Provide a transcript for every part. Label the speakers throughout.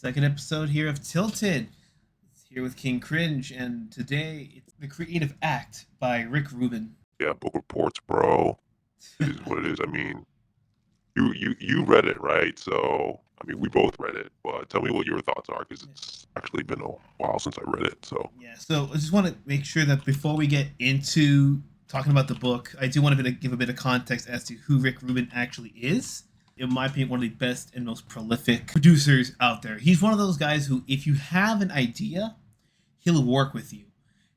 Speaker 1: Second episode here of Tilted. It's here with King Cringe, and today it's The Creative Act by Rick Rubin.
Speaker 2: Yeah, book reports, bro. It is what it is. I mean, you read it, right? So, I mean, we both read it, but tell me what your thoughts are, because it's actually been a while since I read it. So,
Speaker 1: Yeah, so I just want to make sure that before we get into talking about the book, I do want to give a bit of context as to who Rick Rubin actually is. In my opinion, one of the best and most prolific producers out there. He's one of those guys who, if you have an idea, he'll work with you.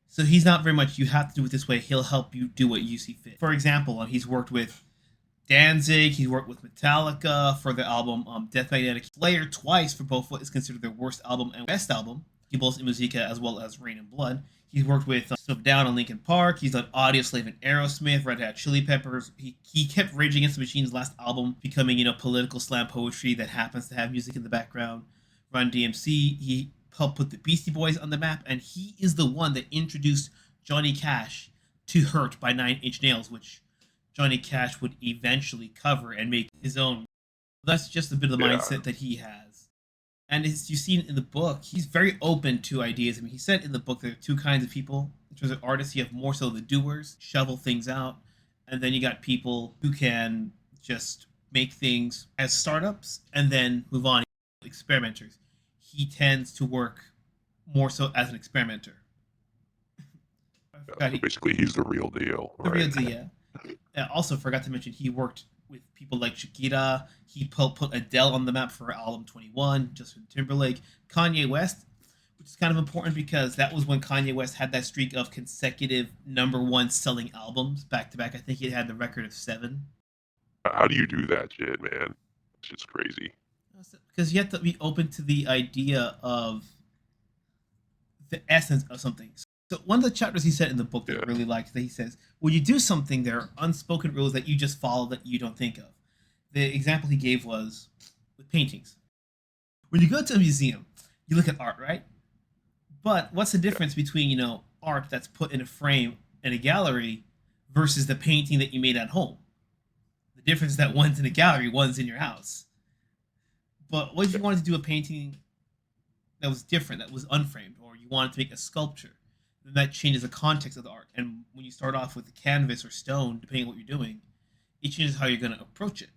Speaker 1: So he's not very much, you have to do it this way. He'll help you do what you see fit. For example, he's worked with Danzig, he's worked with Metallica for the album Death Magnetic Slayer twice for both what is considered their worst album and best album, both in Musica as well as Rain and Blood. He's worked with System of Down on Linkin Park. He's done Audio Slave and Aerosmith, Red Hot Chili Peppers. He kept Rage Against the Machine's last album becoming, political slam poetry that happens to have music in the background. Run DMC, he helped put the Beastie Boys on the map, and he is the one that introduced Johnny Cash to Hurt by Nine Inch Nails, which Johnny Cash would eventually cover and make his own. That's just a bit of the
Speaker 2: yeah,
Speaker 1: mindset that he has. And as you've seen in the book, he's very open to ideas. I mean, he said in the book there are two kinds of people. In terms of artists, you have more so the doers, shovel things out, and then you got people who can just make things as startups and then move on. Experimenters. He tends to work more so as an experimenter. I
Speaker 2: yeah.
Speaker 1: forgot
Speaker 2: So basically, he's the real deal,
Speaker 1: the real
Speaker 2: right?
Speaker 1: deal. Yeah. I also forgot to mention he worked with people like Shakira. He put Adele on the map for album 21, Justin Timberlake, Kanye West, which is kind of important because that was when Kanye West had that streak of consecutive number one selling albums back to back. I think he had the record of 7.
Speaker 2: How do you do that shit, man? It's just crazy.
Speaker 1: Because you have to be open to the idea of the essence of something. So one of the chapters he said in the book that I
Speaker 2: Yeah,
Speaker 1: really liked, that he says, when you do something, there are unspoken rules that you just follow that you don't think of. The example he gave was with paintings. When you go to a museum, you look at art, right? But what's the
Speaker 2: yeah,
Speaker 1: difference between, art that's put in a frame in a gallery versus the painting that you made at home? The difference is that one's in a gallery, one's in your house. But what if
Speaker 2: yeah.
Speaker 1: you wanted to do a painting that was different, that was unframed, or you wanted to make a sculpture? Then that changes the context of the art. And when you start off with a canvas or stone, depending on what you're doing, it changes how you're going to approach it.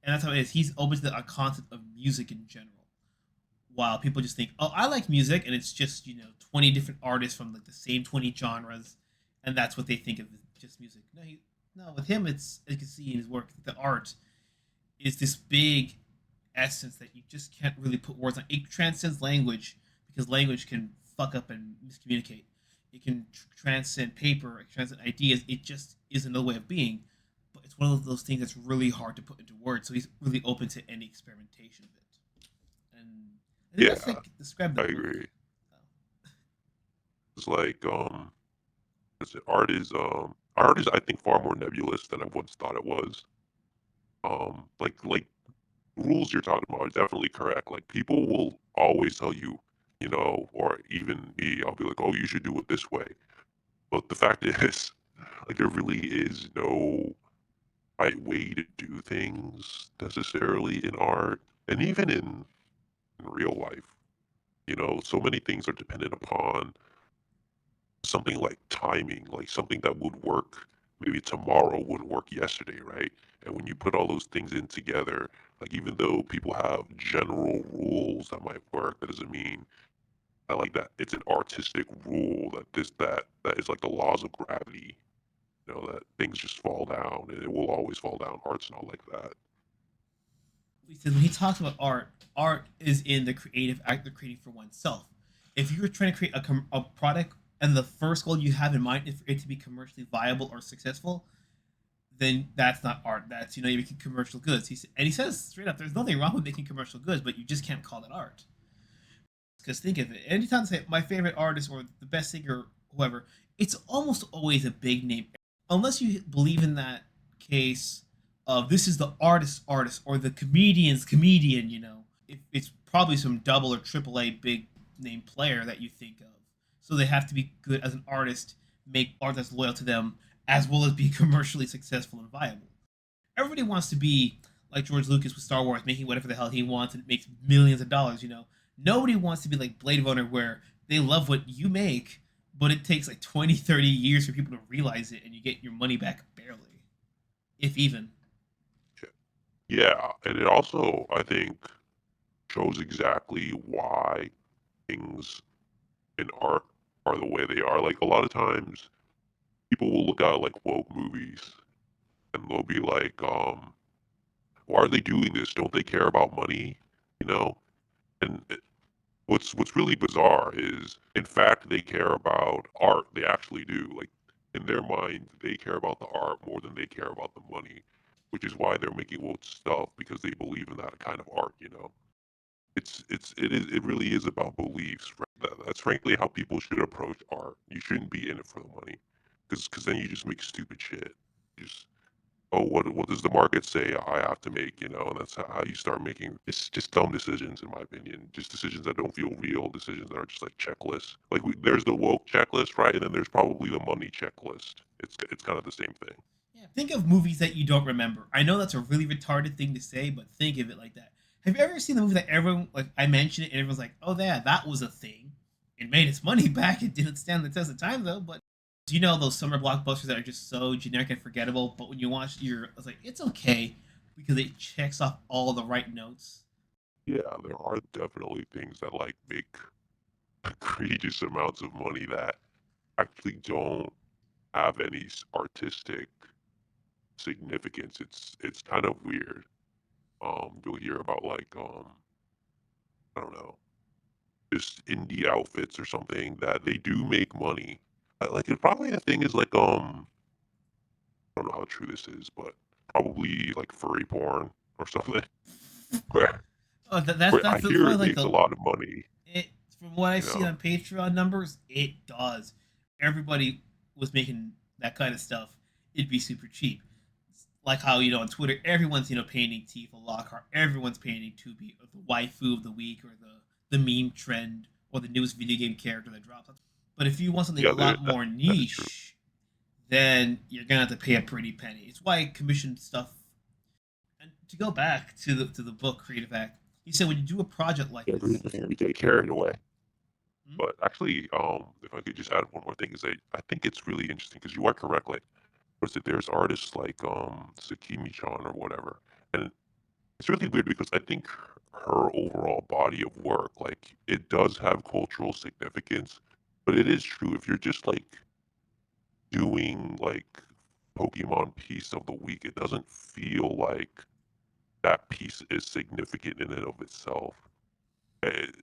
Speaker 1: And that's how it is. He's open to the concept of music in general. While people just think, oh, I like music, and it's just 20 different artists from like the same 20 genres, and that's what they think of as just music. No, with him, it's, as you can see in his work, the art is this big essence that you just can't really put words on. It transcends language because language can fuck up and miscommunicate. It can transcend paper, it transcend ideas. It just is another way of being. But it's one of those things that's really hard to put into words. So he's really open to any experimentation of it. And I think that's
Speaker 2: Yeah,
Speaker 1: like describe the
Speaker 2: I
Speaker 1: book.
Speaker 2: agree.
Speaker 1: Oh.
Speaker 2: It's like, art is, I think, far more nebulous than I once thought it was. Like rules you're talking about are definitely correct. Like people will always tell you, or even me, I'll be like, oh, you should do it this way. But the fact is, like, there really is no right way to do things necessarily in art, and even in real life. So many things are dependent upon something like timing, like something that would work maybe tomorrow wouldn't work yesterday, right? And when you put all those things in together, like even though people have general rules that might work, that doesn't mean I like that it's an artistic rule that is like the laws of gravity, that things just fall down and it will always fall down. Art's not like that.
Speaker 1: He says when he talks about art, art is in the creative act of creating for oneself. If you're trying to create a product and the first goal you have in mind is for it to be commercially viable or successful, then that's not art. That's you're making commercial goods. And he says straight up, there's nothing wrong with making commercial goods, but you just can't call it art. Because think of it, anytime I say my favorite artist or the best singer, whoever, it's almost always a big name, unless you believe in that case of this is the artist or the comedian's comedian. It's probably some double or triple A big name player that you think of. So they have to be good as an artist, make art that's loyal to them, as well as be commercially successful and viable. Everybody wants to be like George Lucas with Star Wars, making whatever the hell he wants and it makes millions of dollars. Nobody wants to be like Blade Runner, where they love what you make, but it takes like 20, 30 years for people to realize it, and you get your money back barely, if even.
Speaker 2: Yeah, and it also, I think, shows exactly why things in art are the way they are. Like a lot of times, people will look at like woke movies and they'll be like, why are they doing this? Don't they care about money? You know? And what's really bizarre is, in fact, they care about art. They actually do. Like in their mind, they care about the art more than they care about the money, which is why they're making woke stuff because they believe in that kind of art. It really is about beliefs. Right? That's frankly how people should approach art. You shouldn't be in it for the money, because then you just make stupid shit. Just, oh, what does the market say I have to make? And that's how you start making it's just dumb decisions, in my opinion. Just decisions that don't feel real, decisions that are just like checklists. Like there's the woke checklist, right? And then there's probably the money checklist. It's kind of the same thing.
Speaker 1: Yeah, think of movies that you don't remember. I know that's a really retarded thing to say, but think of it like that. Have you ever seen the movie that everyone, like, I mentioned it and everyone's like, oh yeah, that was a thing. It made its money back. It didn't stand the test of time though. But do you know those summer blockbusters that are just so generic and forgettable? But when you watch, it's like it's okay because it checks off all the right notes.
Speaker 2: Yeah, there are definitely things that like make egregious amounts of money that actually don't have any artistic significance. It's kind of weird. You'll hear about like I don't know, just indie outfits or something that they do make money. Like it probably the thing is like I don't know how true this is, but probably like furry porn or something where
Speaker 1: Oh, that's
Speaker 2: I
Speaker 1: that's
Speaker 2: hear
Speaker 1: probably
Speaker 2: it
Speaker 1: like
Speaker 2: makes a
Speaker 1: the
Speaker 2: lot of money.
Speaker 1: it from what I've
Speaker 2: You
Speaker 1: seen
Speaker 2: know,
Speaker 1: on Patreon numbers, it does. Everybody was making that kind of stuff. It'd be super cheap. Like how on Twitter, everyone's painting Tifa Lockhart, everyone's painting Tubi, or the waifu of the week, or the meme trend, or the newest video game character that drops. But if you want something a
Speaker 2: yeah,
Speaker 1: lot more
Speaker 2: that is true.
Speaker 1: niche, then you're gonna have to pay a pretty penny. It's why I commission stuff. And to go back to the book Creative Act, he said when you do a project like
Speaker 2: Yeah,
Speaker 1: this,
Speaker 2: we get carried away.
Speaker 1: hmm?
Speaker 2: But actually, if I could just add one more thing, is that I think it's really interesting because you are correct. Like, was it there's artists like Sakimi-chan or whatever, and it's really weird because I think her overall body of work, like, it does have cultural significance, but it is true if you're just like doing like Pokemon piece of the week, it doesn't feel like that piece is significant in and of itself. It,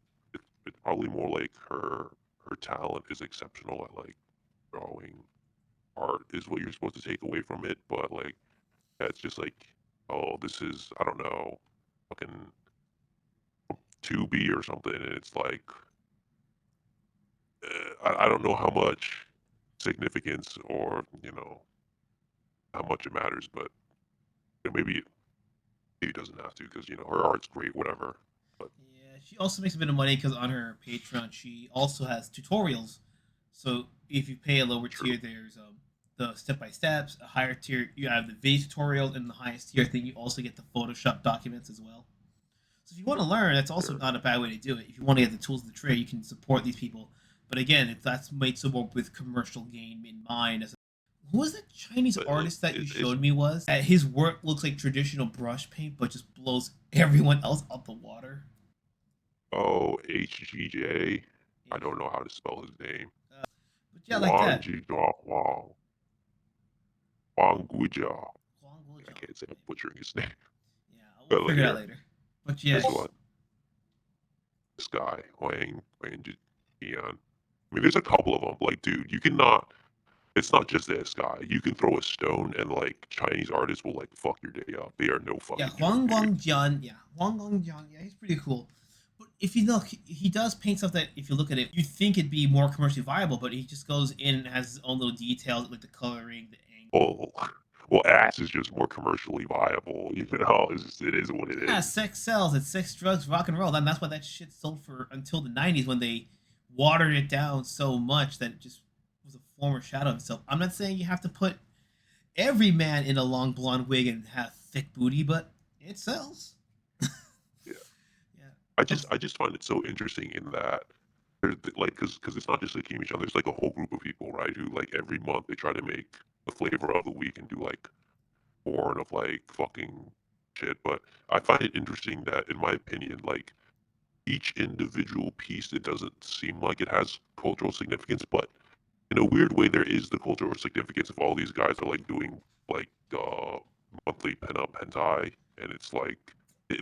Speaker 2: it's probably more like her talent is exceptional at like drawing art is what you're supposed to take away from it, but like yeah, it's just like, oh, this is I don't know, fucking 2B or something, and it's like I don't know how much significance or how much it matters, but maybe it doesn't have to because her art's great, whatever. But
Speaker 1: Yeah, she also makes a bit of money because on her Patreon she also has tutorials. So if you pay a lower
Speaker 2: true,
Speaker 1: tier, there's the step by steps. A higher tier, you have the video tutorials, and the highest tier, I think you also get the Photoshop documents as well. So if you want to learn, that's also
Speaker 2: sure.
Speaker 1: not a bad way to do it. If you want to get the tools of the trade, you can support these people. But again, if that's made so more with commercial gain in mind, who was the Chinese
Speaker 2: But
Speaker 1: artist that you
Speaker 2: it's
Speaker 1: showed me was? That his work looks like traditional brush paint, but just blows everyone else out the water.
Speaker 2: oh HGJ. I
Speaker 1: H-
Speaker 2: don't know how to spell his name.
Speaker 1: but yeah, like
Speaker 2: Wang
Speaker 1: that.
Speaker 2: Jidong Wang. Wang Guizhou.
Speaker 1: Huang
Speaker 2: I
Speaker 1: Guozhou.
Speaker 2: can't say I'm butchering his name.
Speaker 1: Yeah, we'll
Speaker 2: But
Speaker 1: figure it out
Speaker 2: here,
Speaker 1: later. But yeah,
Speaker 2: this one, this guy, Wang Jian. I mean, there's a couple of them. Like, dude, you cannot. It's not just this guy. You can throw a stone and like Chinese artists will like fuck your day up. They are no
Speaker 1: yeah,
Speaker 2: fucking joke,
Speaker 1: Huang
Speaker 2: dude.
Speaker 1: Guangjian. Yeah, Huang Guangjian. Yeah, he's pretty cool. But if you look, he does paint stuff that, if you look at it, you think it'd be more commercially viable. But he just goes in and has his own little details, like the coloring, the angle.
Speaker 2: Well, well, ass is just more commercially viable. It is what it
Speaker 1: Yeah,
Speaker 2: is.
Speaker 1: sex sells. It's sex, drugs, rock and roll. And that's why that shit sold for until the '90s when they watered it down so much that it just was a former shadow of itself. I'm not saying you have to put every man in a long blonde wig and have thick booty, but it sells.
Speaker 2: Yeah.
Speaker 1: Yeah.
Speaker 2: I just find it so interesting in that there's like because it's not just like each other. There's like a whole group of people, right? Who like every month they try to make the flavor of the week and do like born of like fucking shit. But I find it interesting that, in my opinion, like each individual piece, it doesn't seem like it has cultural significance, but in a weird way, there is the cultural significance of all these guys are like doing like monthly pinup hentai, and it's like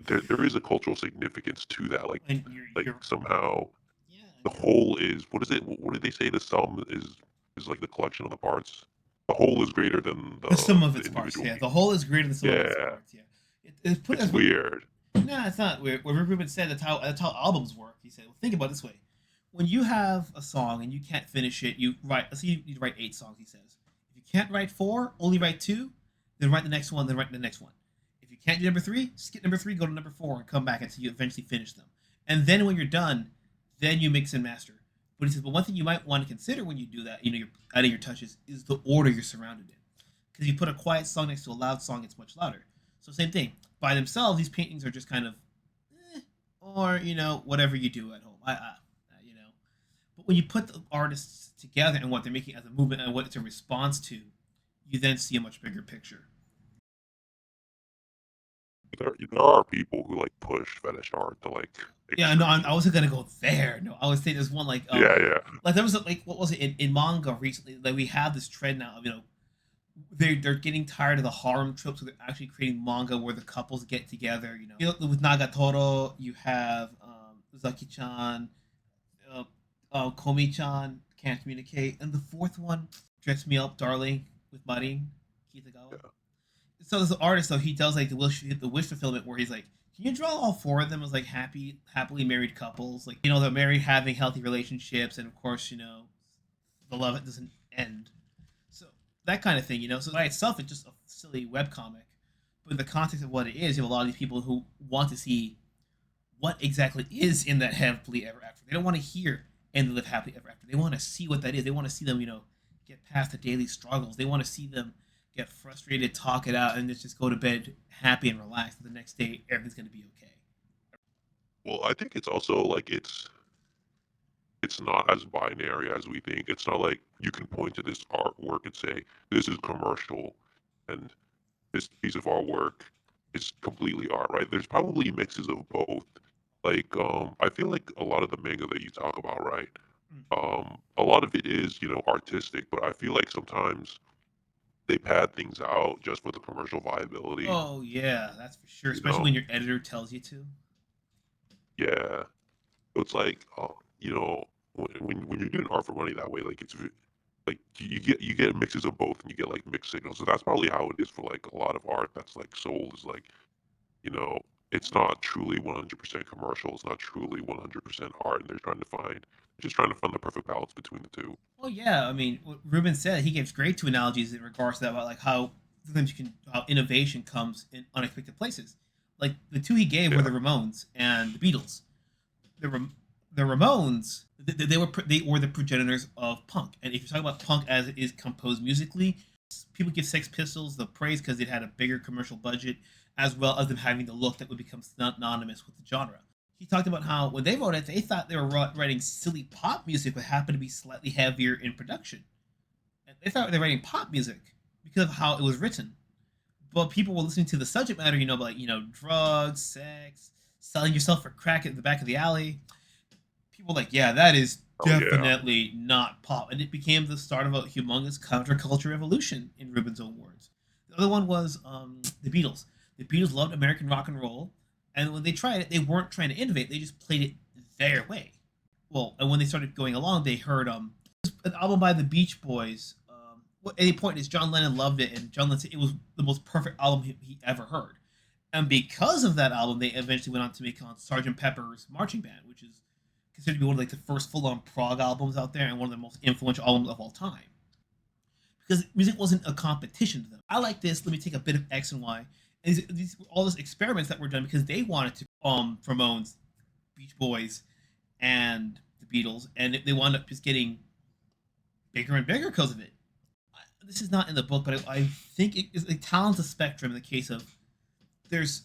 Speaker 2: there is a cultural significance to that.
Speaker 1: And
Speaker 2: Like
Speaker 1: you're
Speaker 2: somehow
Speaker 1: yeah,
Speaker 2: the whole is what is it? What did they say? The sum is like the collection of the parts. The whole is greater than
Speaker 1: the sum of
Speaker 2: the
Speaker 1: its parts.
Speaker 2: individual
Speaker 1: Yeah,
Speaker 2: piece.
Speaker 1: the whole is greater than the sum of its
Speaker 2: Yeah,
Speaker 1: parts. Yeah, it's put
Speaker 2: it's
Speaker 1: as
Speaker 2: weird.
Speaker 1: no, it's not weird. What Rick Rubin said that's how albums work. He said, well, think about it this way: when you have a song and you can't finish it, you write. Let's say you write 8 songs. He says, if you can't write 4, only write 2, then write the next one, then write the next one. If you can't do number 3, skip number 3, go to number 4, and come back until you eventually finish them. And then when you're done, then you mix and master. But he says, but one thing you might want to consider when you do that, you're adding your touches, is the order you're surrounded in. Because you put a quiet song next to a loud song, it's much louder. So same thing. By themselves, these paintings are just kind of, or whatever you do at home. You know. But when you put the artists together and what they're making as a movement and what it's a response to, you then see a much bigger picture.
Speaker 2: There are people who like push fetish art to like
Speaker 1: Yeah, no, I
Speaker 2: extremes.
Speaker 1: wasn't gonna go there. No, I was saying there's one
Speaker 2: Yeah, yeah.
Speaker 1: like there was like what was it in manga recently? Like we have this trend now of they're getting tired of the harem tropes, so they're actually creating manga where the couples get together. With Nagatoro, you have Zaki-chan, uh, Komi-chan can't communicate, and the fourth one, Dress Me Up, Darling, with Marin Kitagawa.
Speaker 2: Yeah.
Speaker 1: So there's an artist though, he does like the wish fulfillment where he's like, can you draw all 4 of them as like happily married couples, like they're married, having healthy relationships, and of course the love doesn't end. So that kind of thing, So by itself, it's just a silly web comic, but in the context of what it is, you have a lot of these people who want to see what exactly is in that happily ever after. They don't want to hear and live happily ever after. They want to see what that is. They want to see them, get past the daily struggles. They want to see them get frustrated, talk it out, and just go to bed happy and relaxed. The next day, everything's going to be okay.
Speaker 2: Well, I think it's also like it's not as binary as we think. It's not like you can point to this artwork and say this is commercial and this piece of artwork is completely art, right? There's probably mixes of both. Like I feel like a lot of the manga that you talk about, right? A lot of it is, artistic, but I feel like sometimes they pad things out just for the commercial viability,
Speaker 1: Oh yeah, that's for sure.
Speaker 2: you
Speaker 1: Especially
Speaker 2: know?
Speaker 1: when your editor tells you to.
Speaker 2: Yeah. So it's like, when you're doing art for money that way, like like you get mixes of both, and you get like mixed signals. So that's probably how it is for like a lot of art that's like sold is like, you know, it's not truly 100% commercial. It's not truly 100% art, and they're just trying to find the perfect balance between the two.
Speaker 1: Well, yeah. I mean, what Ruben said, he gives great 2 analogies in regards to that about like how sometimes how innovation comes in unexpected places. Like the 2 he gave were
Speaker 2: Yeah,
Speaker 1: the Ramones and the Beatles. The the Ramones, they were the progenitors of punk. And if you're talking about punk as it is composed musically, people give Sex Pistols the praise because it had a bigger commercial budget, as well as them having the look that would become synonymous with the genre. He talked about how when they wrote it, they thought they were writing silly pop music, but happened to be slightly heavier in production. And they thought they were writing pop music because of how it was written. But people were listening to the subject matter, like drugs, sex, selling yourself for crack at the back of the alley. People were like, yeah, that is
Speaker 2: oh yeah,
Speaker 1: definitely not pop, and it became the start of a humongous counterculture revolution, in Rubin's own words. The other one was the Beatles. The Beatles loved American rock and roll, and when they tried it, they weren't trying to innovate; they just played it their way. Well, and when they started going along, they heard an album by the Beach Boys. At any point is John Lennon loved it, and John Lennon said it was the most perfect album he ever heard. And because of that album, they eventually went on to make on Sergeant Pepper's Marching Band, which is considered to be one of like the first full-on prog albums out there and one of the most influential albums of all time. Because music wasn't a competition to them. I like this. Let me take a bit of X and Y. And these all those experiments that were done because they wanted to Ramones, Beach Boys, and the Beatles, and they wound up just getting bigger and bigger because of it. This is not in the book, but I think it is a talent spectrum in the case of there's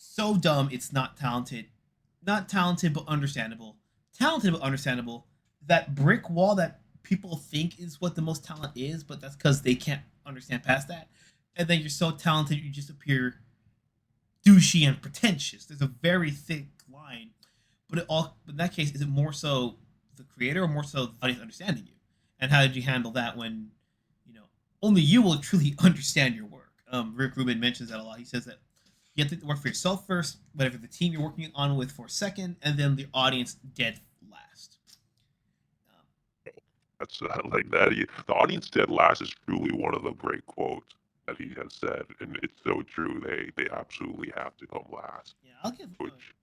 Speaker 1: so dumb it's not talented, not talented but understandable, talented but understandable. That brick wall that people think is what the most talent is, but that's because they can't understand past that. And then you're so talented you just appear douchey and pretentious. There's a very thick line, but in that case, is it more so the creator or more so the audience understanding you? And how did you handle that when you know only you will truly understand your work? Rick Rubin mentions that a lot. He says that you have to work for yourself first, whatever the team you're working on with for second, and then the audience dead last. Um,
Speaker 2: That's like that. The audience dead last is truly one of the great quotes that he has said, and it's so true. They absolutely have to come last,
Speaker 1: yeah, I'll give
Speaker 2: which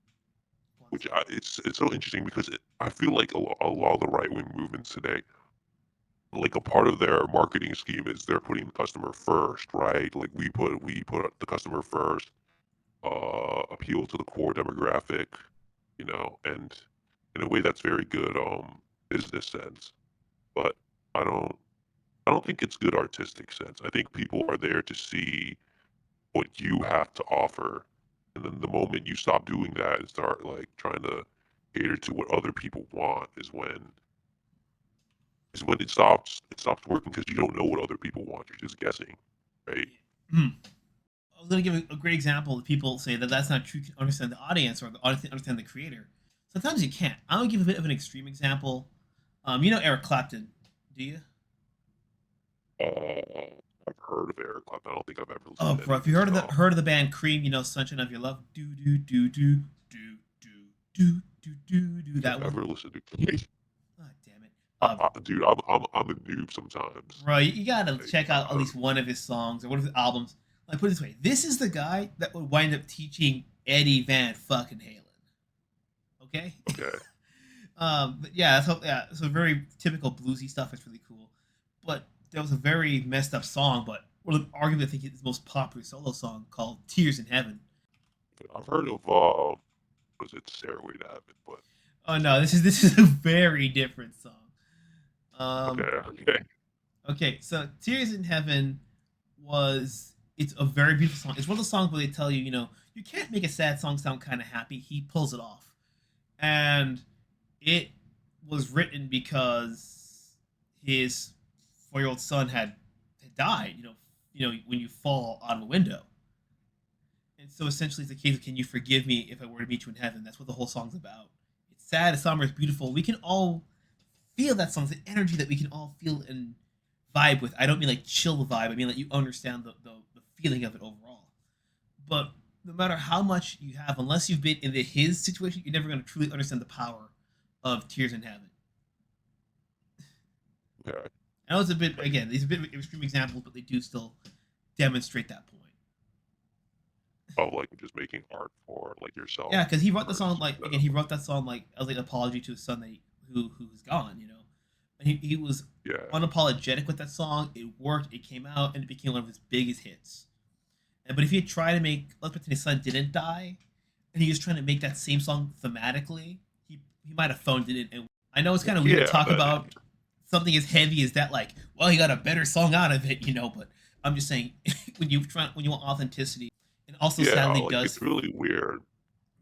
Speaker 1: one
Speaker 2: which
Speaker 1: second.
Speaker 2: it's so interesting because I feel like a lot of the right wing movements today, like a part of their marketing scheme is they're putting the customer first, right? Like we put the customer first, appeal to the core demographic, and in a way that's very good business sense. But I don't I don't think it's good artistic sense. I think people are there to see what you have to offer. And then the moment you stop doing that and start like trying to cater to what other people want is when it stops working because you don't know what other people want. You're just guessing, right?
Speaker 1: Yeah. I was going to give a great example. People say that that's not true. You can understand the audience or the audience can understand the creator. Sometimes you can't. I'm going to give a bit of an extreme example. You know Eric Clapton, do you?
Speaker 2: I've heard of Eric Clapton. I don't think I've ever
Speaker 1: Oh,
Speaker 2: listened to
Speaker 1: bro,
Speaker 2: any
Speaker 1: if
Speaker 2: of
Speaker 1: you
Speaker 2: his
Speaker 1: heard
Speaker 2: songs.
Speaker 1: of the band Cream, you know "Sunshine of Your Love." Do do do do do do do do do
Speaker 2: I've
Speaker 1: that one.
Speaker 2: ever listened to.
Speaker 1: Oh, damn it.
Speaker 2: Dude, I'm a noob sometimes.
Speaker 1: Bro, you gotta
Speaker 2: Like,
Speaker 1: check out at least one of his songs or one of his albums. Like, put it this way: this is the guy that would wind up teaching Eddie Van fucking Halen. Okay.
Speaker 2: okay,
Speaker 1: But yeah, so very typical bluesy stuff. It's really cool. But there was a very messed up song, but arguably I think it's his most popular solo song called "Tears in Heaven."
Speaker 2: I've heard of was it Stairway to Heaven? But
Speaker 1: Oh
Speaker 2: that's
Speaker 1: no,
Speaker 2: not.
Speaker 1: this is a very different song.
Speaker 2: Okay,
Speaker 1: Um,
Speaker 2: okay,
Speaker 1: okay, so "Tears in Heaven" it's a very beautiful song. It's one of those songs where they tell you, you can't make a sad song sound kind of happy. He pulls it off, and it was written because his 4-year old son had died. When you fall out of a window, and so essentially it's the case of can you forgive me if I were to meet you in heaven? That's what the whole song's about. It's sad, it's somber, it's beautiful. We can all feel that song, the energy that we can all feel and vibe with. I don't mean like chill the vibe. I mean like you understand the feeling of it overall. But no matter how much you have, unless you've been in his situation, you're never going to truly understand the power of Tears in Heaven.
Speaker 2: okay.
Speaker 1: I know it's a bit
Speaker 2: Like,
Speaker 1: again, these are a bit of extreme examples, but they do still demonstrate that point.
Speaker 2: of like just making art for like yourself
Speaker 1: Yeah, because he wrote the song
Speaker 2: first.
Speaker 1: like again, he wrote that song like as like an apology to his son who's gone, and he was
Speaker 2: Yeah,
Speaker 1: unapologetic with that song. It worked, it came out, and it became one of his biggest hits. But if he had tried to make let's pretend his son didn't die, and he was trying to make that same song thematically, he might have phoned it in. And I know it's kind of weird to
Speaker 2: yeah.
Speaker 1: talk
Speaker 2: That
Speaker 1: about something as heavy as that, like, well, he got a better song out of it, But I'm just saying, when you want authenticity, and also
Speaker 2: yeah.
Speaker 1: sadly
Speaker 2: Like
Speaker 1: does,
Speaker 2: it's really weird,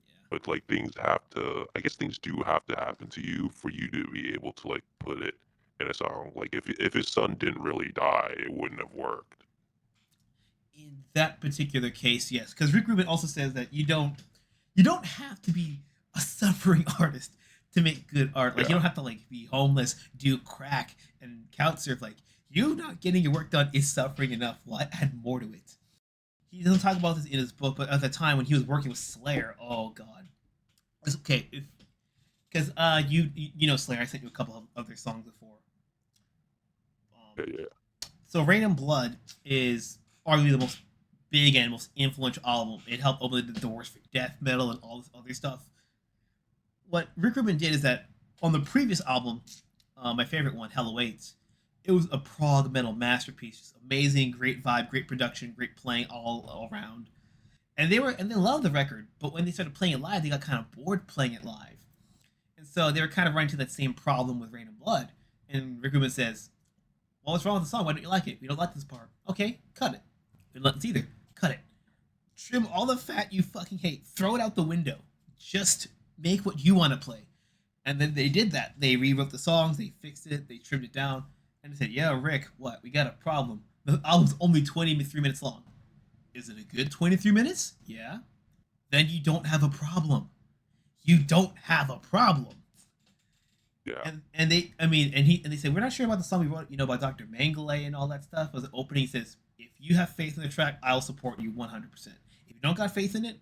Speaker 1: yeah,
Speaker 2: but like things have to. I guess things do have to happen to you for you to be able to like put it in a song. Like if his son didn't really die, it wouldn't have worked.
Speaker 1: in that particular case, yes, because Rick Rubin also says that you don't have to be a suffering artist to make good art. Like you
Speaker 2: Yeah,
Speaker 1: don't have to like be homeless, do crack, and couch surf. Like you not getting your work done is suffering enough. Why add more to it? He doesn't talk about this in his book, but at the time when he was working with Slayer, oh god, it's okay. Because you know Slayer, I sent you a couple of their songs before. Um,
Speaker 2: yeah, yeah.
Speaker 1: so Rain and Blood is arguably the most big and most influential album. It helped open the doors for death metal and all this other stuff. What Rick Rubin did is that on the previous album, my favorite one, Hell Awaits, it was a prog metal masterpiece. Just amazing, great vibe, great production, great playing all around. And they loved the record, but when they started playing it live, they got kind of bored playing it live. And so they were kind of running into that same problem with Rain and Blood. And Rick Rubin says, well, what's wrong with the song? Why don't you like it? We don't like this part. Okay, cut it. We don't like this either. Cut it. Trim all the fat you fucking hate. Throw it out the window. Just make what you want to play. And then they did that. They rewrote the songs, they fixed it, they trimmed it down, and they said, "Yeah, Rick, what? We got a problem. The album's only 23 minutes long. Is it a good 23 minutes? Yeah. Then you don't have a problem. You don't have a problem."
Speaker 2: Yeah.
Speaker 1: And they, I mean, and they said, "We're not sure about the song we wrote, by Dr. Mengele and all that stuff." Was the opening, he says, "If you have faith in the track, I'll support you 100%. If you don't got faith in it,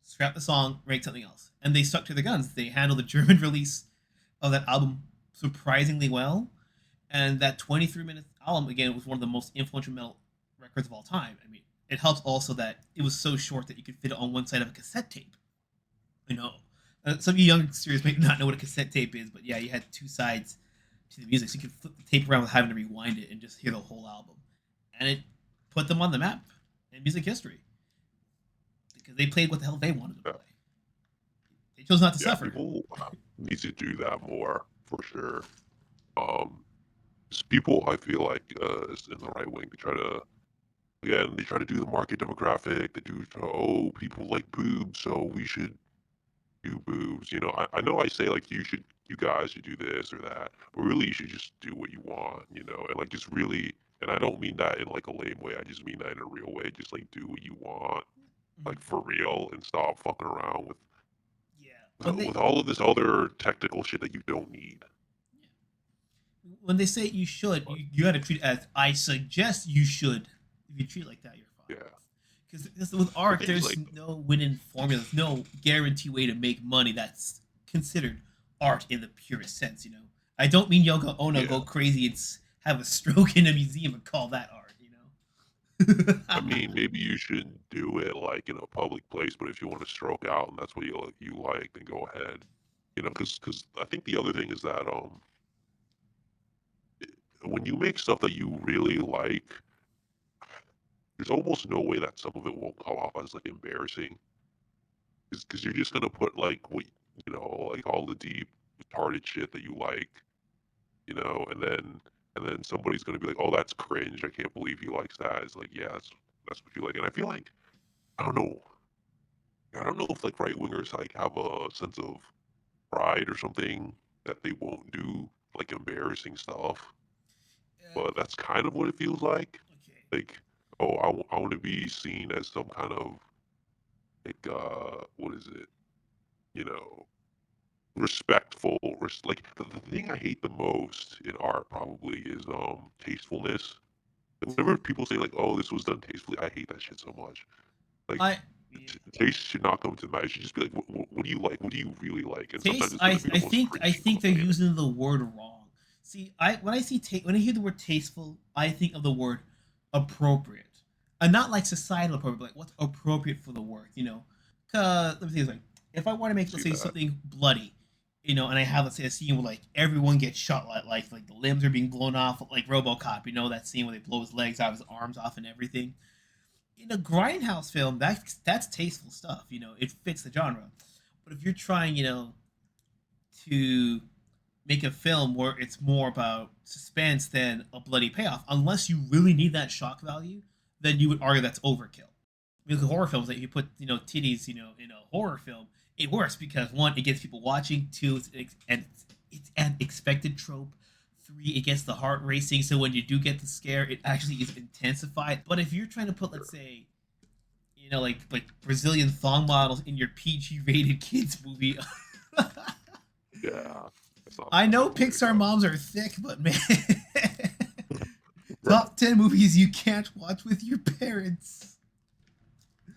Speaker 1: scrap the song, write something else." And they stuck to their guns. They handled the German release of that album surprisingly well. And that 23-minute album, again, was one of the most influential metal records of all time. I mean, it helps also that it was so short that you could fit it on one side of a cassette tape. You know, some of you youngsters may not know what a cassette tape is, but yeah, you had two sides to the music, so you could flip the tape around without having to rewind it and just hear the whole album. And it put them on the map in music history because they played what the hell they wanted to play. They chose not to suffer.
Speaker 2: People need to do that more for sure. People, I feel like, in the right wing, they try to do the market demographic. They do, oh, people like boobs, so we should do boobs. I know I say like you guys should do this or that, but really you should just do what you want. And like just really, and I don't mean that in like a lame way. I just mean that in a real way. Just like do what you want, like for real, and stop fucking around with with all of this other technical shit that you don't need.
Speaker 1: When they say you should, you got to treat it as I suggest you should. If you treat it like that, you're fine.
Speaker 2: Yeah.
Speaker 1: Because with art, there's no winning formula. There's no guarantee way to make money that's considered art in the purest sense. I don't mean Yoko Ono go crazy and have a stroke in a museum and call that art.
Speaker 2: I mean, maybe you shouldn't do it like in a public place, but if you want to stroke out and that's what you like, then go ahead. Because I think the other thing is that when you make stuff that you really like, there's almost no way that some of it won't come off as like embarrassing. Because you're just gonna put like what like all the deep retarded shit that you like, and then somebody's gonna be like, "Oh, that's cringe. I can't believe he likes that." It's like, yeah, that's what you like. And I feel like I don't know. I don't know if like right wingers like have a sense of pride or something that they won't do like embarrassing stuff. But that's kind of what it feels like.
Speaker 1: Okay.
Speaker 2: Like, oh, I want to be seen as some kind of like what is it? Respectful. Like the thing I hate the most in art probably is tastefulness. Whenever people say like, "Oh, this was done tastefully," I hate that shit so much. Like, taste should not come to mind. It should just be like, what do you like? What do you really like? And
Speaker 1: taste,
Speaker 2: sometimes it's
Speaker 1: I think they're using the word wrong. See, when I hear the word tasteful, I think of the word appropriate, and not like societal appropriate, but like what's appropriate for the work. Cause let me say this, like, if I want to make, let's say, something bloody, and I have, let's say, a scene where like everyone gets shot, like the limbs are being blown off, like RoboCop, that scene where they blow his legs out, his arms off, and everything. In a grindhouse film, that's tasteful stuff. It fits the genre. But if you're trying, to make a film where it's more about suspense than a bloody payoff, unless you really need that shock value, then you would argue that's overkill. Because horror films, that you put titties in a horror film, it works because one, it gets people watching. Two, it's an expected trope. Three, it gets the heart racing, so when you do get the scare, it actually is intensified. But if you're trying to put, let's say, like Brazilian thong models in your PG rated kids movie,
Speaker 2: yeah.
Speaker 1: I know Pixar moms are thick, but man, top 10 movies you can't watch with your parents.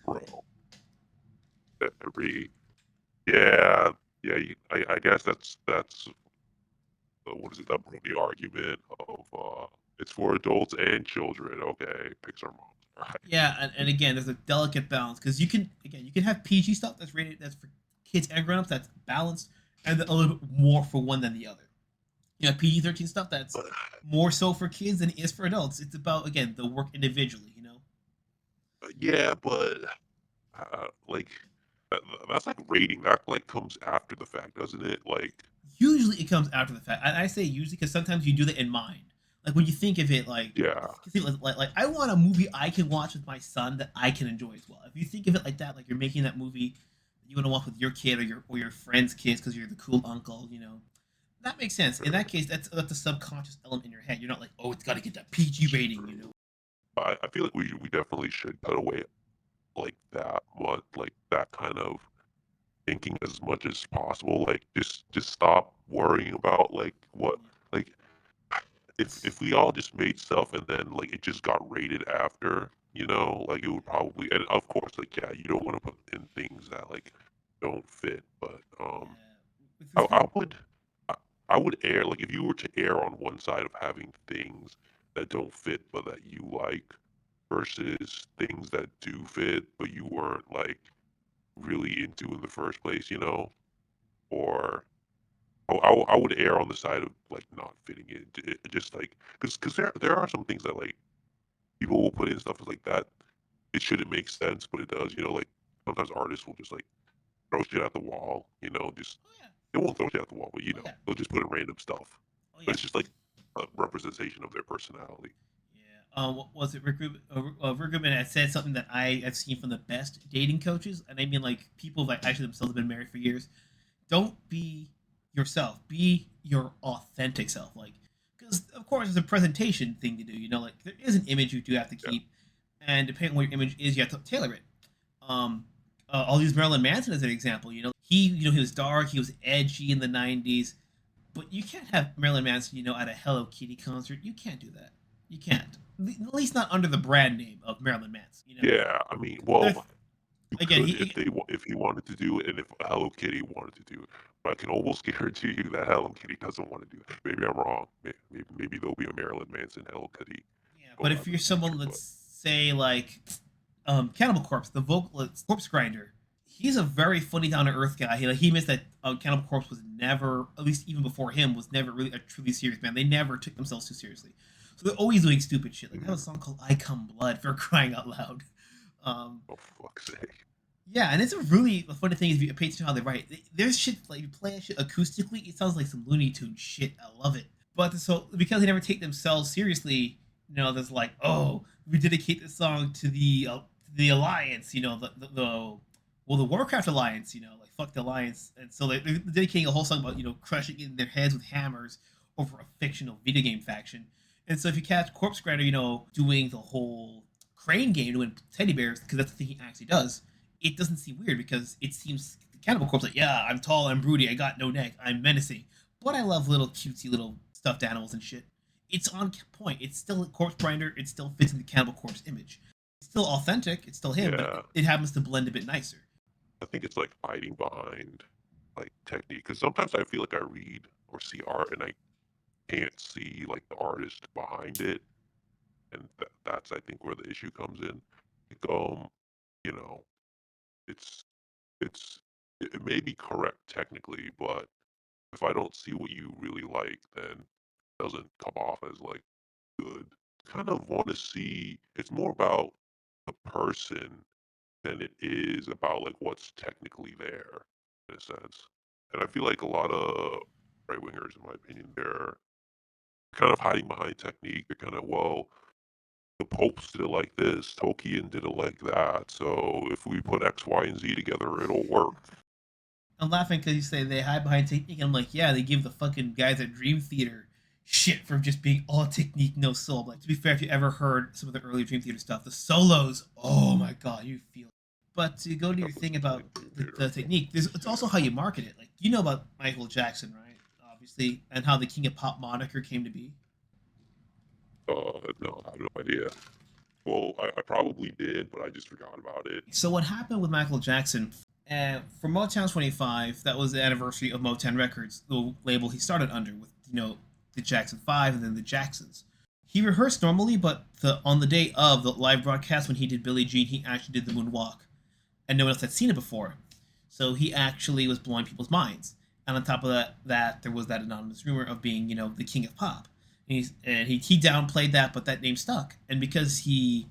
Speaker 2: Bro. Yeah. I guess that's what is it? That broke the argument of it's for adults and children. Okay, Pixar moms. Right.
Speaker 1: Yeah, and again, there's a delicate balance because you can have PG stuff that's rated, that's for kids and grown-ups, that's balanced, and then a little bit more for one than the other. PG-13 stuff that's more so for kids than it is for adults. It's about, again, the work individually.
Speaker 2: Yeah, but like that's like rating. That like comes after the fact, doesn't it? Like
Speaker 1: usually it comes after the fact. I say usually because sometimes you do that in mind. Like when you think of it,
Speaker 2: Yeah.
Speaker 1: like I want a movie I can watch with my son that I can enjoy as well. If you think of it like that, like you're making that movie that you want to watch with your kid or your friend's kids because you're the cool uncle, you know, that makes sense. In that case, that's a subconscious element in your head. You're not like, oh, it's got to get that PG rating, you know.
Speaker 2: I feel like we definitely should cut away like that much, like that kind of thinking as much as possible. Like just stop worrying about like what like if we all just made stuff and then like it just got rated after, you know, like it would probably, and of course like yeah, you don't want to put in things that like don't fit, but
Speaker 1: Yeah,
Speaker 2: I would I, I would err like if you were to err on one side of having things that don't fit but that you like versus things that do fit but you weren't like really into in the first place, you know, or I would err on the side of like not fitting in, just like because there are some things that like people will put in stuff like that. It shouldn't make sense, but it does. You know, like sometimes artists will just like throw shit at the wall. You know, just
Speaker 1: oh yeah,
Speaker 2: they won't throw shit at the wall, but you
Speaker 1: oh
Speaker 2: know
Speaker 1: yeah,
Speaker 2: they'll just put in random stuff.
Speaker 1: oh
Speaker 2: But
Speaker 1: yeah.
Speaker 2: it's just like a representation of their personality.
Speaker 1: Yeah. What was it? Rick Rubin, Rick Rubin had said something that I have seen from the best dating coaches, and I mean like people that actually themselves have been married for years. Don't be yourself. Be your authentic self. Like, because of course it's a presentation thing to do. You know, like there is an image you do have to
Speaker 2: Yeah.
Speaker 1: keep, and depending on what your image is, you have to tailor it. Um, I'll use Marilyn Manson as an example. He was dark. He was edgy in the '90s. But you can't have Marilyn Manson, at a Hello Kitty concert. You can't do that. You can't. At least not under the brand name of Marilyn Manson.
Speaker 2: Yeah, I mean,
Speaker 1: If,
Speaker 2: well, you
Speaker 1: again,
Speaker 2: could if if he wanted to do it, and if Hello Kitty wanted to do it. But I can almost guarantee you that Hello Kitty doesn't want to do it. Maybe I'm wrong. Maybe there'll be a Marilyn Manson Hello Kitty
Speaker 1: yeah. But if
Speaker 2: collab in
Speaker 1: you're
Speaker 2: the future.
Speaker 1: someone,
Speaker 2: But
Speaker 1: let's say like Cannibal Corpse, the vocalist Corpse Grinder, he's a very funny, down to earth guy. He admits that Cannibal Corpse was never, at least even before him, was never really a truly serious band. They never took themselves too seriously, so they're always doing stupid shit. Like they have a
Speaker 2: mhm.
Speaker 1: song called "I Come Blood" for crying out loud. Um,
Speaker 2: Oh fuck's sake.
Speaker 1: Yeah, and it's a really funny thing is if you pay attention to how they write. There's shit like you play that shit acoustically, it sounds like some Looney Tune shit. I love it. But so because they never take themselves seriously, there's like, oh, we dedicate this song to the Alliance, the Warcraft Alliance, like fuck the Alliance, and so they're dedicating a whole song about crushing in their heads with hammers over a fictional video game faction. And so if you catch Corpse Grinder, doing the whole crane game doing teddy bears because that's the thing he actually does, it doesn't seem weird because it seems Cannibal Corpse like, yeah, I'm tall, I'm broody, I got no neck, I'm menacing, but I love little cutesy little stuffed animals and shit. It's on point. It's still a Corpse Grinder. It still fits in the Cannibal Corpse image. It's still authentic. It's still him, but
Speaker 2: Yeah,
Speaker 1: it happens to blend a bit nicer.
Speaker 2: I think it's like hiding behind like technique. Because sometimes I feel like I read or see art and I can't see like the artist behind it, and that's I think where the issue comes in. Like you know, it's it's it may be correct technically, but if I don't see what you really like, then it doesn't come off as like good. Kind of want to see it's more about the person than it is about like what's technically there in a sense. And I feel like a lot of right wingers, in my opinion, they're kind of hiding behind technique. They're kind of, well, the Popes did it like this, Tolkien did it like that. So if we put X, Y, and Z together, it'll work.
Speaker 1: I'm laughing because you say they hide behind technique. And I'm like, yeah, they give the fucking guys at Dream Theater shit for just being all technique, no soul. Like, to be fair, if you ever heard some of the early Dream Theater stuff, the solos, oh my god, you feel it. But to go
Speaker 2: I
Speaker 1: to your
Speaker 2: definitely
Speaker 1: thing
Speaker 2: see
Speaker 1: about
Speaker 2: like Dream
Speaker 1: the
Speaker 2: Theater.
Speaker 1: technique, it's also how you market it. Like, you know about Michael Jackson, right? Obviously, and how the King of Pop moniker came to be.
Speaker 2: No, I have no idea. Well, I probably did, but I just forgot about it.
Speaker 1: So what happened with Michael Jackson? For Motown 25, that was the anniversary of Motown Records, the label he started under, with the Jackson 5 and then the Jacksons. He rehearsed normally, but on the day of the live broadcast when he did Billie Jean, he actually did the moonwalk, and no one else had seen it before. So he actually was blowing people's minds. And on top of that there was that anonymous rumor of being, the king of pop. And he downplayed that, but that name stuck. And because he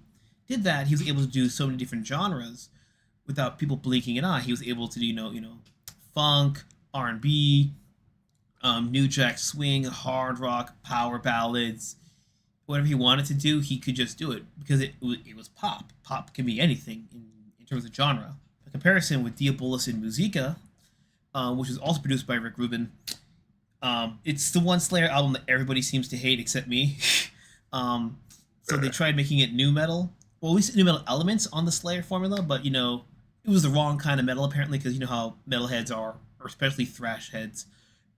Speaker 1: did that, he was able to do so many different genres without people blinking an eye. He was able to do, funk, R&B, new jack swing, hard rock, power ballads. whatever he wanted to do, he could just do it because it was pop. Pop can be anything in terms of genre. A comparison with Diabolus in Musica, which was also produced by Rick Rubin. It's the one Slayer album that everybody seems to hate except me. um, so they tried making it new metal, well, at least new metal elements on the Slayer formula, but it was the wrong kind of metal apparently because you know how metalheads are, or especially thrash heads,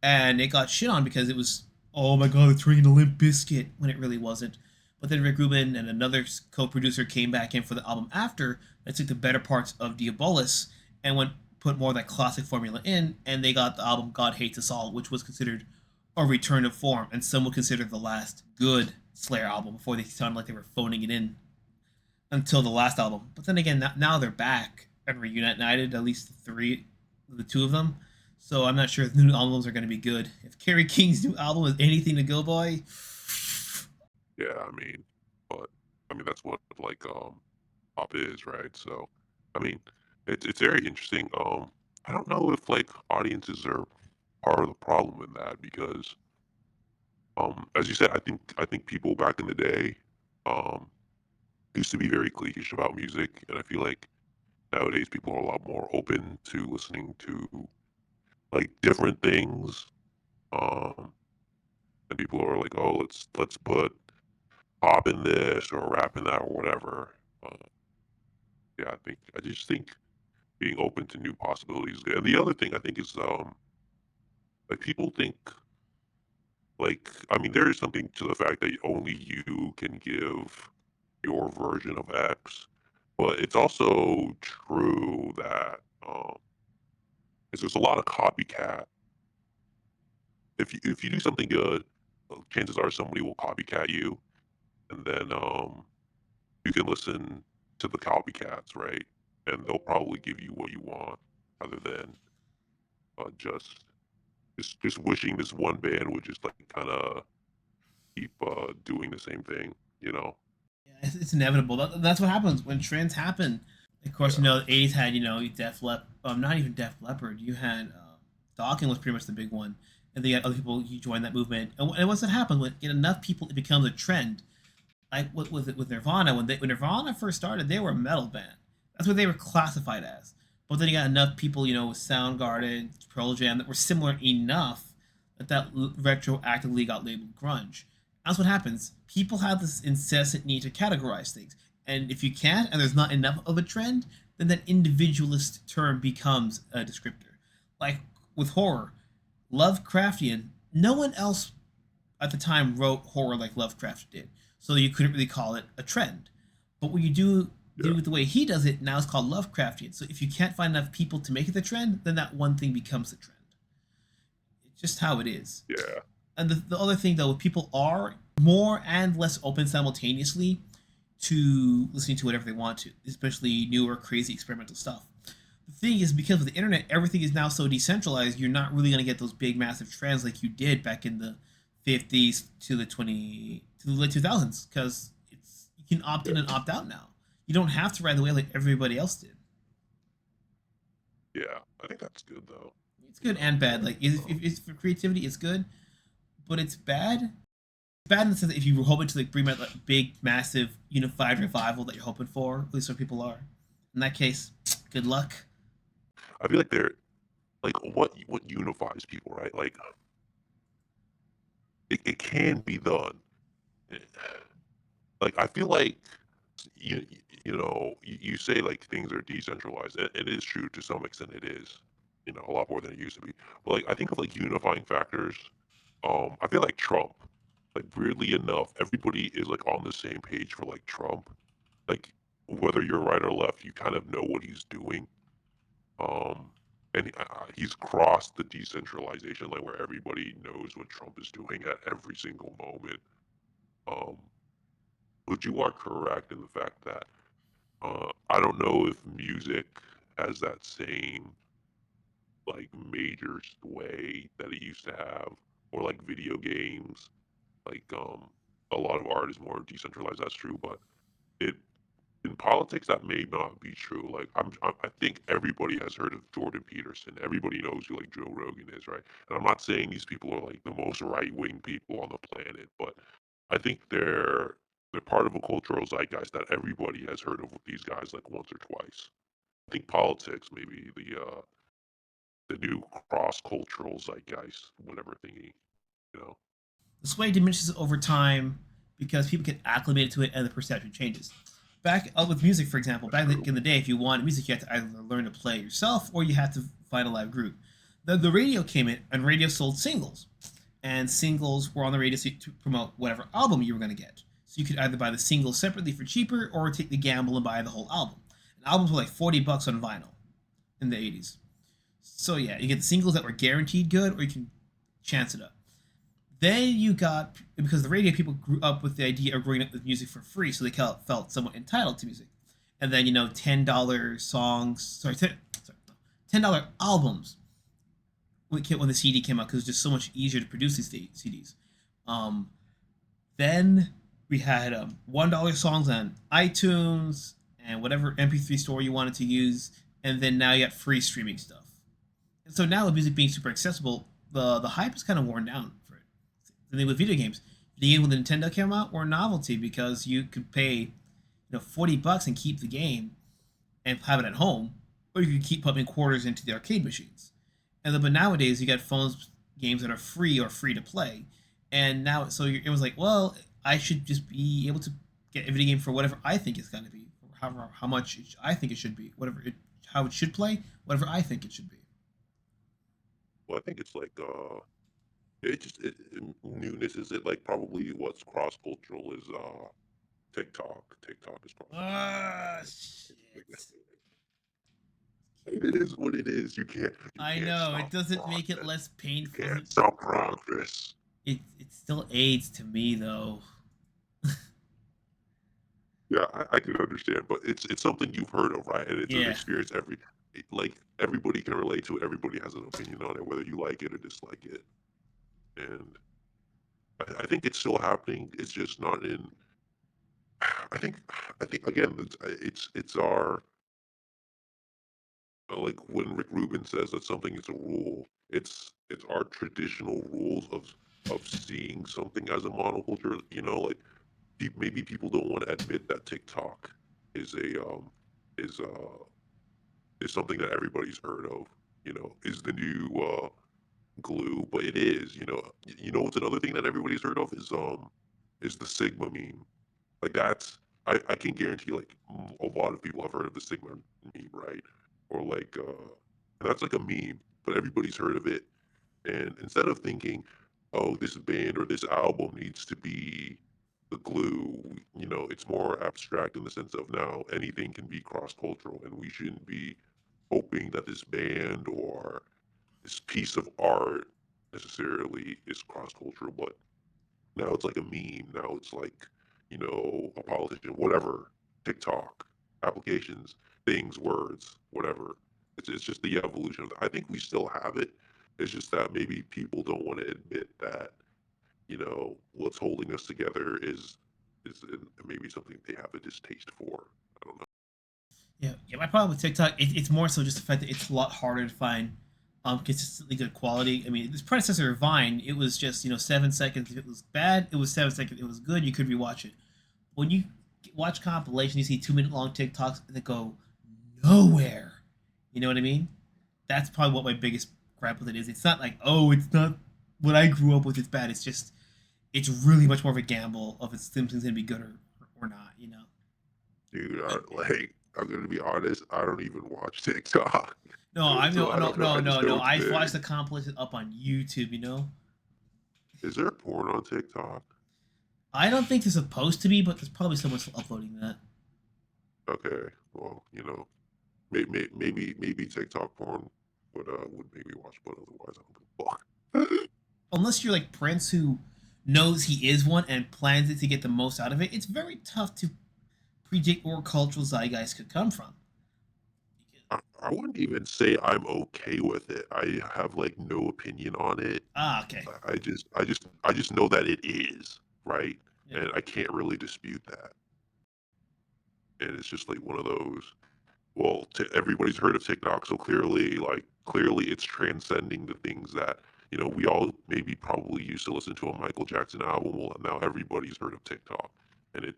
Speaker 1: and it got shit on because it was, oh my god, it's turning to Limp Bizkit when it really wasn't. But then Rick Rubin and another co-producer came back in for the album after that took the better parts of Diabolus and went put more of that classic formula in, and they got the album God Hates Us All, which was considered a return to form, and some would consider the last good Slayer album before they sounded like they were phoning it in until the last album. But then again, now they're back and reunited, at least the two of them. So I'm not sure if the new albums are going to be good. If Kerry King's new album is anything to go by,
Speaker 2: Yeah, but that's what like pop is, right? So, I mean, it's very interesting. I don't know if like audiences are part of the problem in that because, as you said, I think people back in the day, um, used to be very cliquish about music, and I feel like nowadays people are a lot more open to listening to like different things. Um, and people are like, oh, let's put pop in this or rap in that or whatever. Uh, yeah, I just think being open to new possibilities is good. And the other thing I think is like people think there is something to the fact that only you can give your version of X, but it's also true that is there's a lot of copycat. If you do something good, chances are somebody will copycat you, and then you can listen to the copycats, right? And they'll probably give you what you want, rather than uh, just just wishing this one band would just like kind of keep doing the same thing, you know?
Speaker 1: yeah, it's inevitable. That's what happens when trends happen. Of course,
Speaker 2: Yeah,
Speaker 1: the '80s had Def Lep, not even Def Leppard. You had Dawkins was pretty much the big one, and they had other people who joined that movement. And once that happens, when get enough people, it becomes a trend. Like with Nirvana, when Nirvana first started, they were a metal band. That's what they were classified as. But then you got enough people, with Soundgarden, Pearl Jam, that were similar enough that retroactively got labeled grunge. That's what happens. People have this incessant need to categorize things, and if you can't, and there's not enough of a trend, then that individualist term becomes a descriptor. Like with horror, Lovecraftian. No one else at the time wrote horror like Lovecraft did, so you couldn't really call it a trend. But when you do
Speaker 2: yeah,
Speaker 1: it the way he does it, now it's called Lovecraftian. So if you can't find enough people to make it the trend, then that one thing becomes the trend. It's just how it is.
Speaker 2: yeah,
Speaker 1: And the other thing though, people are more and less open simultaneously to listening to whatever they want to, especially newer, crazy experimental stuff. The thing is, because of the internet, everything is now so decentralized. You're not really going to get those big, massive trends like you did back in the '50s to the late 2000s, because you can opt
Speaker 2: yeah,
Speaker 1: in and opt out now. You don't have to ride the wave like everybody else did.
Speaker 2: yeah. I think that's good though,
Speaker 1: It's
Speaker 2: you
Speaker 1: good
Speaker 2: know?
Speaker 1: and bad. Like if it's for creativity, it's good, but it's bad. It's bad in the sense that if you were hoping to like bring back like big, massive, unified revival that you're hoping for, at least some people are. In that case, good luck.
Speaker 2: I feel like they're like what unifies people, right? Like it can be done. Eh, Like I feel like you you say like things are decentralized. It is true to some extent. It is, a lot more than it used to be. But like I think of like unifying factors. I feel like Trump. Like weirdly enough, everybody is like on the same page for like Trump. Like whether you're right or left, you kind of know what he's doing. Um, and he's crossed the decentralization line where everybody knows what Trump is doing at every single moment. Um, but you are correct in the fact that I don't know if music has that same like major sway that it used to have, or like video games. Like a lot of art is more decentralized. That's true, but it in politics that may not be true. Like I think everybody has heard of Jordan Peterson. Everybody knows who like Joe Rogan is, right? And I'm not saying these people are like the most right wing people on the planet, but I think they're part of a cultural zeitgeist that everybody has heard of these guys like once or twice. I think politics maybe the new cross cultural zeitgeist, whatever thingy, you know.
Speaker 1: The sway diminishes over time because people get acclimated to it and the perception changes. Back with music, for example,
Speaker 2: That's
Speaker 1: back
Speaker 2: true.
Speaker 1: in the day, if you wanted music, you had to either learn to play yourself or you had to find a live group. The radio came in, and radio sold singles, and singles were on the radio to promote whatever album you were going to get. So you could either buy the single separately for cheaper or take the gamble and buy the whole album. And albums were like $40 on vinyl in the 80s. So yeah, you get the singles that were guaranteed good, or you can chance it up. Then you got, because the radio people grew up with the idea of growing up with music for free, so they felt somewhat entitled to music. And then $10 songs, sorry, $10 albums when the CD came out because it was just so much easier to produce these CDs. Um, then we had $1 songs on iTunes and whatever MP3 store you wanted to use, and then now you got free streaming stuff. And so now with music being super accessible, the hype is kind of worn down for it. And then with video games, when the Nintendo came out, were a novelty because you could pay $40 and keep the game and have it at home, or you could keep pumping quarters into the arcade machines. But nowadays you got phones games that are free or free to play, and now it was like, well, I should just be able to get a video game for whatever I think it's going to be, or how much I think it should be, how it should play, whatever I think it should be.
Speaker 2: Well, I think it's like newness is it like probably what's cross cultural is TikTok. TikTok is cross
Speaker 1: Ah,
Speaker 2: cultural.
Speaker 1: shit.
Speaker 2: It is what it is. You
Speaker 1: I
Speaker 2: can't
Speaker 1: know it
Speaker 2: stop
Speaker 1: doesn't make it
Speaker 2: progress.
Speaker 1: less
Speaker 2: You
Speaker 1: painful.
Speaker 2: can't stop progress.
Speaker 1: It still aids to me though.
Speaker 2: Yeah, I can understand, but it's something you've heard of, right? And it's an
Speaker 1: Yeah.
Speaker 2: experience like everybody can relate to it. Everybody has an opinion on it, whether you like it or dislike it. And I think it's still happening. It's just not in. I think I think again, it's our like when Rick Rubin says that something is a rule. It's our traditional rules of seeing something as a monoculture. You know, like maybe people don't want to admit that TikTok is a is is something that everybody's heard of. You know, is the new glue, but it is. You know what's another thing that everybody's heard of is the Sigma meme. Like that's I can guarantee like a lot of people have heard of the Sigma meme, right? Or like that's like a meme, but everybody's heard of it. And instead of thinking, oh, this band or this album needs to be the glue, it's more abstract in the sense of now anything can be cross cultural, and we shouldn't be hoping that this band or this piece of art necessarily is cross cultural, but now it's like a meme. Now it's like, a politician, whatever, TikTok, applications, things, words, whatever. It's just the evolution of that. I think we still have it. It's just that maybe people don't want to admit that, what's holding us together is maybe something they have a distaste for. I don't know.
Speaker 1: Yeah. My problem with TikTok, it's more so just the fact that it's a lot harder to find consistently good quality. I mean, this predecessor of Vine, it was just 7 seconds. If it was bad, it was 7 seconds. If it was good, you could rewatch it. When you watch compilation, you see 2 minute long TikToks that go nowhere. You know what I mean? That's probably what my biggest gripe with it is. It's not like, oh, it's not what I grew up with. It's bad. It's really much more of a gamble of if something's gonna be good or not.
Speaker 2: Dude, I'm gonna be honest. I don't even watch TikTok,
Speaker 1: No, I
Speaker 2: so
Speaker 1: no
Speaker 2: I
Speaker 1: no
Speaker 2: don't know.
Speaker 1: no
Speaker 2: I just
Speaker 1: no
Speaker 2: know
Speaker 1: no.
Speaker 2: it's
Speaker 1: I watched
Speaker 2: big.
Speaker 1: the compilation up on YouTube.
Speaker 2: Is there porn on TikTok?
Speaker 1: I don't think they're supposed to be, but there's probably someone still uploading that.
Speaker 2: Okay, well, maybe TikTok porn would make me watch, but otherwise I don't give a fuck.
Speaker 1: Unless you're like Prince, who knows he is one and plans it to get the most out of it, it's very tough to predict where cultural zeitgeist could come from.
Speaker 2: I wouldn't even say I'm okay with it. I have like no opinion on it.
Speaker 1: Okay.
Speaker 2: I just know that it is, right?
Speaker 1: Yeah.
Speaker 2: And I can't really dispute that. And it's just like one of those. Well, everybody's heard of TikTok, so clearly it's transcending the things that we all maybe probably used to listen to a Michael Jackson album. Well, now everybody's heard of TikTok, and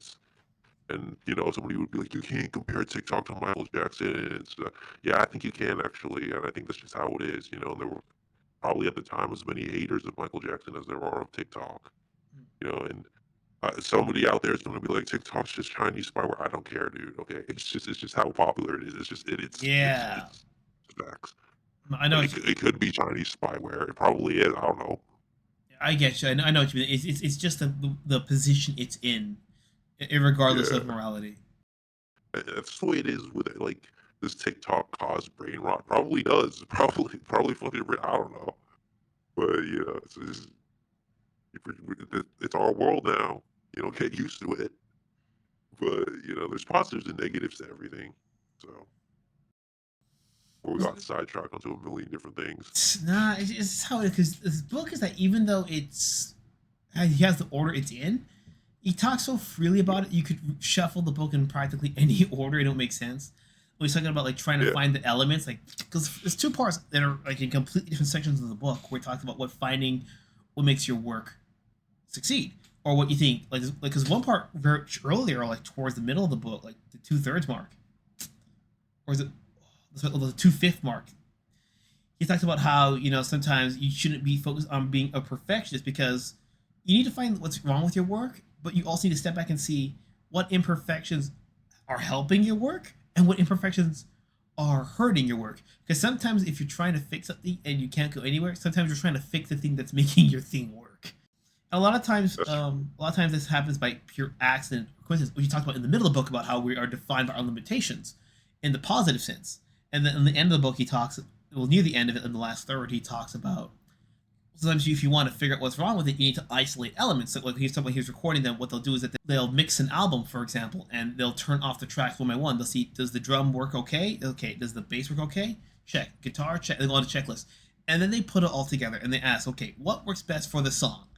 Speaker 2: somebody would be like, you can't compare TikTok to Michael Jackson. And yeah, I think you can actually, and I think that's just how it is. There were probably at the time as many haters of Michael Jackson as there are of TikTok. And somebody out there is going to be like, TikTok's just Chinese spyware. I don't care, dude. Okay, it's just how popular it is. It's just
Speaker 1: Yeah,
Speaker 2: it's facts.
Speaker 1: I know.
Speaker 2: It could be Chinese spyware. It probably is. I don't know.
Speaker 1: I get you. I know what you mean. It's just the position it's in, regardless
Speaker 2: Yeah,
Speaker 1: of morality.
Speaker 2: that's the way it is with it. Like, does TikTok cause brain rot? Probably does. Probably fucking. I don't know. But it's our world now. Get used to it. But there's positives and negatives to everything. So we got sidetracked onto a million different things.
Speaker 1: Nah, it's how it is. Because this book is that even though he has the order it's in, he talks so freely about it. You could shuffle the book in practically any order. It don't make sense. When he's talking about like trying to
Speaker 2: Yeah,
Speaker 1: find the elements, like because there's two parts that are like in completely different sections of the book where he talks about what makes your work succeed or what you think like because one part very earlier, like towards the middle of the book, like the 2/3 mark, or is it the 2/5 mark, he talks about how sometimes you shouldn't be focused on being a perfectionist because you need to find what's wrong with your work, but you also need to step back and see what imperfections are helping your work and what imperfections are hurting your work. Because sometimes if you're trying to fix something and you can't go anywhere, sometimes you're trying to fix the thing that's making your thing work. And
Speaker 2: that's true.
Speaker 1: a lot of times this happens by pure accident or coincidence. What you talked about in the middle of the book about how we are defined by our limitations in the positive sense. And then in the end of the book, he talks, well, near the end of it, in the last third, he talks about sometimes if you want to figure out what's wrong with it, you need to isolate elements. So like he's talking about, he's recording them. What they'll do is that they'll mix an album, for example, and they'll turn off the tracks one by one. They'll see, does the drum work okay? Okay. Does the bass work okay? Check. Guitar, check. They go on a checklist, and then they put it all together and they ask, okay, what works best for the song?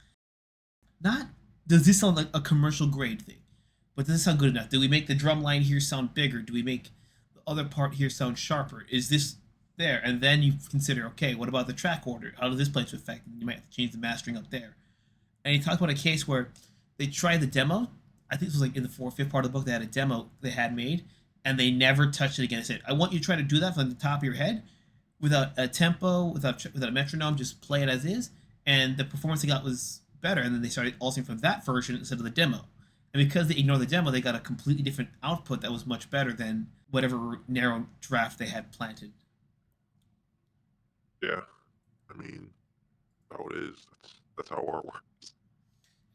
Speaker 1: Not does this sound like a commercial grade thing, but does this sound good enough? Do we make the drum line here sound bigger? Do we make the other part here sound sharper? Is this there? And then you consider, okay, what about the track order? How does this play into effect? You might have to change the mastering up there. And he talked about a case where they tried the demo. I think this was like in the fourth, fifth part of the book. They had a demo they had made, and they never touched it again. They said, "I want you to try to do that from the top of your head, without a tempo, without a metronome. Just play it as is." And the performance they got was better. And then they started altering from that version instead of the demo. And because they ignored the demo, they got a completely different output that was much better than whatever narrow draft they had planted.
Speaker 2: Yeah, I mean, how it is. That's how art works.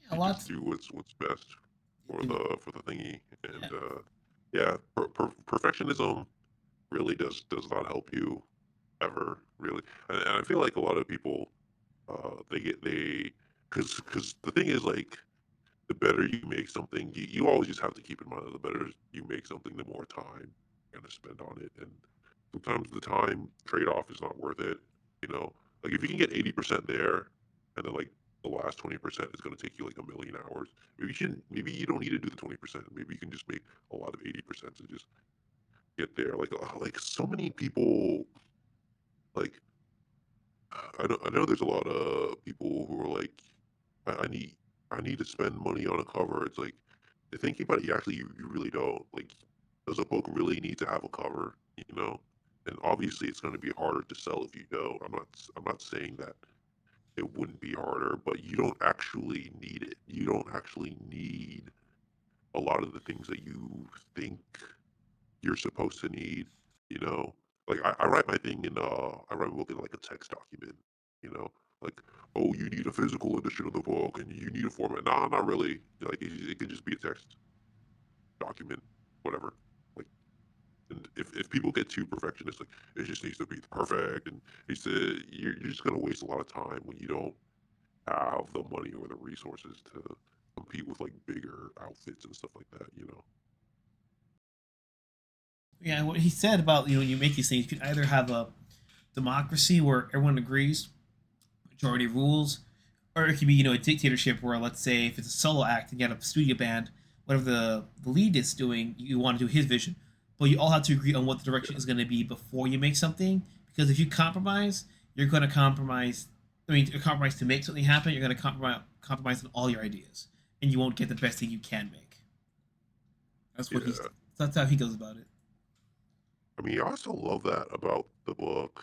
Speaker 1: Yeah, a
Speaker 2: You
Speaker 1: lot.
Speaker 2: just do what's best for
Speaker 1: And
Speaker 2: the thingy, and
Speaker 1: yeah,
Speaker 2: yeah, perfectionism really does not help you ever really. And I feel like a lot of people because the thing is like the better you make something, you always just have to keep in mind that the better you make something, the more time you're gonna spend on it, and sometimes the time trade-off is not worth it. Like if you can get 80% there, and then like the last 20% is gonna take you like a million hours. Maybe you don't need to do the 20%. Maybe you can just make a lot of 80% and just get there. Like so many people like I know there's a lot of people who are like, I need I need to spend money on a cover. It's like thinking about it, you really don't. Like, does a book really need to have a cover? And obviously it's going to be harder to sell if you don't. I'm not saying that it wouldn't be harder, but you don't actually need it. You don't actually need a lot of the things that you think you're supposed to need. You know, like I write my thing I write my book in like a text document. You know, like, oh, you need a physical edition of the book and you need a format. Nah, not really. Like it could just be a text document, whatever. Like, and if people get too perfectionist, like it just needs to be perfect, and he said you're just gonna waste a lot of time when you don't have the money or the resources to compete with like bigger outfits and stuff like that.
Speaker 1: yeah, what he said about when you make these things, you can either have a democracy where everyone agrees, majority rules, or it could be a dictatorship where, let's say, if it's a solo act and you have a studio band, whatever the lead is doing, you want to do his vision, but you all have to agree on what the direction
Speaker 2: Yeah,
Speaker 1: is going to be before you make something. Because if you compromise, you're going to compromise I mean, a compromise to make something happen. You're going to compromise on all your ideas, and you won't get the best thing you can make. That's what he's.
Speaker 2: Yeah.
Speaker 1: That's how he goes about it.
Speaker 2: I mean, I also love that about the book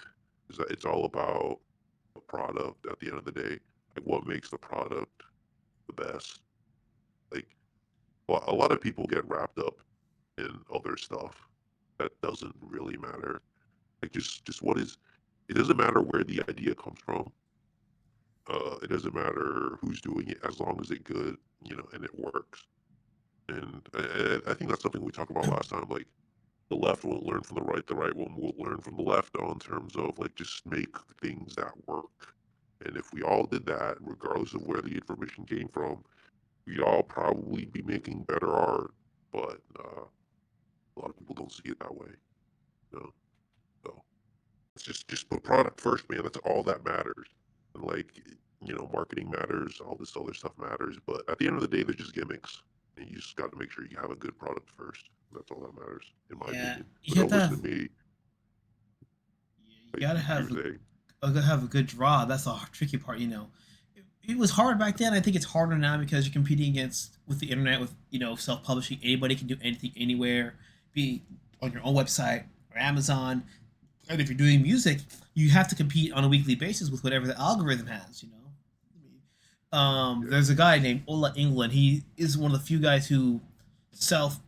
Speaker 2: is that it's all about the product at the end of the day. Like what makes the product the best. Like a lot of people get wrapped up in other stuff that doesn't really matter. Like just what is it doesn't matter where the idea comes from. It doesn't matter who's doing it as long as it's good, and it works. And I think that's something we talked about last time. Like the left won't learn from the right one will learn from the left on terms of like just make things that work. And if we all did that, regardless of where the information came from, we'd all probably be making better art. But a lot of people don't see it that way. You know? So it's just put product first, man. That's all that matters. And like marketing matters, all this other stuff matters. But at the end of the day, they're just gimmicks. And you just got to make sure you have a good product first. That's all that matters, in my
Speaker 1: Yeah,
Speaker 2: opinion.
Speaker 1: you
Speaker 2: But
Speaker 1: have
Speaker 2: don't
Speaker 1: to
Speaker 2: listen
Speaker 1: have.
Speaker 2: to me.
Speaker 1: You
Speaker 2: Like
Speaker 1: gotta
Speaker 2: you
Speaker 1: have
Speaker 2: were saying.
Speaker 1: have a good draw. That's the tricky part. It was hard back then. I think it's harder now because you're competing against with the internet with self-publishing. Anybody can do anything anywhere, be on your own website or Amazon. And if you're doing music, you have to compete on a weekly basis with whatever the algorithm has.
Speaker 2: Yeah.
Speaker 1: There's a guy named Ola England. He is one of the few guys who self,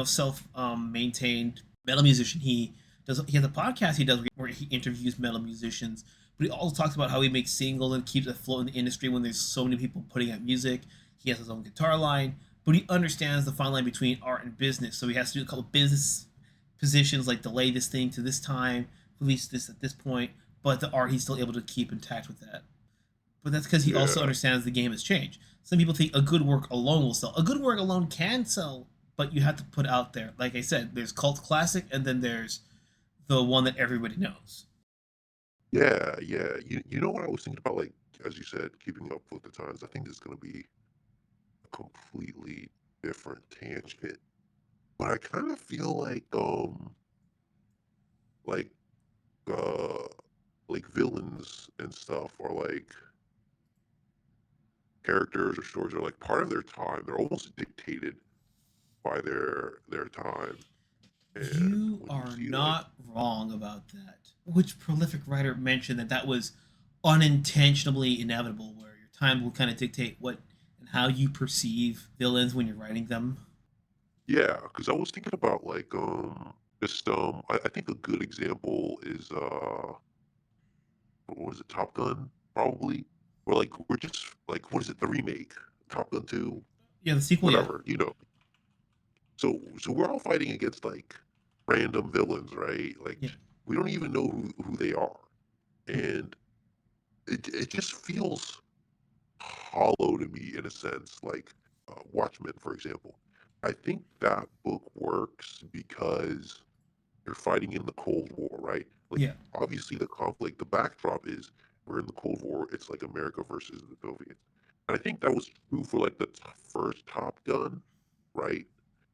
Speaker 1: self maintained metal musician. He has a podcast he does where he interviews metal musicians, but he also talks about how he makes singles and keeps afloat in the industry when there's so many people putting out music. He has his own guitar line, but he understands the fine line between art and business. So he has to do a couple business positions like delay this thing to this time, release this at this point, but the art he's still able to keep intact with that. But that's because he also
Speaker 2: Yeah.
Speaker 1: understands the game has changed. Some people think a good work alone will sell. A good work alone can sell, but you have to put out there. Like I said, there's cult classic, and then there's the one that everybody knows.
Speaker 2: Yeah, yeah. You know what I was thinking about, like, as you said, keeping up with the times. I think it's gonna be a completely different tangent. But I kind of feel like uh like villains and stuff are like characters or stories are like part of their time. They're almost dictated by their time. And
Speaker 1: You
Speaker 2: when you
Speaker 1: are
Speaker 2: see like
Speaker 1: not wrong about that. Which prolific writer mentioned that was unintentionally inevitable, where your time will kind of dictate what and how you perceive villains when you're writing them?
Speaker 2: yeah, because I was thinking about like just I think a good example is what was it, Top Gun, probably. Or like we're just like what is it, the remake, Top Gun 2,
Speaker 1: Yeah, the sequel, yeah.
Speaker 2: whatever. So we're all fighting against like random villains, right? Like
Speaker 1: Yeah.
Speaker 2: we don't even know who they are, and it just feels hollow to me in a sense. Like Watchmen, for example. I think that book works because you're fighting in the Cold War, right? Like
Speaker 1: Yeah.
Speaker 2: obviously the conflict, the backdrop is we're in the Cold War. It's like America versus the Soviets, and I think that was true for like the first Top Gun, right?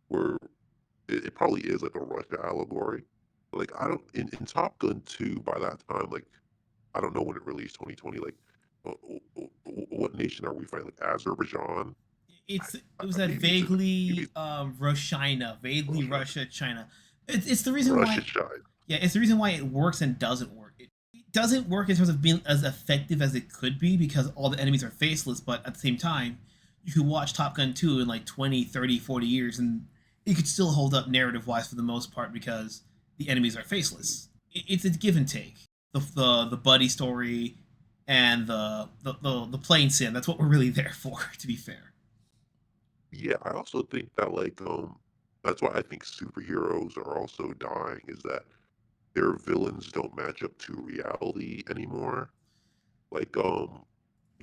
Speaker 2: Where it probably is like a Russia allegory. But, like I don't in Top Gun 2 by that time, like I don't know when it released, 2020. Like what nation are we fighting? Like Azerbaijan?
Speaker 1: It was that
Speaker 2: Maybe it's
Speaker 1: vaguely Rushina, vaguely
Speaker 2: Russia.
Speaker 1: Russia, China. It's the reason
Speaker 2: Russia
Speaker 1: why.
Speaker 2: shine.
Speaker 1: Yeah, it's the reason why it works and doesn't work. It doesn't work in terms of being as effective as it could be because all the enemies are faceless, but at the same time, you could watch Top Gun 2 in like 20, 30, 40 years and it could still hold up narrative wise for the most part because the enemies are faceless. It's a give and take. The buddy story and the plane sim, that's what we're really there for, to be fair.
Speaker 2: Yeah, I also think that that's why I think superheroes are also dying is that their villains don't match up to reality anymore. Like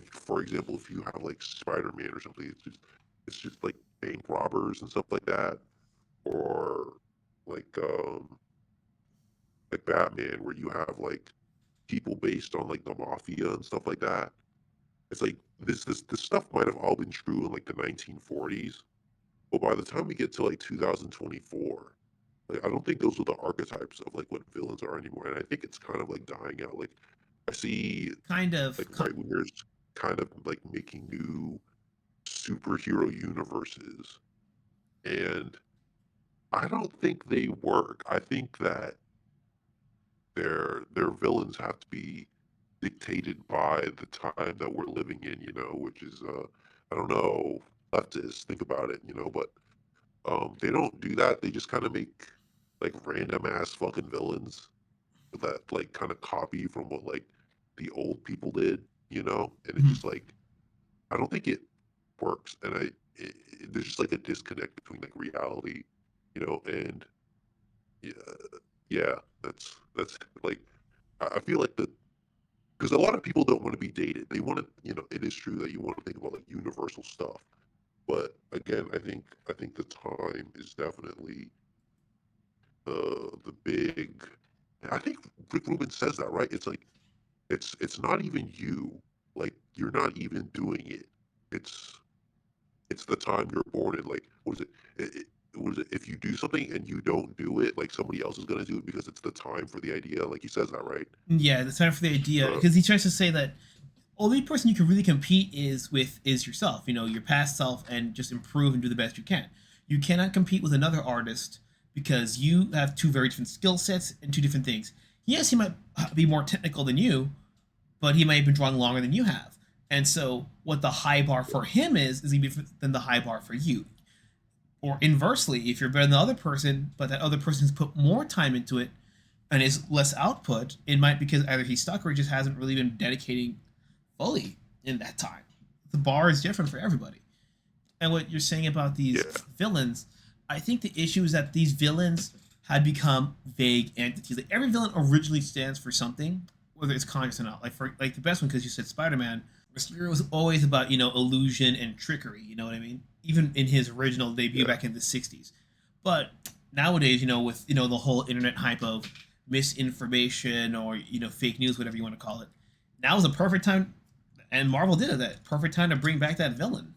Speaker 2: for example, if you have like Spider-Man or something, it's just like bank robbers and stuff like that, or like like Batman where you have like people based on like the mafia and stuff like that. It's like this stuff might have all been true in like the 1940s, but by the time we get to like 2024, like I don't think those are the archetypes of like what villains are anymore. And I think it's kind of like dying out. Like I see
Speaker 1: Kind of.
Speaker 2: like right wingers kind of like making new superhero universes, and I don't think they work. I think that their villains have to be dictated by the time that we're living in, which is I don't know, leftists think about it, but they don't do that. They just kind of make like random ass fucking villains that like kind of copy from what like the old people did, and it
Speaker 1: Mhm.
Speaker 2: just like I don't think it works, and there's just like a disconnect between like reality, and yeah, yeah, that's like I feel like the because a lot of people don't want to be dated. They want to, it is true that you want to think about like universal stuff, but again, I think the time is definitely the big. I think Rick Rubin says that, right? It's like it's not even you. Like you're not even doing it. It's it's the time you're born in. Like what is it? What is it? If you do something and you don't do it, like somebody else is gonna do it because it's the time for the idea. Like he says that, right?
Speaker 1: Yeah, the time for the idea,
Speaker 2: Uh,
Speaker 1: because he tries to say that only person you can really compete is yourself. You know, your past self, and just improve and do the best you can. You cannot compete with another artist because you have two very different skill sets and two different things. Yes, he might be more technical than you, but he might have been drawing longer than you have. And so, what the high bar for him is going to be different than the high bar for you. Or inversely, if you're better than the other person, but that other person's put more time into it and is less output, it might be because either he's stuck or he just hasn't really been dedicating fully in that time. The bar is different for everybody. And what you're saying about these
Speaker 2: yeah,
Speaker 1: villains, I think the issue is that these villains had become vague entities. Like every villain originally stands for something, whether it's conscious or not. Like the best one, because you said Spider-Man, Mysterio was always about illusion and trickery. You know what I mean? Even in his original debut
Speaker 2: yeah,
Speaker 1: back in the '60s. But nowadays, with the whole internet hype of misinformation or fake news, whatever you want to call it, now is a perfect time, and Marvel did it. That perfect time to bring back that villain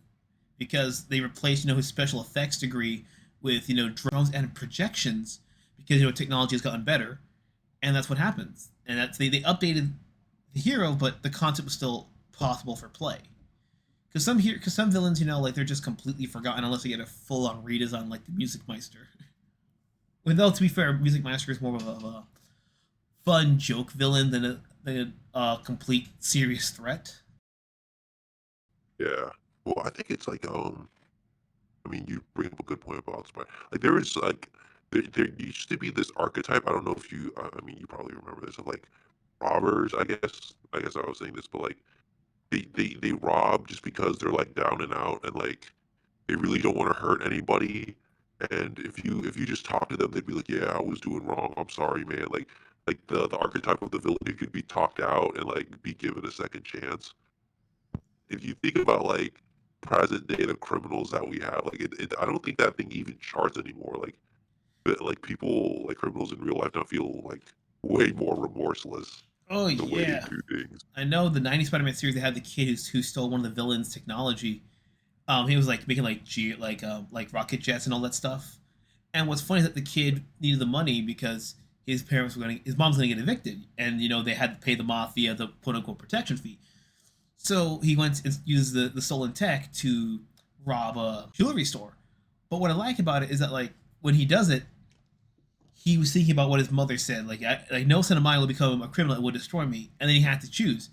Speaker 1: because they replaced his special effects degree with drones and projections because technology has gotten better, and that's what happens. And that's they updated the hero, but the concept was still possible for play. Because some villains, like they're just completely forgotten unless they get a full on redesign, like the Music Meister. Though to be fair, Music Meister is more of a fun joke villain than a complete serious threat.
Speaker 2: yeah. Well, I think it's like I mean, you bring up a good point about Spider. Like there is like there used to be this archetype. I don't know if you. I mean, you probably remember this of like robbers. I guess I was saying this, but like they rob just because they're like down and out and like they really don't want to hurt anybody. And if you just talk to them, they'd be like, "Yeah, I was doing wrong. I'm sorry, man." Like the archetype of the villain who could be talked out and like be given a second chance. If you think about like present day the criminals that we have, like I don't think that thing even charts anymore. Like people like criminals in real life now feel like way more remorseless
Speaker 1: Oh
Speaker 2: in the way they
Speaker 1: yeah,
Speaker 2: do things.
Speaker 1: I know the '90s Spider-Man series. They had the kid who stole one of the villains' technology. He was like making like rocket jets and all that stuff. And what's funny is that the kid needed the money because his mom's gonna get evicted, and they had to pay the mafia the quote unquote protection fee. So he went and used the stolen tech to rob a jewelry store. But what I like about it is that like when he does it, he was thinking about what his mother said. Like no son of mine will become a criminal; it will destroy me. And then he had to choose: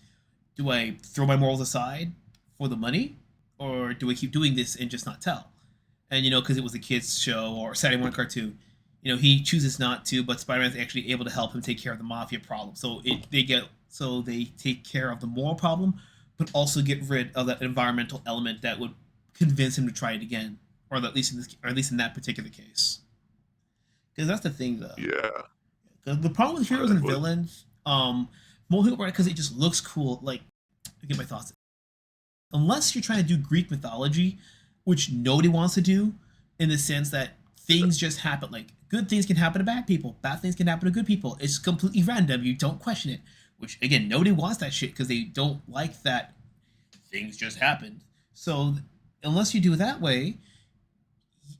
Speaker 1: do I throw my morals aside for the money, or do I keep doing this and just not tell? And because it was a kids show or Saturday morning cartoon, he chooses not to. But Spider-Man's actually able to help him take care of the mafia problem. They take care of the moral problem, but also get rid of that environmental element that would convince him to try it again, or at least in that particular case. Because that's the thing, though.
Speaker 2: Yeah,
Speaker 1: The problem with heroes and
Speaker 2: but
Speaker 1: villains, most people because it just looks cool. Like, to get my thoughts. Unless you're trying to do Greek mythology, which nobody wants to do, in the sense that things just happen. Like good things can happen to bad things can happen to good people. It's completely random. You don't question it. Which again, nobody wants that shit because they don't like that things just happened. So unless you do it that way,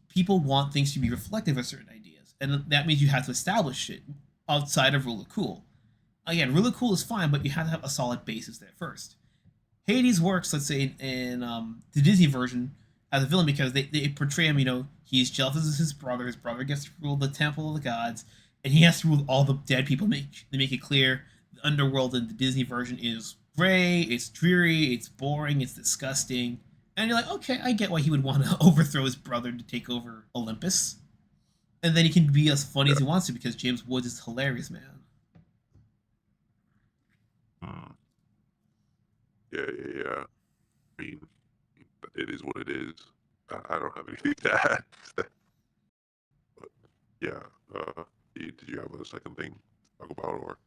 Speaker 1: people want things to be reflective of certain ideas, and that means you have to establish it outside of rule of cool. Again, really cool is fine, but you have to have a solid basis there first. Hades works, let's say, in the Disney version as a villain because they portray him, he's jealous of his brother. His brother gets to rule the temple of the gods, and he has to rule all the dead people. They make it clear the underworld in the Disney version is gray, it's dreary, it's boring, it's disgusting. And you're like, okay, I get why he would want to overthrow his brother to take over Olympus. And then he can be as funny
Speaker 2: Yeah.
Speaker 1: as he wants to because James Woods is hilarious, man.
Speaker 2: Mm. Yeah. I mean, it is what it is. I don't have anything to add. But yeah, did you have a second thing to talk about, or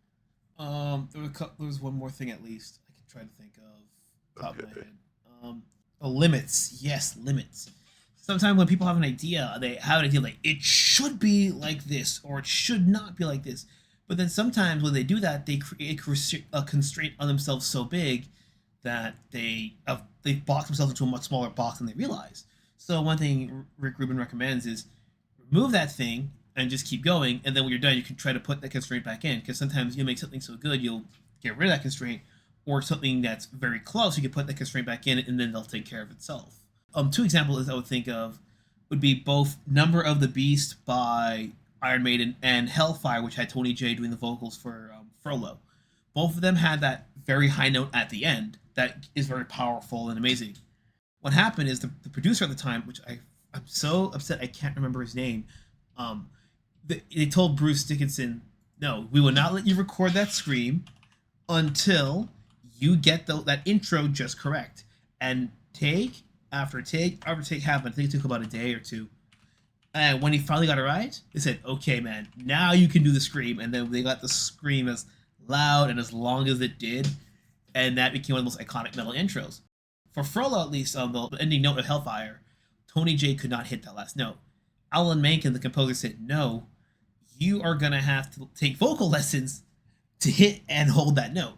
Speaker 1: There was one more thing at least I can try to think of top of my
Speaker 2: okay?
Speaker 1: head. Limits. Yes, limits. Sometimes when people have an idea, they have an idea like it should be like this or it should not be like this. But then sometimes when they do that, they create a constraint on themselves so big that they box themselves into a much smaller box than they realize. So one thing Rick Rubin recommends is remove that thing and just keep going. And then when you're done, you can try to put that constraint back in. Because sometimes you'll make something so good, you'll get rid of that constraint, or something that's very close, you can put the constraint back in, and then they'll take care of itself. Two examples I would think of would be both Number of the Beast by Iron Maiden and Hellfire, which had Tony J doing the vocals for Frollo. Both of them had that very high note at the end that is very powerful and amazing. What happened is the producer at the time, which I'm so upset I can't remember his name, um, they told Bruce Dickinson, no, we will not let you record that scream until you get that intro just correct. And take after take after take happened. I think it took about a day or two. And when he finally got it right, they said, okay, man, now you can do the scream. And then they got the scream as loud and as long as it did. And that became one of the most iconic metal intros. For Frollo, at least, on the ending note of Hellfire, Tony J could not hit that last note. Alan Menken, the composer, said, no, you are going to have to take vocal lessons to hit and hold that note.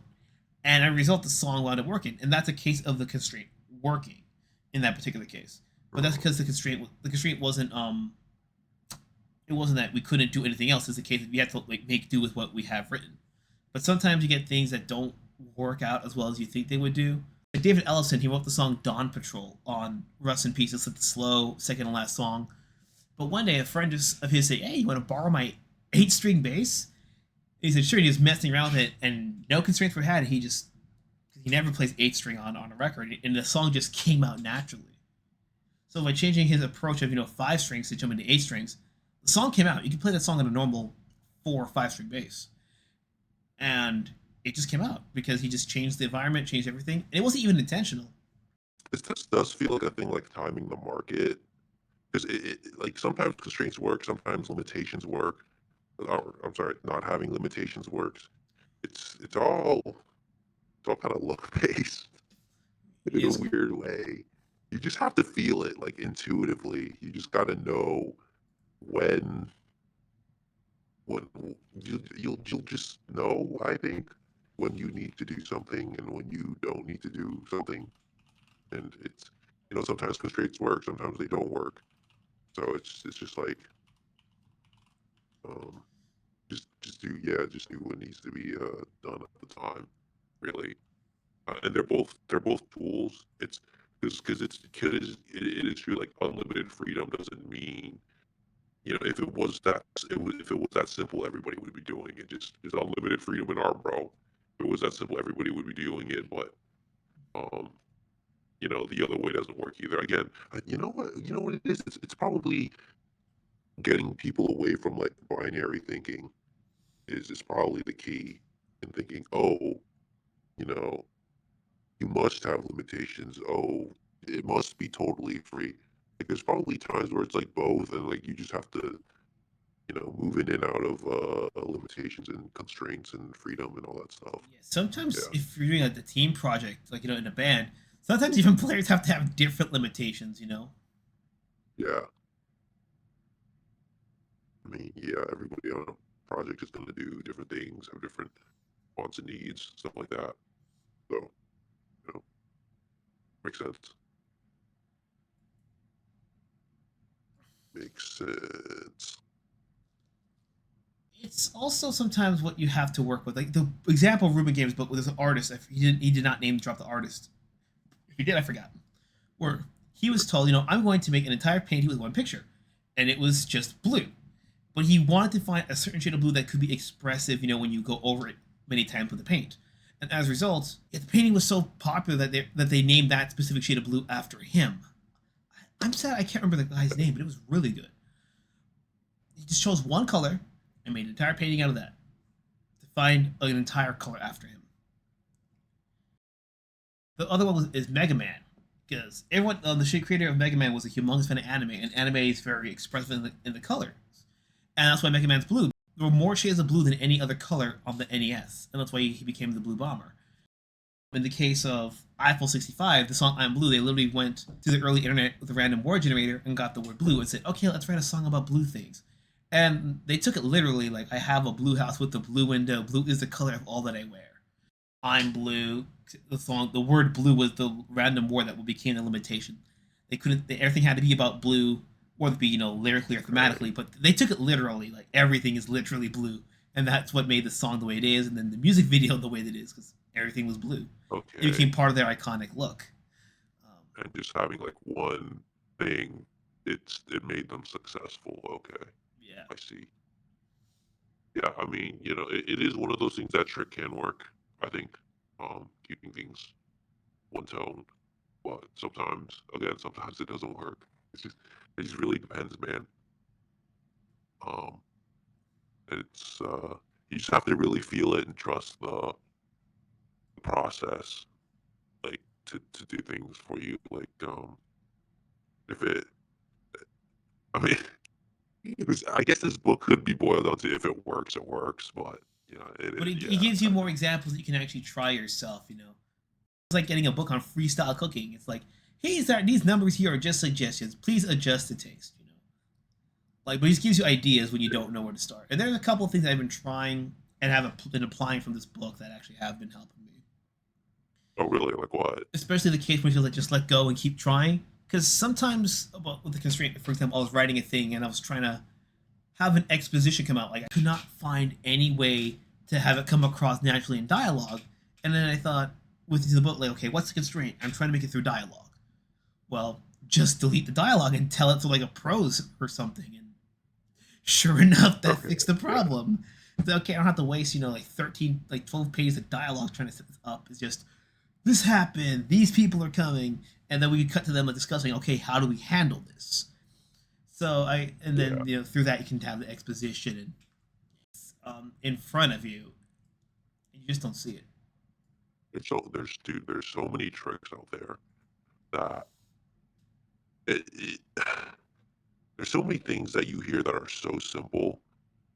Speaker 1: And as a result, the song wound up working. And that's a case of the constraint working in that particular case. But that's because the constraint wasn't it wasn't that we couldn't do anything else. It's a case that we had to make do with what we have written. But sometimes you get things that don't work out as well as you think they would do. Like David Ellison, he wrote the song Dawn Patrol on Rust in Peace. It's like the slow second to last song. But one day a friend of his said, hey, you want to borrow my 8-string bass? And he said, sure. And he was messing around with it and no constraints were had. He never plays 8-string on a record. And the song just came out naturally. So by changing his approach of 5 strings to jump into 8 strings, the song came out. You could play that song on a normal 4 or 5 string bass, and it just came out because he just changed the environment, changed everything, and it wasn't even intentional.
Speaker 2: This does feel like a thing like timing the market, because like sometimes constraints work, sometimes limitations work. Or, I'm sorry, not having limitations works. It's all kind of luck based in a
Speaker 1: Yes,
Speaker 2: weird way. You just have to feel it like intuitively. You just got to know when when you'll just know, I think, when you need to do something and when you don't need to do something. And it's sometimes constraints work, sometimes they don't work. So it's just like um just do what needs to be done at the time, really. And they're both tools. It's because it is true. Like unlimited freedom doesn't mean if it was that simple, everybody would be doing it. Just unlimited freedom in art, bro. If it was that simple, everybody would be doing it. But um, the other way doesn't work either. Again, you know what it is. It's probably getting people away from like binary thinking is probably the key, and thinking, oh, you know, you must have limitations. Oh, it must be totally free. Like there's probably times where it's like both, and like you just have to move in and out of limitations and constraints and freedom and all that stuff.
Speaker 1: yeah. Sometimes
Speaker 2: Yeah,
Speaker 1: if you're doing like the team project, like in a band, sometimes even players have to have different limitations.
Speaker 2: yeah. I mean, yeah, everybody on a project is going to do different things, have different wants and needs, stuff like that. So, makes sense. Makes sense.
Speaker 1: It's also sometimes what you have to work with. Like the example of Ruben Games book with this artist, he did not name drop the artist. If he did, I forgot. Where he was told, I'm going to make an entire painting with one picture, and it was just blue. But he wanted to find a certain shade of blue that could be expressive, when you go over it many times with the paint. And as a result, the painting was so popular that they named that specific shade of blue after him. I'm sad I can't remember the guy's name, but it was really good. He just chose one color and made an entire painting out of that to find an entire color after him. The other one is Mega Man, because everyone, the creator of Mega Man was a humongous fan of anime, and anime is very expressive in the colors, and that's why Mega Man's blue. There were more shades of blue than any other color on the NES, and that's why he became the Blue Bomber. In the case of Eiffel 65, the song I'm Blue, they literally went to the early internet with a random word generator and got the word blue and said, okay, let's write a song about blue things. And they took it literally, like, I have a blue house with a blue window. Blue is the color of all that I wear. I'm blue. The word blue was the random word that became the limitation. Everything had to be about blue, or to be, lyrically or thematically, but they took it literally, like, everything is literally blue. And that's what made the song the way it is, and then the music video the way that it is, because everything was blue. It
Speaker 2: Okay.
Speaker 1: became part of their iconic look. Um,
Speaker 2: And just having like one thing, it made them successful. Okay,
Speaker 1: yeah.
Speaker 2: I see. Yeah, I mean, it is one of those things that trick can work. I think, keeping things one tone, but sometimes it doesn't work. It just really depends, man. Um, it's you just have to really feel it and trust the process, like to do things for you. Like, if it, I mean, I guess this book could be boiled down to if it works, it works. But
Speaker 1: But it
Speaker 2: yeah,
Speaker 1: gives you more examples that you can actually try yourself. It's like getting a book on freestyle cooking. It's like, hey, these numbers here are just suggestions. Please adjust the taste. Like, but he just gives you ideas when you don't know where to start. And there's a couple of things I've been trying and have been applying from this book that actually have been helping me.
Speaker 2: oh really? Like what?
Speaker 1: Especially the case when you feel like just let go and keep trying. Because sometimes, about with the constraint, for example, I was writing a thing and I was trying to have an exposition come out. Like, I could not find any way to have it come across naturally in dialogue. And then I thought, with the book, like, okay, what's the constraint? I'm trying to make it through dialogue. Well, just delete the dialogue and tell it to like a prose or something. And sure enough, that
Speaker 2: Okay,
Speaker 1: fixed the
Speaker 2: yeah,
Speaker 1: problem. It's like, okay, I don't have to waste, like 13, like 12 pages of dialogue trying to set this up. It's just, this happened, these people are coming. And then we could cut to them like discussing, okay, how do we handle this? And
Speaker 2: yeah.
Speaker 1: then, through that, you can have the exposition and in front of you, and you just don't see it.
Speaker 2: There's so many tricks out there that it there's so many things that you hear that are so simple,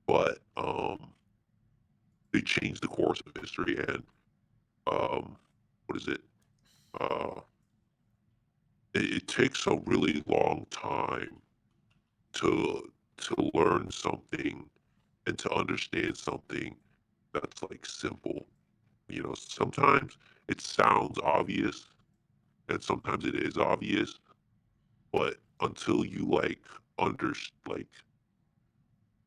Speaker 2: but they change the course of history. And what is it? Uh, it takes a really long time to learn something and to understand something that's like simple. Sometimes it sounds obvious and sometimes it is obvious, but until you under like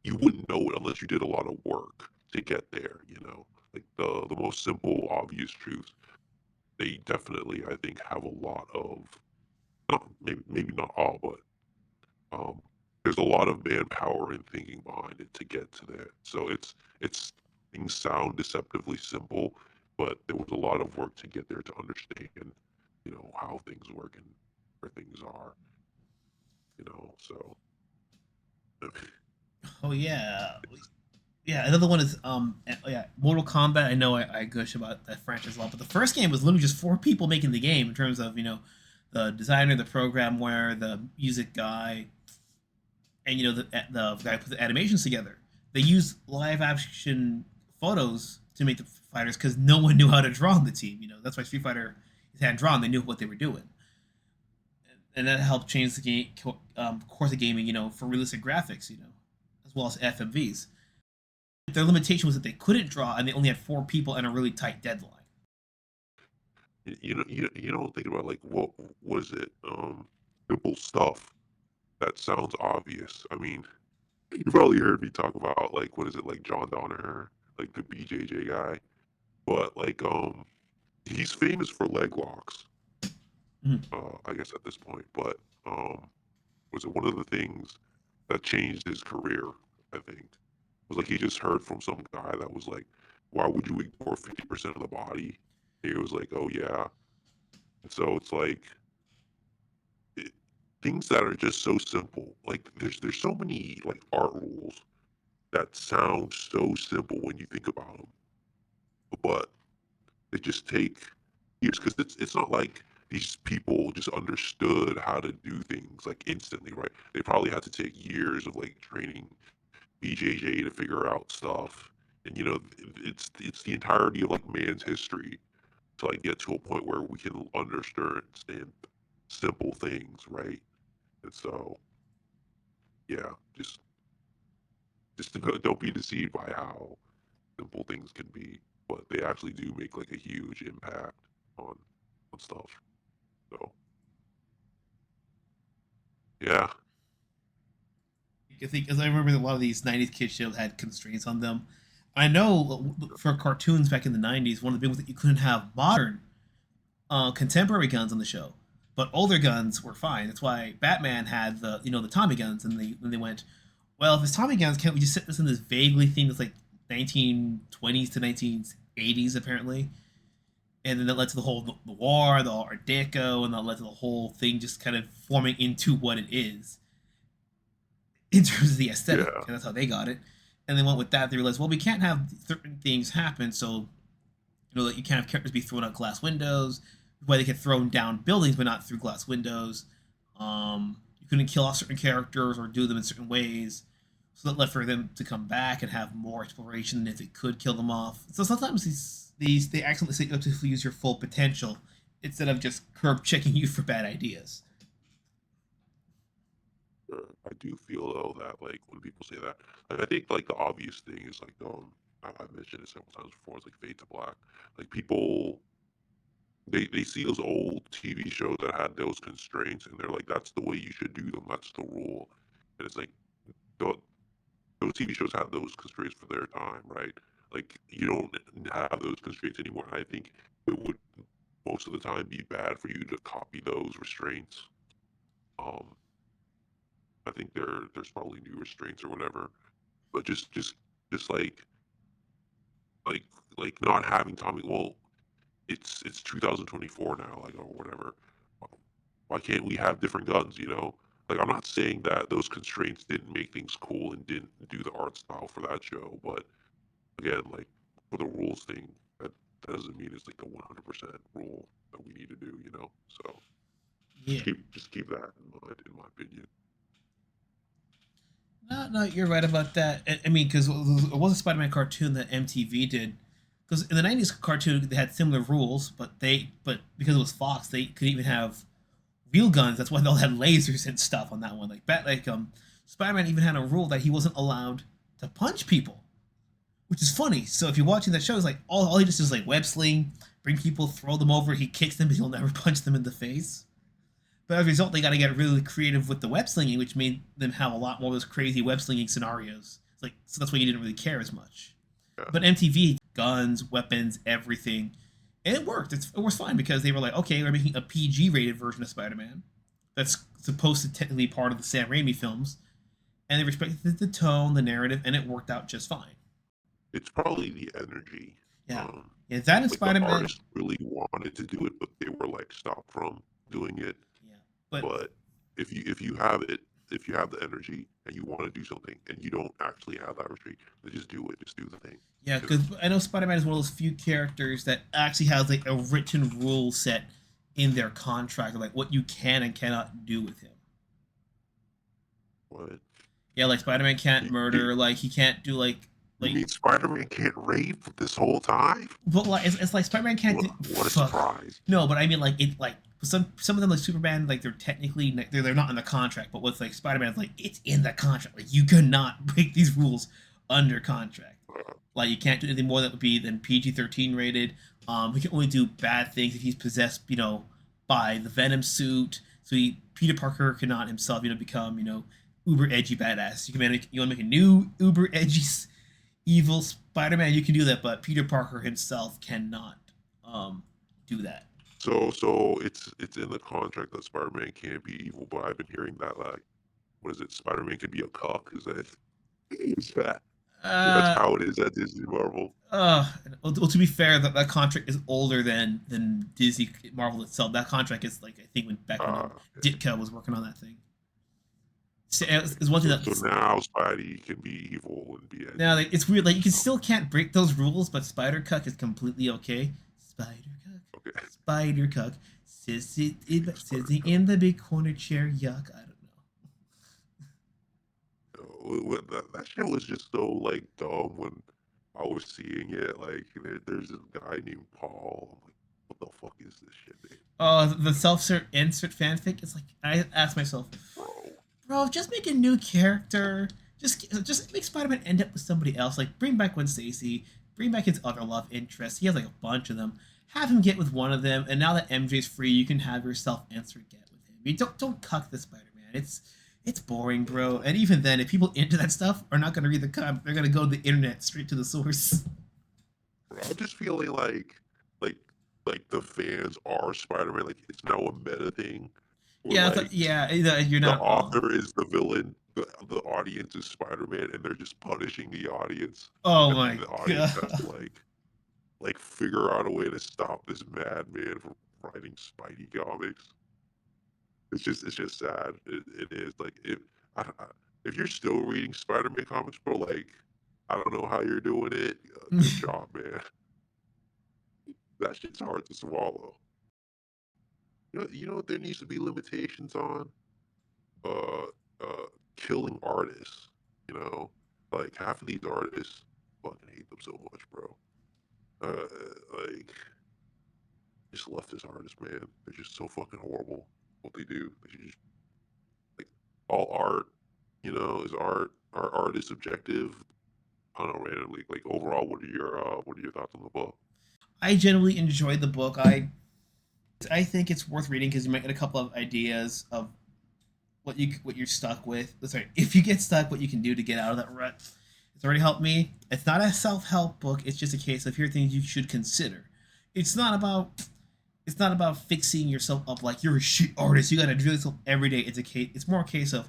Speaker 2: you wouldn't know it unless you did a lot of work to get there. Like the most simple, obvious truths, they definitely I think have a lot of, not maybe not all, but um there's a lot of manpower and thinking behind it to get to that. So it's things sound deceptively simple, but there was a lot of work to get there to understand, how things work and where things are. So
Speaker 1: Oh yeah, yeah. Another one is yeah, Mortal Kombat. I know I gush about that franchise a lot, but the first game was literally just four people making the game in terms of the designer, the programmer, the music guy, and the guy who put the animations together. They used live action photos to make the fighters because no one knew how to draw on the team. That's why Street Fighter is hand drawn. They knew what they were doing, and that helped change the game course of gaming. For realistic graphics. As well as FMVs. Their limitation was that they couldn't draw, and they only had four people and a really tight deadline.
Speaker 2: you don't think about like what was it, simple stuff that sounds obvious. I mean, You probably heard me talk about like what is it like John Donner, like the BJJ guy, but like he's famous for leg locks.
Speaker 1: Mhm.
Speaker 2: I guess at this point, but um was it one of the things that changed his career? I think was like he just heard from some guy that was like, "Why would you ignore 50% of the body?" And he was like, "Oh yeah." And so it's like it, things that are just so simple. Like there's so many like art rules that sound so simple when you think about them, but they just take years because it's not like these people just understood how to do things like instantly, right? They probably had to take years of like training BJJ to figure out stuff, and it's the entirety of like man's history to like get to a point where we can understand simple things, right? And so yeah, just don't be deceived by how simple things can be, but they actually do make like a huge impact on stuff. So yeah,
Speaker 1: I think, as I remember, a lot of these '90s kid shows had constraints on them. I know for cartoons back in the '90s, one of the big ones that you couldn't have modern, contemporary guns on the show, but older guns were fine. That's why Batman had the Tommy guns, and they went, well, if it's Tommy guns, can't we just set this in this vaguely thing that's like 1920s to 1980s apparently? And then that led to the whole the war, the Art Deco, and that led to the whole thing just kind of forming into what it is in terms of the aesthetic,
Speaker 2: yeah,
Speaker 1: and that's how they got it. And they went with that. They realized, well, we can't have certain things happen, so that you can't have characters be thrown out glass windows. Why they get thrown down buildings, but not through glass windows. You couldn't kill off certain characters or do them in certain ways, so that led for them to come back and have more exploration than if they could kill them off. So sometimes these they accidentally say you have to use your full potential instead of just curb checking you for bad ideas.
Speaker 2: I do feel though that like when people say that, like, I think like the obvious thing is like I've mentioned it several times before. It's like Fade to Black. Like people they see those old TV shows that had those constraints, and they're like, that's the way you should do them. That's the rule. And it's like tho- those TV shows have those constraints for their time, right? Like you don't have those constraints anymore. I think it would most of the time be bad for you to copy those restraints. Um, I think there's probably new restraints or whatever, but just like like not having Tommy. Well, it's 2024 now, like or whatever. Why can't we have different guns? Like I'm not saying that those constraints didn't make things cool and didn't do the art style for that show, but again, like for the rules thing, that doesn't mean it's like the 100% rule that we need to do. So
Speaker 1: Yeah.
Speaker 2: just keep that in mind, in my opinion.
Speaker 1: No, no, you're right about that. I mean, because it was a Spider-Man cartoon that MTV did. Because in the '90s cartoon, they had similar rules, but because it was Fox, they could even have real guns. That's why they all had lasers and stuff on that one. Spider-Man even had a rule that he wasn't allowed to punch people, which is funny. So if you're watching that show, it's like all he does is like web sling, bring people, throw them over. He kicks them, but he'll never punch them in the face. But as a result, they got to get really creative with the web slinging, which made them have a lot more of those crazy web slinging scenarios. It's like, so that's why you didn't really care as much.
Speaker 2: Yeah.
Speaker 1: But MTV, guns, weapons, everything, and it worked. It was fine because they were like, okay, we're making a PG rated version of Spider-Man that's supposed to technically be part of the Sam Raimi films, and they respected the tone, the narrative, and it worked out just fine.
Speaker 2: It's probably the energy.
Speaker 1: Yeah,
Speaker 2: Um,
Speaker 1: yeah, that and
Speaker 2: like the
Speaker 1: Spider-Man.
Speaker 2: artist really wanted to do it, but they were like stopped from doing it.
Speaker 1: Yeah, but
Speaker 2: But if you have it, if you have the energy and you want to do something and you don't actually have that retreat, then just do it. Just do the thing.
Speaker 1: yeah,
Speaker 2: You know.
Speaker 1: because I know Spider-Man is one of those few characters that actually has like a written rule set in their contract of like what you can and cannot do with him.
Speaker 2: What?
Speaker 1: Yeah, like Spider-Man can't
Speaker 2: You, you,
Speaker 1: murder, like he can't do
Speaker 2: you
Speaker 1: like
Speaker 2: mean Spider-Man can't rape this whole time?
Speaker 1: but like it's like Spider-Man can't do
Speaker 2: What a
Speaker 1: fuck.
Speaker 2: surprise!
Speaker 1: No, but I mean like it like some of them like Superman like they're technically they're not in the contract, but with like Spider-Man it's like it's in the contract. Like you cannot break these rules under contract.
Speaker 2: Uh,
Speaker 1: Like you can't do anything more that would be than PG-13 rated. He can only do bad things if he's possessed, by the Venom suit. So Peter Parker cannot himself, become, uber edgy badass. You want to make a new uber edgy evil Spider-Man, you can do that, but Peter Parker himself cannot um do that.
Speaker 2: So it's in the contract that Spider-Man can't be evil, but I've been hearing that like, what is it? Spider-Man can be a cuck. Is that that's
Speaker 1: Uh,
Speaker 2: how it is at Disney Marvel?
Speaker 1: uh. Well, to be fair, that contract is older than Disney Marvel itself. That contract is like I think when back when
Speaker 2: Okay,
Speaker 1: Ditka was working on that thing. So,
Speaker 2: okay.
Speaker 1: it's one thing
Speaker 2: So
Speaker 1: that's
Speaker 2: now Spidey can be evil and be
Speaker 1: now
Speaker 2: edgy.
Speaker 1: like, it's weird. Like you can
Speaker 2: Oh,
Speaker 1: still can't break those rules, but Spider Cuck is completely okay. Spider Cuck,
Speaker 2: okay.
Speaker 1: Spider Cuck,
Speaker 2: Spider
Speaker 1: sitting
Speaker 2: cuck.
Speaker 1: in the big corner chair. Yuck. I don't know.
Speaker 2: That shit was just so like dumb when I was seeing it. Like there's this guy named Paul. I'm like, what the fuck is this shit, name,
Speaker 1: The self-insert fanfic. It's like I ask myself,
Speaker 2: bro?
Speaker 1: bro, just make a new character. Just make Spider-Man end up with somebody else. Like bring back Gwen Stacy, bring back his other love interests. He has like a bunch of them. Have him get with one of them, and now that MJ's free, you can have your self-insert get with him. You don't cuck the Spider-Man. It's boring, bro. And even then, if people into that stuff are not gonna read the comic, they're gonna go to the internet straight to the source.
Speaker 2: I'm just feeling like like the fans are Spider-Man. Like it's now a meta thing, where
Speaker 1: Yeah,
Speaker 2: like
Speaker 1: yeah. You're
Speaker 2: the
Speaker 1: not wrong.
Speaker 2: author is the villain, the audience is Spider-Man, and they're just punishing the audience,
Speaker 1: Oh
Speaker 2: and
Speaker 1: my
Speaker 2: the audience has
Speaker 1: god.
Speaker 2: to like figure out a way to stop this madman from writing Spidey comics. It's just sad. It is like if you're still reading Spider-Man comics, bro, like I don't know how you're doing it. Good job, man. That shit's hard to swallow. You know what there needs to be limitations on? Uh, Killing artists. You know, like half of these artists fucking hate them so much, bro. Uh, like just leftist artists, man. They're just so fucking horrible. What they do, they should just like all art. Is art. Our art is subjective. I don't know, randomly. Like overall, what are your thoughts on the book?
Speaker 1: I generally enjoyed the book. I think it's worth reading because you might get a couple of ideas of what you're stuck with. Sorry, if you get stuck, what you can do to get out of that rut. It's already helped me. It's not a self help book. It's just a case of here are things you should consider. It's not about it's not about fixing yourself up like you're a shit artist. You gotta drill yourself every day. It's more a case of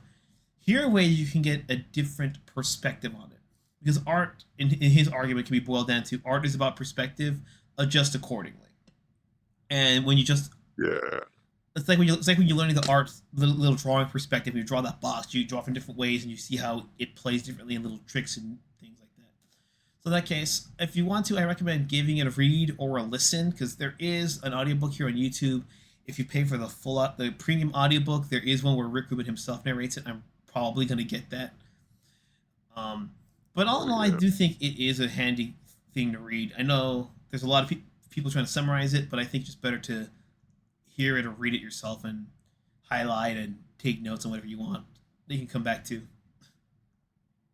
Speaker 1: here are ways you can get a different perspective on it. Because art, in his argument, can be boiled down to art is about perspective, adjust accordingly. And when you just
Speaker 2: Yeah,
Speaker 1: it's like when you're learning the art little drawing perspective. When you draw that box, you draw from different ways, and you see how it plays differently, and little tricks and things like that. So in that case, if you want to, I recommend giving it a read or a listen because there is an audiobook here on YouTube. If you pay for the premium audiobook, there is one where Rick Rubin himself narrates it. I'm probably gonna get that. Um, but all
Speaker 2: oh
Speaker 1: in all, I
Speaker 2: yeah.
Speaker 1: do think it is a handy thing to read. I know there's a lot of people trying to summarize it, but I think it's better to hear it or read it yourself and highlight and take notes on whatever you want. That you can come back to.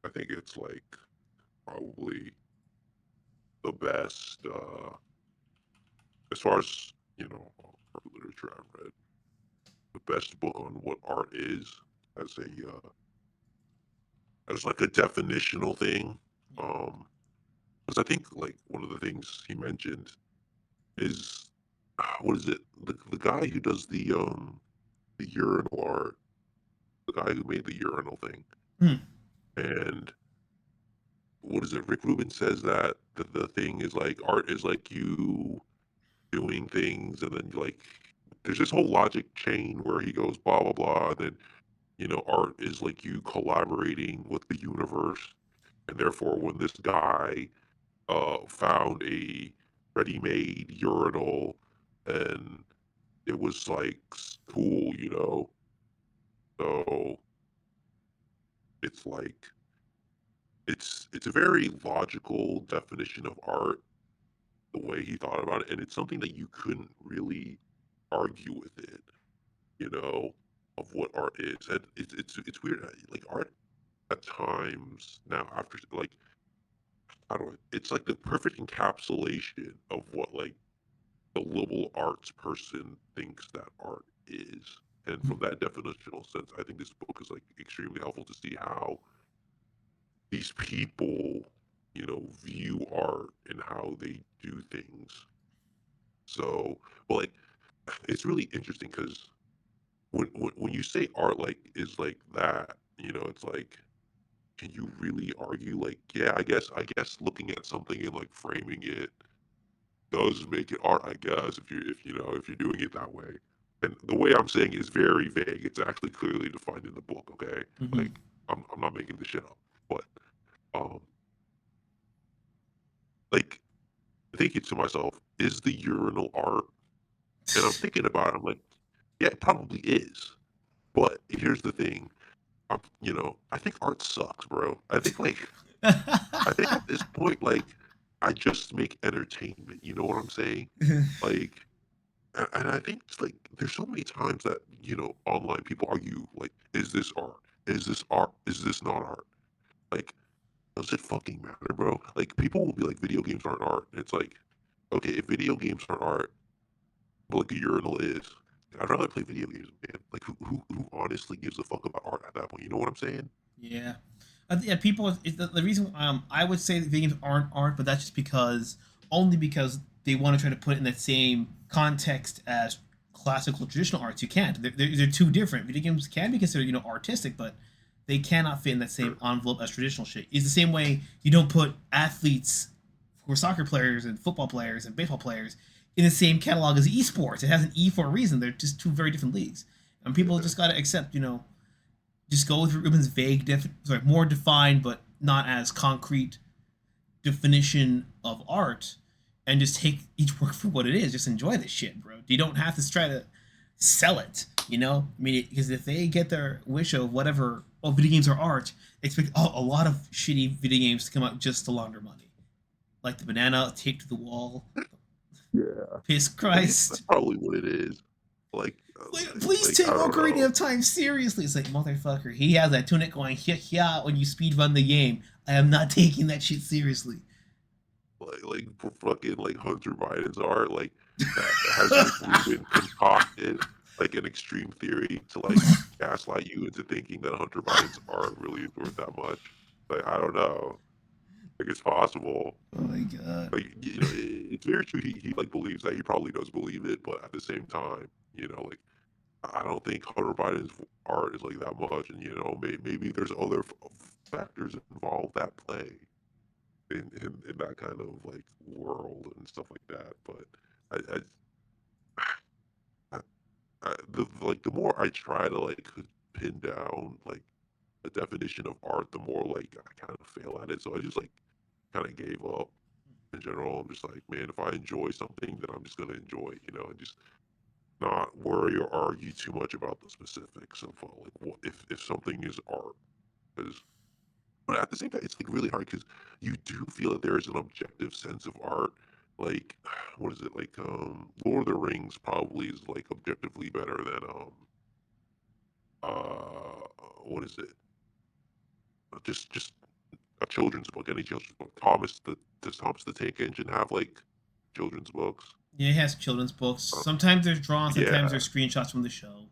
Speaker 2: I think it's like probably the best as far as art literature I've read. The best book on what art is as a as like a definitional thing.
Speaker 1: Yeah.
Speaker 2: Um, because I think like one of the things he mentioned is what is it? The guy who does the urinal art, the guy who made the urinal thing,
Speaker 1: Hmm.
Speaker 2: and what is it? Rick Rubin says that the thing is like art is like you doing things, and then like there's this whole logic chain where he goes blah blah blah, and then art is like you collaborating with the universe, and therefore when this guy found a ready-made urinal, and it was like cool, so it's like it's a very logical definition of art the way he thought about it, and it's something that you couldn't really argue with it, you know, of what art is. And it's weird. Like art at times now after like I don't know, it's like the perfect encapsulation of what like the liberal arts person thinks that art is. And from that definitional sense, I think this book is like extremely helpful to see how these people, view art and how they do things. So, but like, it's really interesting because when you say art like is like that, it's like, can you really argue like, yeah, I guess looking at something and like framing it does make it art, I guess, if you're doing it that way. And the way I'm saying it is very vague. It's actually clearly defined in the book, okay?
Speaker 1: Hmm.
Speaker 2: Like I'm not making this shit up. But um like thinking to myself, is the urinal art? And I'm thinking about it, I'm like, yeah, it probably is. But here's the thing. I think art sucks, bro. I think at this point, like, I just make entertainment. You know what I'm saying? Like, and I think it's like there's so many times that online people argue like, is this art? Is this art? Is this not art? Like, does it fucking matter, bro? Like, people will be like, video games aren't art. And it's like, okay, if video games aren't art, but like a urinal is, I'd rather play video games, man. Like, who honestly gives a fuck about art at that point? You know what I'm saying?
Speaker 1: Yeah. Yeah, people. The reason I would say that video games aren't art, but that's just only because they want to try to put it in that same context as classical traditional arts. You can't. They're too different. Video games can be considered artistic, but they cannot fit in that same
Speaker 2: Sure.
Speaker 1: envelope as traditional shit. It's the same way you don't put athletes who are soccer players and football players and baseball players in the same catalog as esports. It has an E for a reason. They're just two very different leagues, and people
Speaker 2: Yeah.
Speaker 1: just gotta accept just go with Rubin's vague, more defined but not as concrete definition of art, and just take each work for what it is. Just enjoy this shit, bro. You don't have to try to sell it. I mean, because if they get their wish of whatever, video games are art, expect a lot of shitty video games to come out just to launder money, like the banana taped to the wall,
Speaker 2: Yeah.
Speaker 1: piss
Speaker 2: I mean, that's
Speaker 1: Christ.
Speaker 2: probably what it is. Like,
Speaker 1: Like, please
Speaker 2: I
Speaker 1: take
Speaker 2: don't
Speaker 1: Ocarina
Speaker 2: know.
Speaker 1: of Time seriously. It's like, motherfucker, he has that tunic going, yeah, when you speed run the game. I am not taking that shit seriously.
Speaker 2: Like for fucking like Hunter Biden's art, like has Rick Rubin concocted like an extreme theory to like gaslight you into thinking that Hunter Biden's art really is worth that much? Like, I don't know. Like, it's possible.
Speaker 1: Oh my god.
Speaker 2: Like, it's very true. He like believes that. He probably does believe it, but at the same time, like I don't think Hunter Biden's art is like that much, and maybe there's other factors involved that play in that kind of like world and stuff like that. But I, the more I try to like pin down like the definition of art, the more like I kind of fail at it. So I just like kind of gave up in general. I'm just like, man, if I enjoy something, then I'm just gonna enjoy, and just not worry or argue too much about the specifics of like what if something is art. Because but at the same time, it's like really hard because you do feel that there is an objective sense of art. Like, what is it? Like, Lord of the Rings probably is like objectively better than uh, what is it? Just a children's book, any children's book. Does Thomas the Tank Engine have like children's books?
Speaker 1: Yeah, he has children's books.
Speaker 2: Uh,
Speaker 1: Sometimes there's drawn, sometimes
Speaker 2: yeah,
Speaker 1: there's screenshots from the show.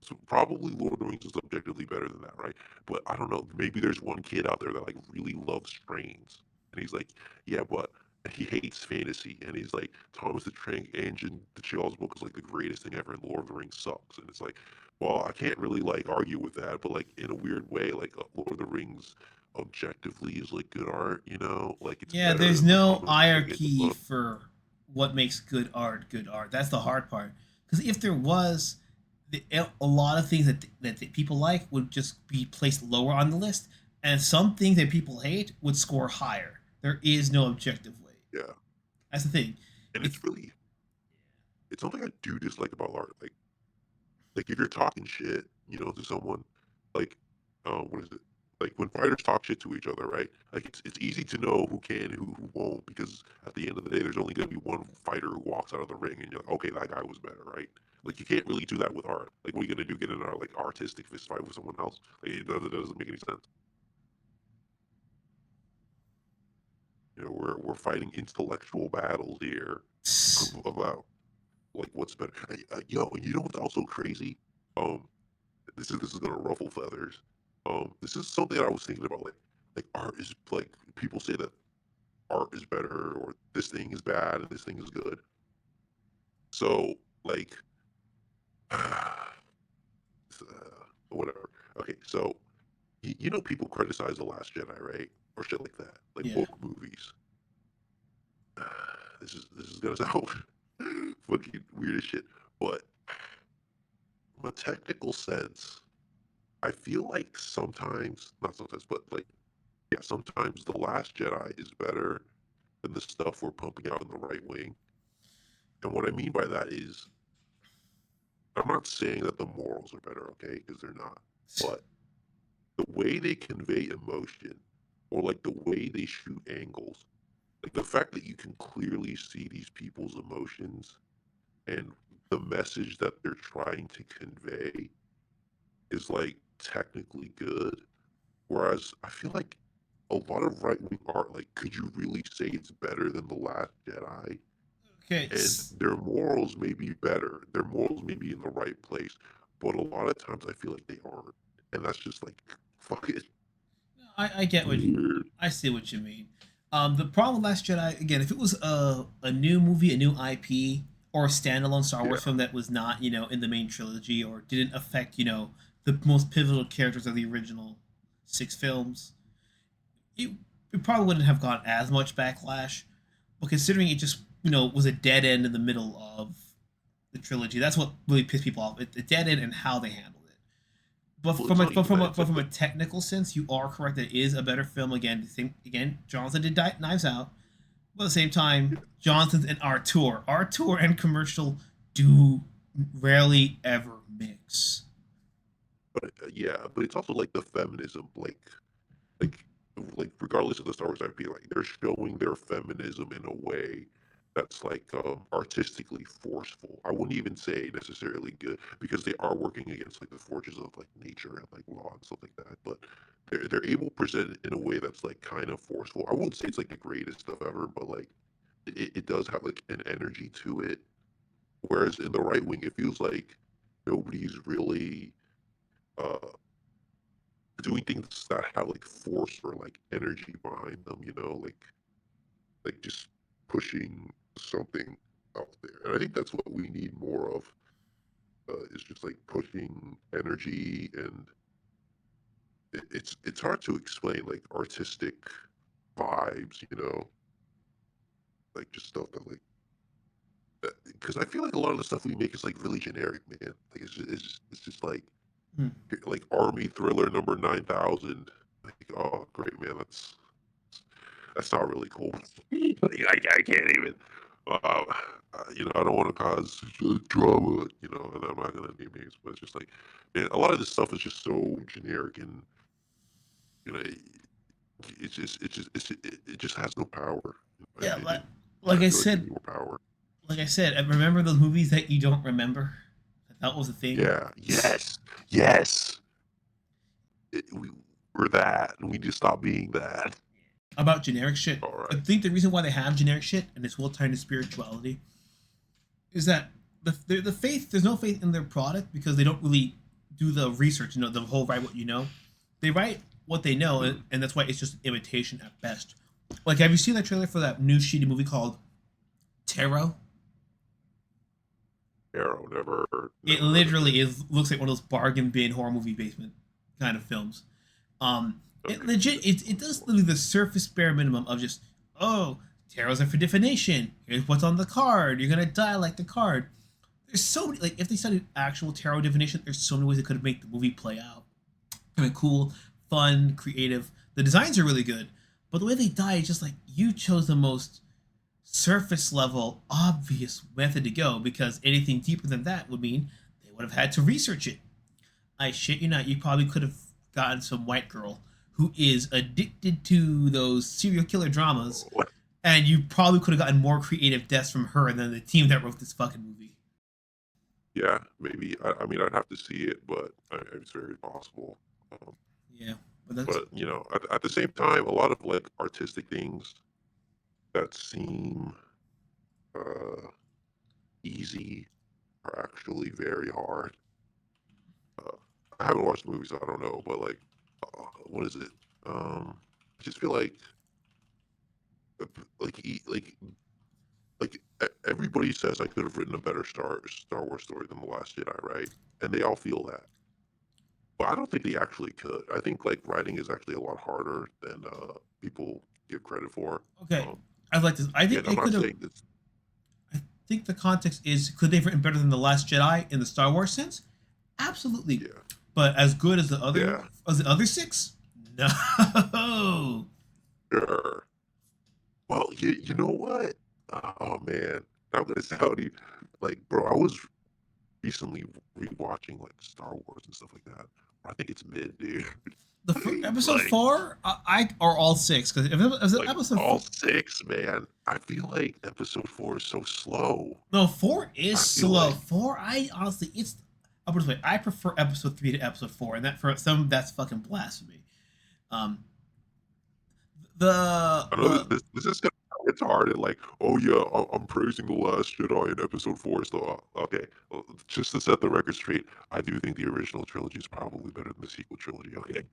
Speaker 2: so probably Lord of the Rings is objectively better than that, right? But I don't know. Maybe there's one kid out there that like really loves trains, and he's like, yeah, but he hates fantasy, and he's like, Thomas the Train Engine, the Child's book is like the greatest thing ever, and Lord of the Rings sucks. And it's like, well, I can't really like argue with that, but like in a weird way, like Lord of the Rings objectively is like good art, like it's
Speaker 1: Yeah,
Speaker 2: better
Speaker 1: there's
Speaker 2: than the
Speaker 1: no
Speaker 2: Thomas the Train Engine
Speaker 1: hierarchy
Speaker 2: book.
Speaker 1: for what makes good art good art. That's the hard part. Because if there was, a lot of things that people like would just be placed lower on the list, and some things that people hate would score higher. There is no objective way.
Speaker 2: Yeah,
Speaker 1: That's the thing.
Speaker 2: and
Speaker 1: It's
Speaker 2: it's something I do dislike about art, like if you're talking shit, to someone, like, what is it? Like when fighters talk shit to each other, right? Like it's easy to know who can and who won't because at the end of the day, there's only gonna be one fighter who walks out of the ring, and you're like, okay, that guy was better, right? Like you can't really do that with art. Like what are you gonna do? Get in a like artistic fist fight with someone else? Like it doesn't make any sense. We're fighting intellectual battles here about like what's better. Yo, and you know what's also crazy? Um, this is gonna ruffle feathers. This is something I was thinking about. Like art is like people say that art is better or this thing is bad and this thing is good. So like, whatever. Okay, so you know people criticize the Last Jedi, right? Or shit like that, like
Speaker 1: Yeah.
Speaker 2: book movies. This is gonna sound fucking weird as shit, but from a technical sense, I feel like sometimes, not sometimes, but like, yeah, sometimes The Last Jedi is better than the stuff we're pumping out in the right wing. And what I mean by that is, I'm not saying that the morals are better, okay? Because they're not. But the way they convey emotion, or like the way they shoot angles, like the fact that you can clearly see these people's emotions and the message that they're trying to convey is like technically good. Whereas I feel like a lot of right wing art, like, could you really say it's better than The Last Jedi?
Speaker 1: Okay.
Speaker 2: And their morals may be better, their morals may be in the right place, but a lot of times I feel like they aren't. And that's just like fucking
Speaker 1: I get what
Speaker 2: weird.
Speaker 1: I see what you mean. The problem with Last Jedi, again, if it was a new movie, a new IP, or a standalone Star Wars
Speaker 2: Yeah.
Speaker 1: film that was not, in the main trilogy or didn't affect, the most pivotal characters of the original six films, it, it probably wouldn't have gotten as much backlash. But considering it just, was a dead end in the middle of the trilogy, that's what really pissed people off. A dead end and how they handled it. But
Speaker 2: Well, it's not even that. It's
Speaker 1: but
Speaker 2: like
Speaker 1: from a technical sense, you are correct that it is a better film. Again, Johnson did Knives Out, but at the same time,
Speaker 2: yeah,
Speaker 1: Johnson's and Artur and commercial do rarely ever mix.
Speaker 2: but it's also like the feminism, like regardless of the Star Wars IP, like they're showing their feminism in a way that's like artistically forceful. I wouldn't even say necessarily good because they are working against like the forces of like nature and like law and stuff like that. But they're able to present it in a way that's like kind of forceful. I wouldn't say it's like the greatest stuff ever, but like it does have like an energy to it. Whereas in the right wing, it feels like nobody's really uh doing things that have like force or like energy behind them, like just pushing something out there. And I think that's what we need more of, is just like pushing energy. And it's hard to explain like artistic vibes, like just stuff that like because I feel like a lot of the stuff we make is like really generic, man. Like it's just
Speaker 1: Hmm.
Speaker 2: like Army Thriller number 9,000. Like, oh great, man, that's not really cool. Like, I can't even. I don't want to cause drama, and I'm not gonna name names, but it's just like, man, a lot of this stuff is just so generic, and you know, it just has no power, in my
Speaker 1: Yeah,
Speaker 2: opinion. And
Speaker 1: like
Speaker 2: I
Speaker 1: I
Speaker 2: feel like we
Speaker 1: said,
Speaker 2: need more power.
Speaker 1: I remember those movies that you don't remember. That was a thing.
Speaker 2: Yeah. Yes. Yes. We're that, and we just stop being that.
Speaker 1: About generic shit.
Speaker 2: All
Speaker 1: I
Speaker 2: right.
Speaker 1: think the reason why they have generic shit and it's well tied to spirituality is that the faith there's no faith in their product because they don't really do the research. The whole write what you know. They write what they know,
Speaker 2: Mm.
Speaker 1: and that's why it's just imitation at best. Like, have you seen that trailer for that new shitty movie called Tarot?
Speaker 2: Arrow
Speaker 1: It
Speaker 2: never heard of it.
Speaker 1: literally is looks like one of those bargain bin horror movie basement kind of films. It
Speaker 2: Okay.
Speaker 1: legit it does literally the surface bare minimum of just, oh, tarots are for divination. Here's what's on the card. You're gonna die like the card. There's so many, like, if they studied actual tarot divination, there's so many ways they could have made the movie play out. I mean, cool, fun, creative. The designs are really good, but the way they die is just like you chose the most surface level obvious method to go because anything deeper than that would mean they would have had to research it. I shit you not, you probably could have gotten some white girl who is addicted to those serial killer dramas,
Speaker 2: Oh,
Speaker 1: and you probably could have gotten more creative deaths from her than the team that wrote this fucking movie.
Speaker 2: yeah, maybe. I mean, I'd have to see it, but it's very possible. Um,
Speaker 1: Yeah, but that's
Speaker 2: but at the same time, a lot of like artistic things that seem uh easy are actually very hard. Uh, I haven't watched the movie, so I don't know, but like, what is it? I just feel uh, like everybody says I could have written a better Star Wars story than The Last Jedi, right? And they all feel that. But I don't think they actually could. I think like writing is actually a lot harder than people give credit for.
Speaker 1: Okay,
Speaker 2: Um,
Speaker 1: I'd like to. I
Speaker 2: yeah,
Speaker 1: think
Speaker 2: and
Speaker 1: they
Speaker 2: I'm not
Speaker 1: could have.
Speaker 2: saying this.
Speaker 1: I think the context is could they've written better than the Last Jedi in the Star Wars sense? Absolutely,
Speaker 2: Yeah,
Speaker 1: but as good
Speaker 2: yeah,
Speaker 1: as the other six? No.
Speaker 2: sure. Well, you know what? Oh man, I'm gonna sound you like, bro. I was recently rewatching like Star Wars and stuff like that. I think it's mid, dude.
Speaker 1: Episode
Speaker 2: like,
Speaker 1: four, I or all six because if it was
Speaker 2: like
Speaker 1: episode
Speaker 2: all
Speaker 1: four,
Speaker 2: six, man. I feel like episode four is so slow.
Speaker 1: no, four is
Speaker 2: I feel
Speaker 1: slow.
Speaker 2: like
Speaker 1: Four, I honestly, it's. I'll put it this way, I prefer episode three to episode four, and that for some that's fucking blasphemy. Um,
Speaker 2: I know
Speaker 1: the
Speaker 2: this is gonna sound retarded. Like, oh yeah, I'm praising the Last Jedi in episode four. So okay, well, just to set the record straight, I do think the original trilogy is probably better than the sequel trilogy. Okay,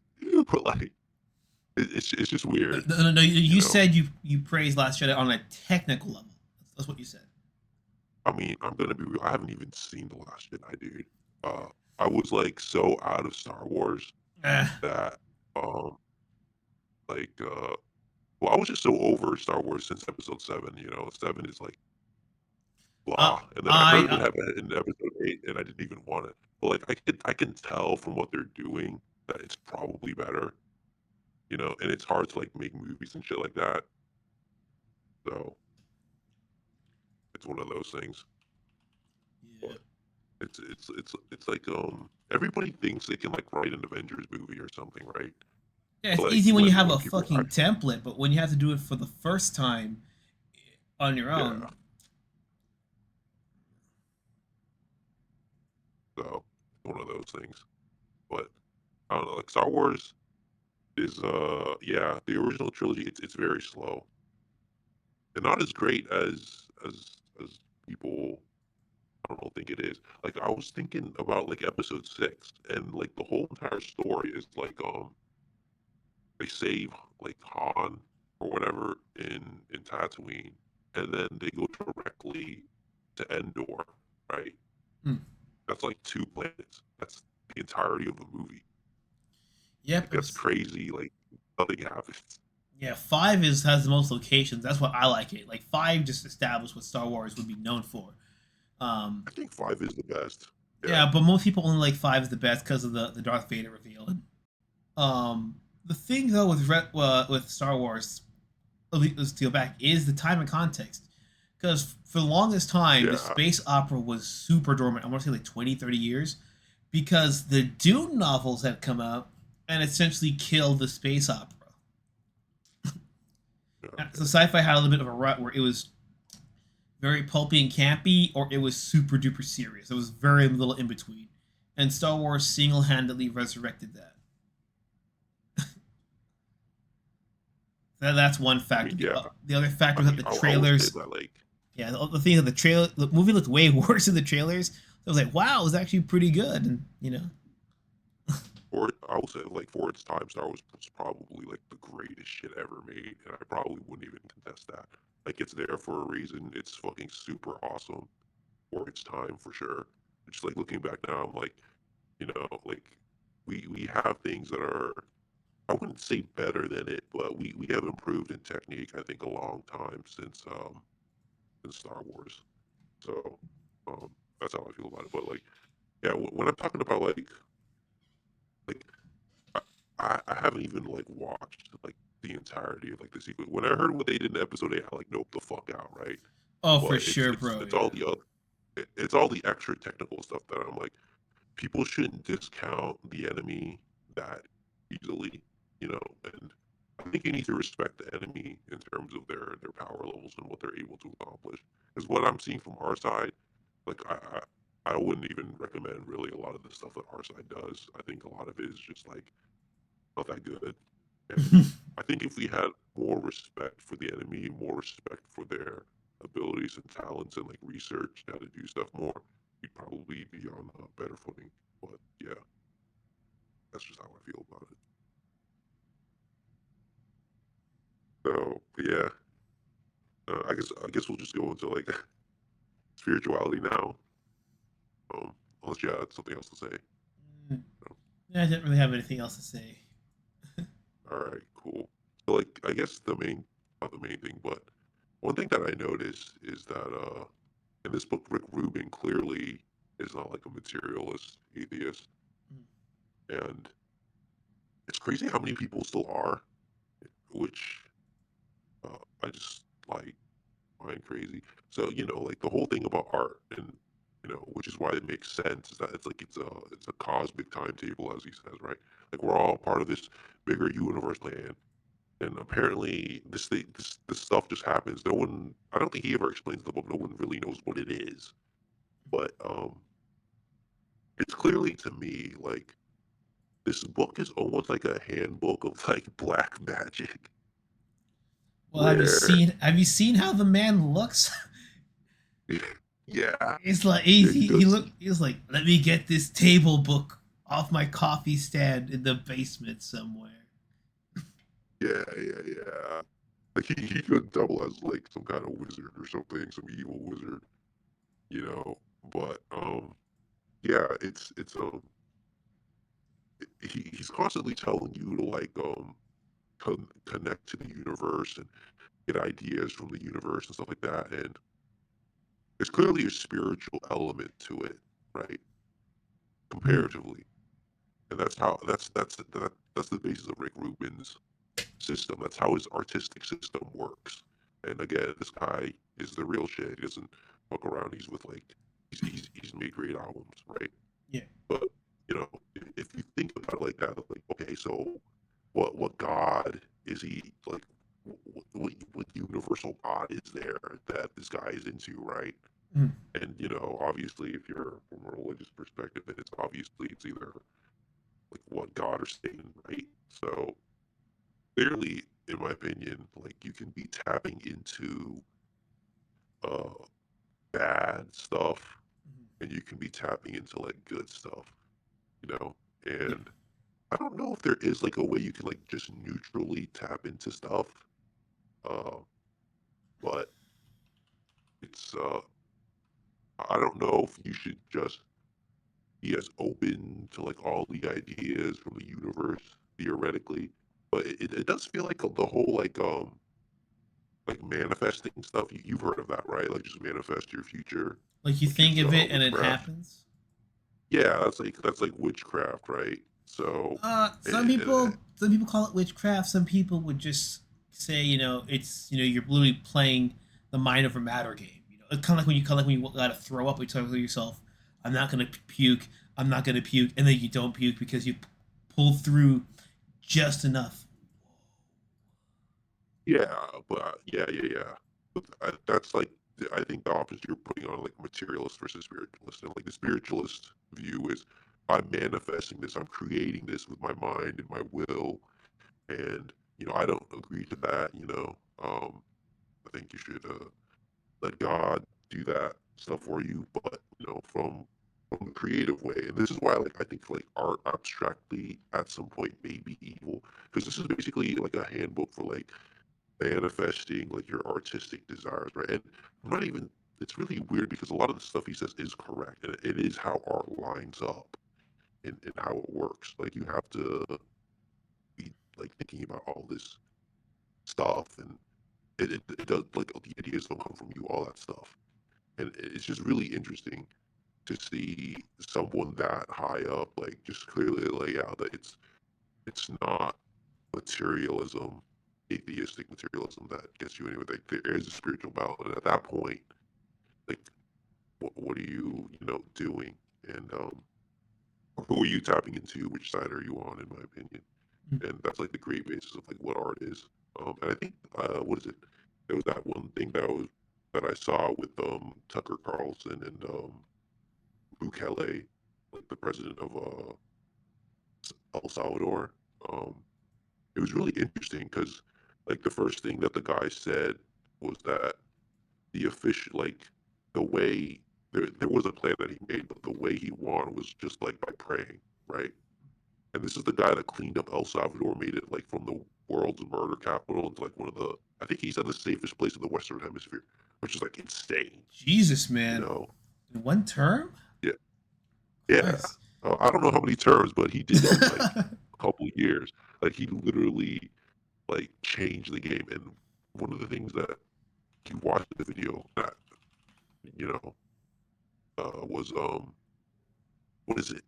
Speaker 2: but like, it's just weird,
Speaker 1: no,
Speaker 2: you
Speaker 1: you
Speaker 2: know.
Speaker 1: said you praised Last Jedi on a technical level. That's what you said.
Speaker 2: I mean, I'm gonna be real. I haven't even seen the Last Jedi, dude. Uh, I was like so out of Star Wars
Speaker 1: Eh,
Speaker 2: that like well, I was just so over Star Wars since episode seven. You know, seven is like
Speaker 1: uh,
Speaker 2: blah, and then I
Speaker 1: I
Speaker 2: heard it happen in episode eight, and I didn't even want it. But like, I can tell from what they're doing that it's probably better. You know, and it's hard to like make movies and shit like that. So it's one of those things.
Speaker 1: yeah.
Speaker 2: But it's like everybody thinks they can like write an Avengers movie or something, right?
Speaker 1: Yeah, it's
Speaker 2: Like
Speaker 1: easy when you have
Speaker 2: when
Speaker 1: a
Speaker 2: people
Speaker 1: fucking
Speaker 2: actually,
Speaker 1: template, but when you have to do it for the first time on your
Speaker 2: yeah.
Speaker 1: own,
Speaker 2: So one of those things. But I don't know, like Star Wars is yeah, the original trilogy it's very slow and not as great as people I don't know think it is. Like I was thinking about like episode six and like the whole entire story is like they save like Han or whatever in Tatooine and then they go directly to Endor, right?
Speaker 1: hmm.
Speaker 2: That's like two planets. That's the entirety of the movie.
Speaker 1: Yep,
Speaker 2: Like that's crazy. Like nothing happens.
Speaker 1: yeah. Five is has the most locations. That's what I like it. Like five just established what Star Wars would be known for. Um,
Speaker 2: I think five is the best. Yeah,
Speaker 1: yeah, but most people only like five is the best because of the Darth Vader reveal. The thing though with Star Wars, let's go back, is the time and context. Because for the longest time, the
Speaker 2: yeah,
Speaker 1: space opera was super dormant. I want to say like 20, 30 years. Because the Dune novels had come out and essentially killed the space opera.
Speaker 2: yeah.
Speaker 1: So
Speaker 2: Okay.
Speaker 1: sci fi had a little bit of a rut where it was very pulpy and campy, or it was super duper serious. There was very little in between. And Star Wars single handedly resurrected that. That's one
Speaker 2: I
Speaker 1: factor.
Speaker 2: mean, yeah.
Speaker 1: The other factor
Speaker 2: I
Speaker 1: was that
Speaker 2: mean,
Speaker 1: the
Speaker 2: I will say
Speaker 1: trailers.
Speaker 2: that like,
Speaker 1: Yeah, the thing is the movie looked way worse in the trailers. So I was like, wow, it was actually pretty good, and
Speaker 2: for I will say like for its time, Star Wars was probably like the greatest shit ever made, and I probably wouldn't even contest that. Like it's there for a reason. It's fucking super awesome for its time for sure. Just like looking back now, I'm like, you know, like we have things that are I wouldn't say better than it, but we have improved in technique. I think a long time since Star Wars. So um, that's how I feel about it. But like, yeah, when I'm talking about like I, I haven't even like watched like the entirety of like the sequel. When I heard what they did in episode eight, I like nope the fuck out, right?
Speaker 1: oh, for
Speaker 2: But
Speaker 1: sure, bro,
Speaker 2: it's
Speaker 1: yeah.
Speaker 2: all the other it's all the extra technical stuff that I'm like people shouldn't discount the enemy that easily, you know, and I think you need to respect the enemy in terms of their power levels and what they're able to accomplish. Because what I'm seeing from our side, like I wouldn't even recommend really a lot of the stuff that our side does. I think a lot of it is just like not that good. And I think if we had more respect for the enemy, more respect for their abilities and talents and like research how to do stuff more, you'd probably be on a better footing. But yeah, that's just how I feel about it. So but yeah, I guess we'll just go into like spirituality now. Unless you had something else to say.
Speaker 1: Mm,
Speaker 2: No.
Speaker 1: yeah, I didn't really have anything else to say.
Speaker 2: All right, cool. So like I guess the main not the main thing, but one thing that I noticed is that in this book Rick Rubin clearly is not like a materialist atheist.
Speaker 1: Mm.
Speaker 2: And it's crazy how many people still are, which I just like find crazy. So like the whole thing about art, and which is why it makes sense, is that it's a cosmic timetable, as he says, right? Like we're all part of this bigger universe plan, and apparently this stuff just happens. No one, I don't think he ever explains the book. No one really knows what it is, but it's clearly to me like this book is almost like a handbook of like black magic,
Speaker 1: Well, have you
Speaker 2: where
Speaker 1: seen have you seen how the man looks?
Speaker 2: yeah,
Speaker 1: It's like
Speaker 2: yeah, he
Speaker 1: he
Speaker 2: does.
Speaker 1: look he's like, let me get this table book off my coffee stand in the basement somewhere.
Speaker 2: Yeah, yeah, yeah. Like he could double as like some kind of wizard or something, some evil wizard, you know. But yeah, he's constantly telling you to like connect to the universe and get ideas from the universe and stuff like that. And there's clearly a spiritual element to it, right?
Speaker 1: Mm.
Speaker 2: Comparatively, and that's the basis of Rick Rubin's system. That's how his artistic system works. And again, this guy is the real shit. He doesn't fuck around. He's with like he's made great albums, right?
Speaker 1: Yeah.
Speaker 2: But if you think about it like that, like okay, so what God is he like? What universal God is there that this guy is into, right?
Speaker 1: Mm.
Speaker 2: And obviously, if you're from a religious perspective, then it's either like what God or Satan, right? So clearly, in my opinion, like you can be tapping into uh bad stuff
Speaker 1: Mhm.
Speaker 2: and you can be tapping into like good stuff, you know?
Speaker 1: Yeah.
Speaker 2: And I don't know if there is like a way you can like just neutrally tap into stuff. Uh but it's I don't know if you should just be as open to like all the ideas from the universe theoretically. But it does feel like the whole like manifesting stuff. You've heard of that, right? Like just manifest your future,
Speaker 1: Like you
Speaker 2: which is
Speaker 1: think of it and it
Speaker 2: witchcraft.
Speaker 1: happens.
Speaker 2: Yeah, that's like witchcraft, right? So,
Speaker 1: Some people call it witchcraft. Some people would just say, it's you're literally playing the mind over matter game. It's kind of like when you gotta throw up. You tell yourself, "I'm not gonna puke. I'm not gonna puke," and then you don't puke because you pulled through just enough.
Speaker 2: yeah, but yeah, yeah, yeah. But that's like I think the opposite you're putting on like materialist versus spiritualist, and like the spiritualist view is I'm manifesting this, I'm creating this with my mind and my will, and I don't agree to that. I think you should let God do that stuff for you, but from a creative way. And this is why like I think like art abstractly at some point may be evil, because this is basically like a handbook for like manifesting like your artistic desires, right? And I'm not even it's really weird because a lot of the stuff he says is correct, and it is how art lines up and how it works. Like you have to be like thinking about all this stuff, and it does like the ideas don't come from you, all that stuff. And it's just really interesting to see someone that high up like just clearly lay out that it's not materialism, atheistic materialism that gets you anywhere. Like there is a spiritual battle, and at that point, like what are you doing, and who are you tapping into? Which side are you on? In my opinion,
Speaker 1: Mm.
Speaker 2: and that's like the great basis of like what art is. And I think what is it? There was that one thing that I saw with Tucker Carlson and Bukele, like the president of El Salvador. Um, it was really interesting because like the first thing that the guy said was that the official, like, the way there was a plan that he made, but the way he won was just, like, by praying, right? And this is the guy that cleaned up El Salvador, made it, like, from the world's murder capital into, like, one of the I think he said the safest place in the Western Hemisphere, which is, like, insane,
Speaker 1: Jesus,
Speaker 2: you
Speaker 1: man.
Speaker 2: know?
Speaker 1: In one term?
Speaker 2: Yeah. Yeah.
Speaker 1: Christ.
Speaker 2: I don't know how many terms, but he did it in, like, a couple years. Like, he literally, like, changed the game, and one of the things that he watched the video that, you know, was, what is it?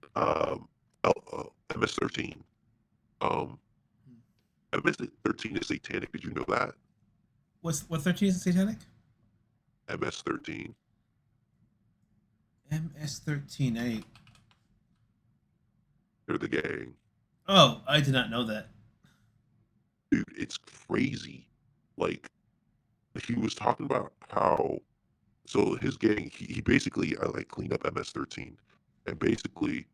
Speaker 2: MS-13. Um, MS-13 is satanic. Did you know that?
Speaker 1: What 13 is satanic?
Speaker 2: MS-13.
Speaker 1: MS-13.
Speaker 2: They're the gang.
Speaker 1: Oh, I did not know that.
Speaker 2: Dude, it's crazy. Like, he was talking about how, so his gang, he basically, like, cleaned up MS-13. And basically,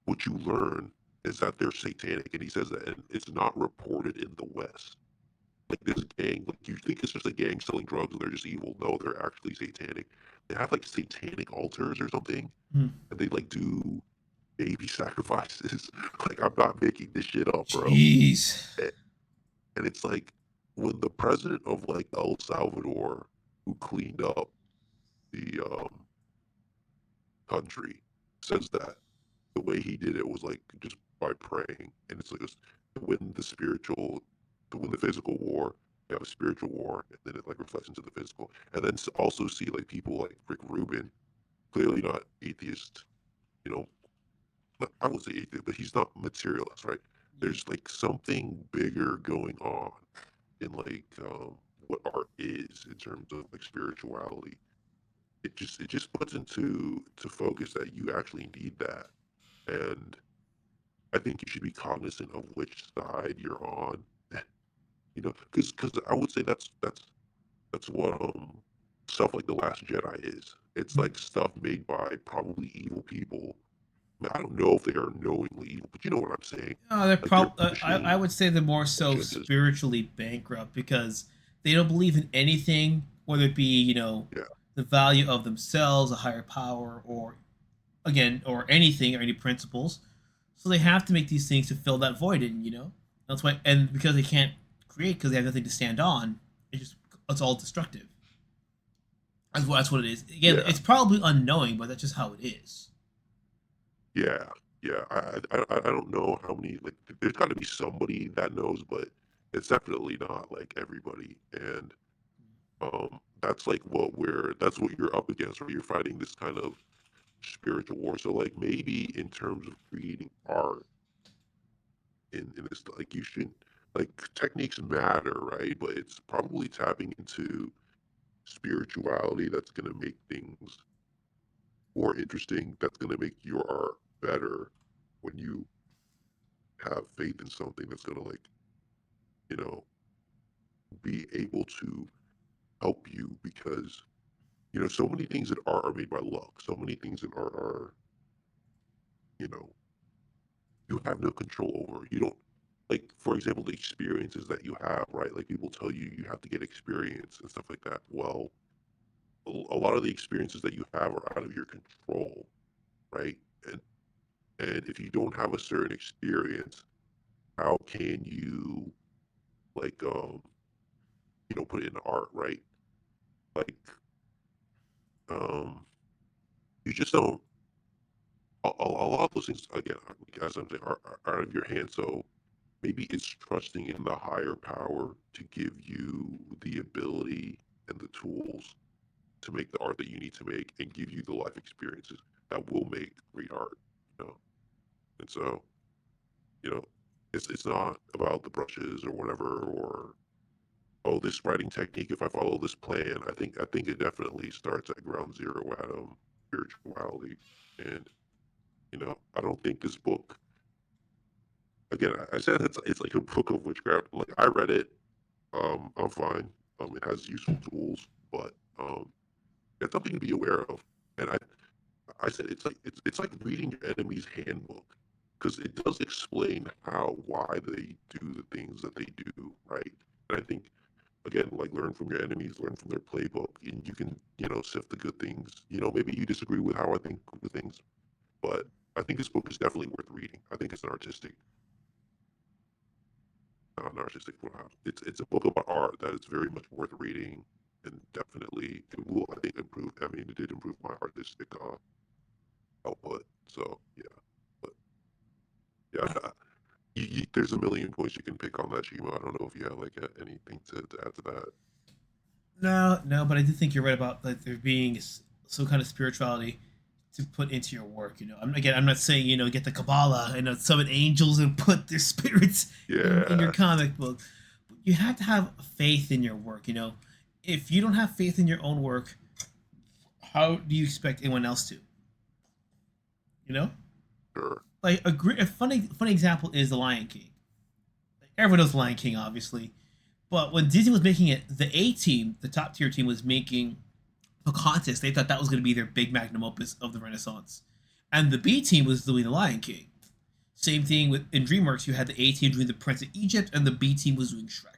Speaker 2: what you learn is that they're satanic. And he says that, and it's not reported in the West. Like, this gang, like, you think it's just a gang selling drugs and they're just evil. No, they're actually satanic. They have, like, satanic altars or something,
Speaker 1: Hmm.
Speaker 2: and they, like, do baby sacrifices. Like, I'm not making this shit up, bro.
Speaker 1: Jeez.
Speaker 2: And it's like, when the president of, like, El Salvador, who cleaned up the country, says that the way he did it was, like, just by praying, and it's like to win the spiritual, to win the physical war, you have a spiritual war, and then it, like, reflects into the physical, and then also see, like, people like Rick Rubin, clearly not atheist, you know, I would say atheist, but he's not materialist, right?
Speaker 1: Yeah.
Speaker 2: There's, like, something bigger going on in, like, what art is in terms of, like, spirituality. It just puts into to focus that you actually need that, and I think you should be cognizant of which side you're on. Because I would say that's what stuff like The Last Jedi is. It's
Speaker 1: Mhm.
Speaker 2: like stuff made by probably evil people. I mean, I don't know if they are knowingly evil, but you know what I'm saying.
Speaker 1: They're
Speaker 2: Like, they're
Speaker 1: I
Speaker 2: pushing
Speaker 1: would say they're more so
Speaker 2: agendas.
Speaker 1: spiritually bankrupt because they don't believe in anything, whether it be
Speaker 2: Yeah,
Speaker 1: the value of themselves, a higher power, or again, or anything or any principles. So they have to make these things to fill that void, and that's why. And because they can't create because they have nothing to stand on, it's all destructive. That's what it is. Again,
Speaker 2: yeah,
Speaker 1: it's probably unknowing, but that's just how it is.
Speaker 2: yeah, yeah. I don't know how many, like, there's got to be somebody that knows, but it's definitely not like everybody. And that's what you're up against, right? You're fighting this kind of spiritual war. So, like, maybe in terms of creating art in this, like, you shouldn't, like, techniques matter, right? But it's probably tapping into spirituality that's going to make things more interesting, that's going to make your art better when you have faith in something that's going to, like, you know be able to help you, because so many things in art are made by luck. So many things in art are, you know you have no control over. You don't, like, for example, the experiences that you have, right? Like, people tell you you have to get experience and stuff like that. Well, a lot of the experiences that you have are out of your control, right? And if you don't have a certain experience, how can you, like, put it in art, right? Like, um you just don't, a lot of those things, again, as I'm saying, are out of your hands. So maybe it's trusting in the higher power to give you the ability and the tools to make the art that you need to make, and give you the life experiences that will make great art. you know and so, you know it's not about the brushes or whatever, or, oh, this writing technique, if I follow this plan. I think it definitely starts at ground zero at spirituality. And I don't think this book, again, I said it's like a book of witchcraft. Like, I read it. I'm fine. It has useful tools, but it's something to be aware of. And I said it's like reading your enemy's handbook, because it does explain why they do the things that they do, right? And I think again, like learn from your enemies, learn from their playbook, and you can, sift the good things. Maybe you disagree with how I think the things, but I think this book is definitely worth reading. I think it's an artistic wow. It's a book about art that is very much worth reading, and definitely it will, I think, improve. I mean, it did improve my artistic output. So yeah, but yeah, there's a million points you can pick on that, Shimo. I don't know if you have like anything to add to that.
Speaker 1: No, no, but I do think you're right about like there being some kind of spirituality to put into your work. I'm not saying get the Kabbalah and summon angels and put their spirits in your
Speaker 2: Yeah,
Speaker 1: comic book. But you have to have faith in your work. If you don't have faith in your own work, how do you expect anyone else to? You know,
Speaker 2: sure.
Speaker 1: like a funny example is the Lion King. Like, everyone knows the Lion King, obviously, but when Disney was making it, the A team, the top tier team, was making Pocahontas. They thought that was going to be their big magnum opus of the Renaissance, and the B team was doing the Lion King. Same thing with in DreamWorks. You had the A team doing the Prince of Egypt, and the B team was doing Shrek.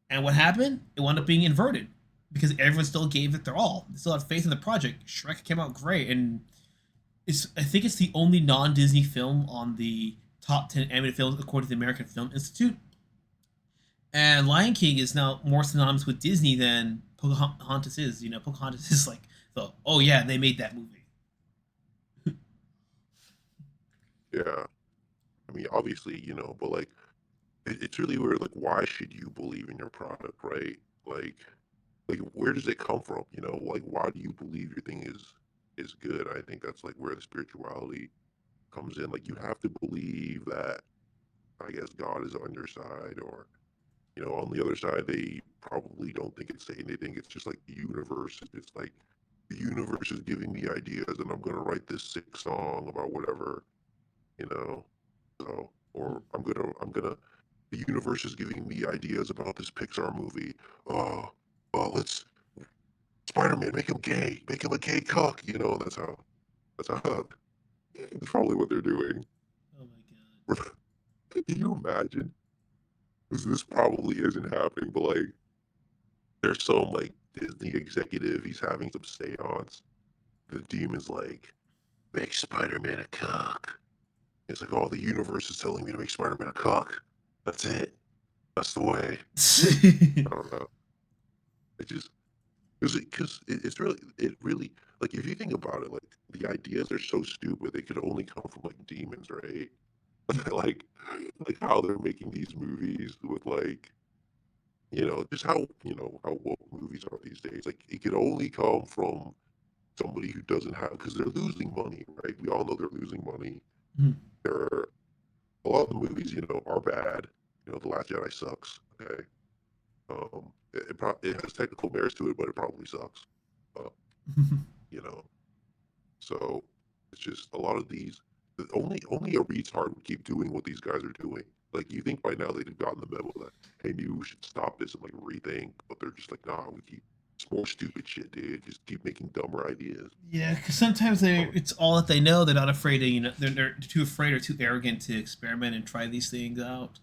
Speaker 1: And what happened? It wound up being inverted because everyone still gave it their all. They still had faith in the project. Shrek came out great, and I think it's the only non-Disney film on the top 10 animated films according to the American Film Institute. And Lion King is now more synonymous with Disney than Pocahontas is. Pocahontas is like, oh yeah, they made that movie.
Speaker 2: Yeah. I mean, obviously, but like it's really weird. Like, why should you believe in your product, right? Like where does it come from? Like why do you believe your thing is good? I think that's like where the spirituality comes in. Like you have to believe that I guess God is on your side, or on the other side they probably don't think it's Satan. They think it's just like the universe. It's like the universe is giving me ideas, and I'm gonna write this sick song about whatever, you know. So, or I'm gonna. The universe is giving me ideas about this Pixar movie. Uh, let's Spider-Man, make him gay, make him a gay cuck. That's probably what they're doing.
Speaker 1: Oh my
Speaker 2: Can you imagine? This probably isn't happening, but like, there's some like Disney executive. He's having some seance. The demon's like, make Spider-Man a cuck. It's like, oh, the universe is telling me to make Spider-Man a cuck. That's it. That's the way.
Speaker 1: god.
Speaker 2: I don't know. It just because it really like if you think about it, like the ideas are so stupid. They could only come from like demons, right? like like how they're making these movies with like just how woke movies are these days. Like it could only come from somebody who doesn't have because they're losing money, right? We all know they're losing money. There are a lot of the movies, are bad. The Last Jedi sucks. Okay, it has technical merits to it, but it probably sucks. Uh, you know, so it's just a lot of these. Only a retard would keep doing what these guys are doing. Like you think by now they'd have gotten the memo that hey, maybe we should stop this and like rethink, but they're just like, nah, we keep it's more stupid shit, dude. Just keep making dumber ideas.
Speaker 1: Yeah, because sometimes it's all that they know. They're not afraid to, they're too afraid or too arrogant to experiment and try these things out.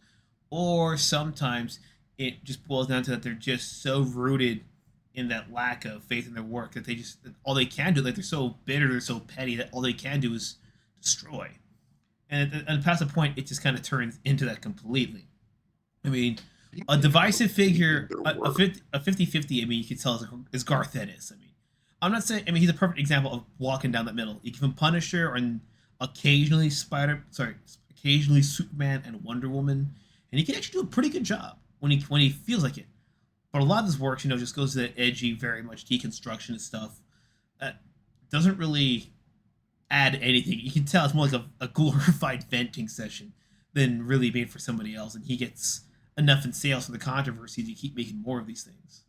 Speaker 1: Or sometimes it just boils down to that they're just so rooted in that lack of faith in their work that that all they can do, like they're so bitter, they're so petty that all they can do is destroy. And past the point, it just kind of turns into that completely. I mean, a
Speaker 2: People
Speaker 1: divisive
Speaker 2: believe in
Speaker 1: figure,
Speaker 2: their
Speaker 1: a
Speaker 2: work.
Speaker 1: 50-50, I mean, you could tell is Garth Ennis. I mean, I'm not saying, I mean, he's a perfect example of walking down that middle. You give him Punisher and occasionally Superman and Wonder Woman, and he can actually do a pretty good job when he feels like it. But a lot of his work, just goes to that edgy, very much deconstruction stuff that doesn't really add anything. You can tell it's more like a glorified venting session than really made for somebody else, and he gets enough in sales for the controversy to keep making more of these things.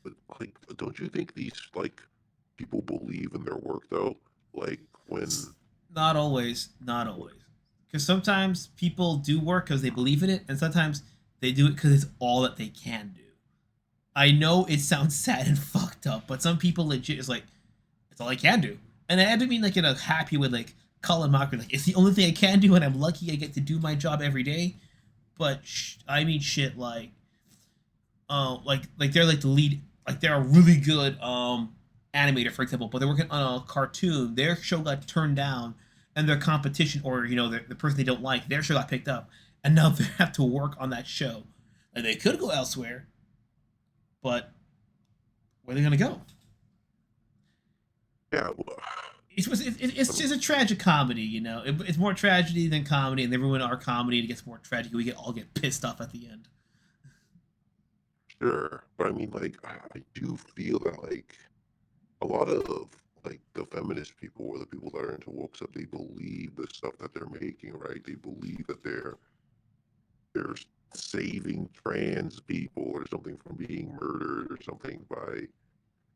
Speaker 2: But like, don't you think these like people believe in their work though? Like when
Speaker 1: Not always, not always. Because sometimes people do work because they believe in it, and sometimes they do it because it's all that they can do. I know it sounds sad and fucked up, but some people legit is like, it's all I can do. And I don't mean like in a happy way, like Colin Mocker, like it's the only thing I can do, and I'm lucky I get to do my job every day. But I mean shit like like they're like the lead, like they're a really good animator, for example, but they're working on a cartoon. Their show got turned down, and their competition, or the person they don't like, their show got picked up, and now they have to work on that show. And they could go elsewhere, but where are they gonna go?
Speaker 2: Yeah, well,
Speaker 1: It's just a tragic comedy, it's more tragedy than comedy, and then when our comedy it gets more tragic, we all get pissed off at the end.
Speaker 2: sure. But I mean, like, I do feel that like a lot of like the feminist people or the people that are into woke stuff, they believe the stuff that they're making, right? They believe that they're saving trans people or something from being murdered or something by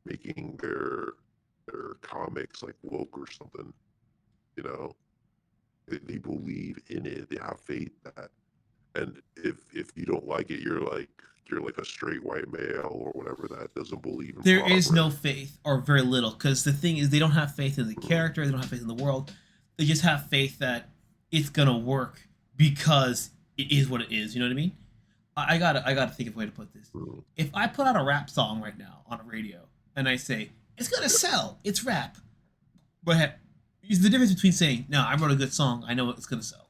Speaker 2: making their comics like woke or something. You know, they believe in it. They have faith that, and if you don't like it, you're like a straight white male or whatever that doesn't believe in
Speaker 1: There is
Speaker 2: progress.
Speaker 1: no faith, or very little, because the thing is, they don't have faith in the
Speaker 2: Mm,
Speaker 1: character, they don't have faith in the world. They just have faith that it's gonna work because it is what it is. You know what I mean? I gotta think of a way to put this.
Speaker 2: mm,
Speaker 1: If I put out a rap song right now on a radio and I say it's gonna
Speaker 2: yeah.
Speaker 1: sell, it's rap, but is the difference between saying no, I wrote a good song, I know it's gonna sell.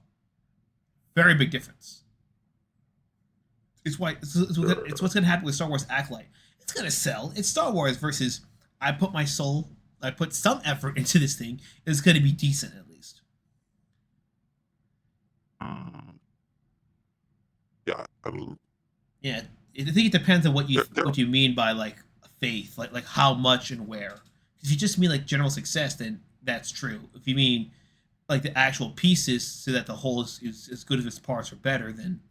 Speaker 1: Very big difference. It's
Speaker 2: Sure.
Speaker 1: what's gonna happen with Star Wars Acolyte. It's gonna sell. It's Star Wars versus I put my soul, I put some effort into this thing. It's gonna be decent at least.
Speaker 2: Mm, yeah, I mean,
Speaker 1: Yeah, I think it depends on
Speaker 2: there
Speaker 1: what you mean by like faith, like how much and where. If you just mean like general success, then that's true. If you mean like the actual pieces, so that the whole is as good as its parts or better, then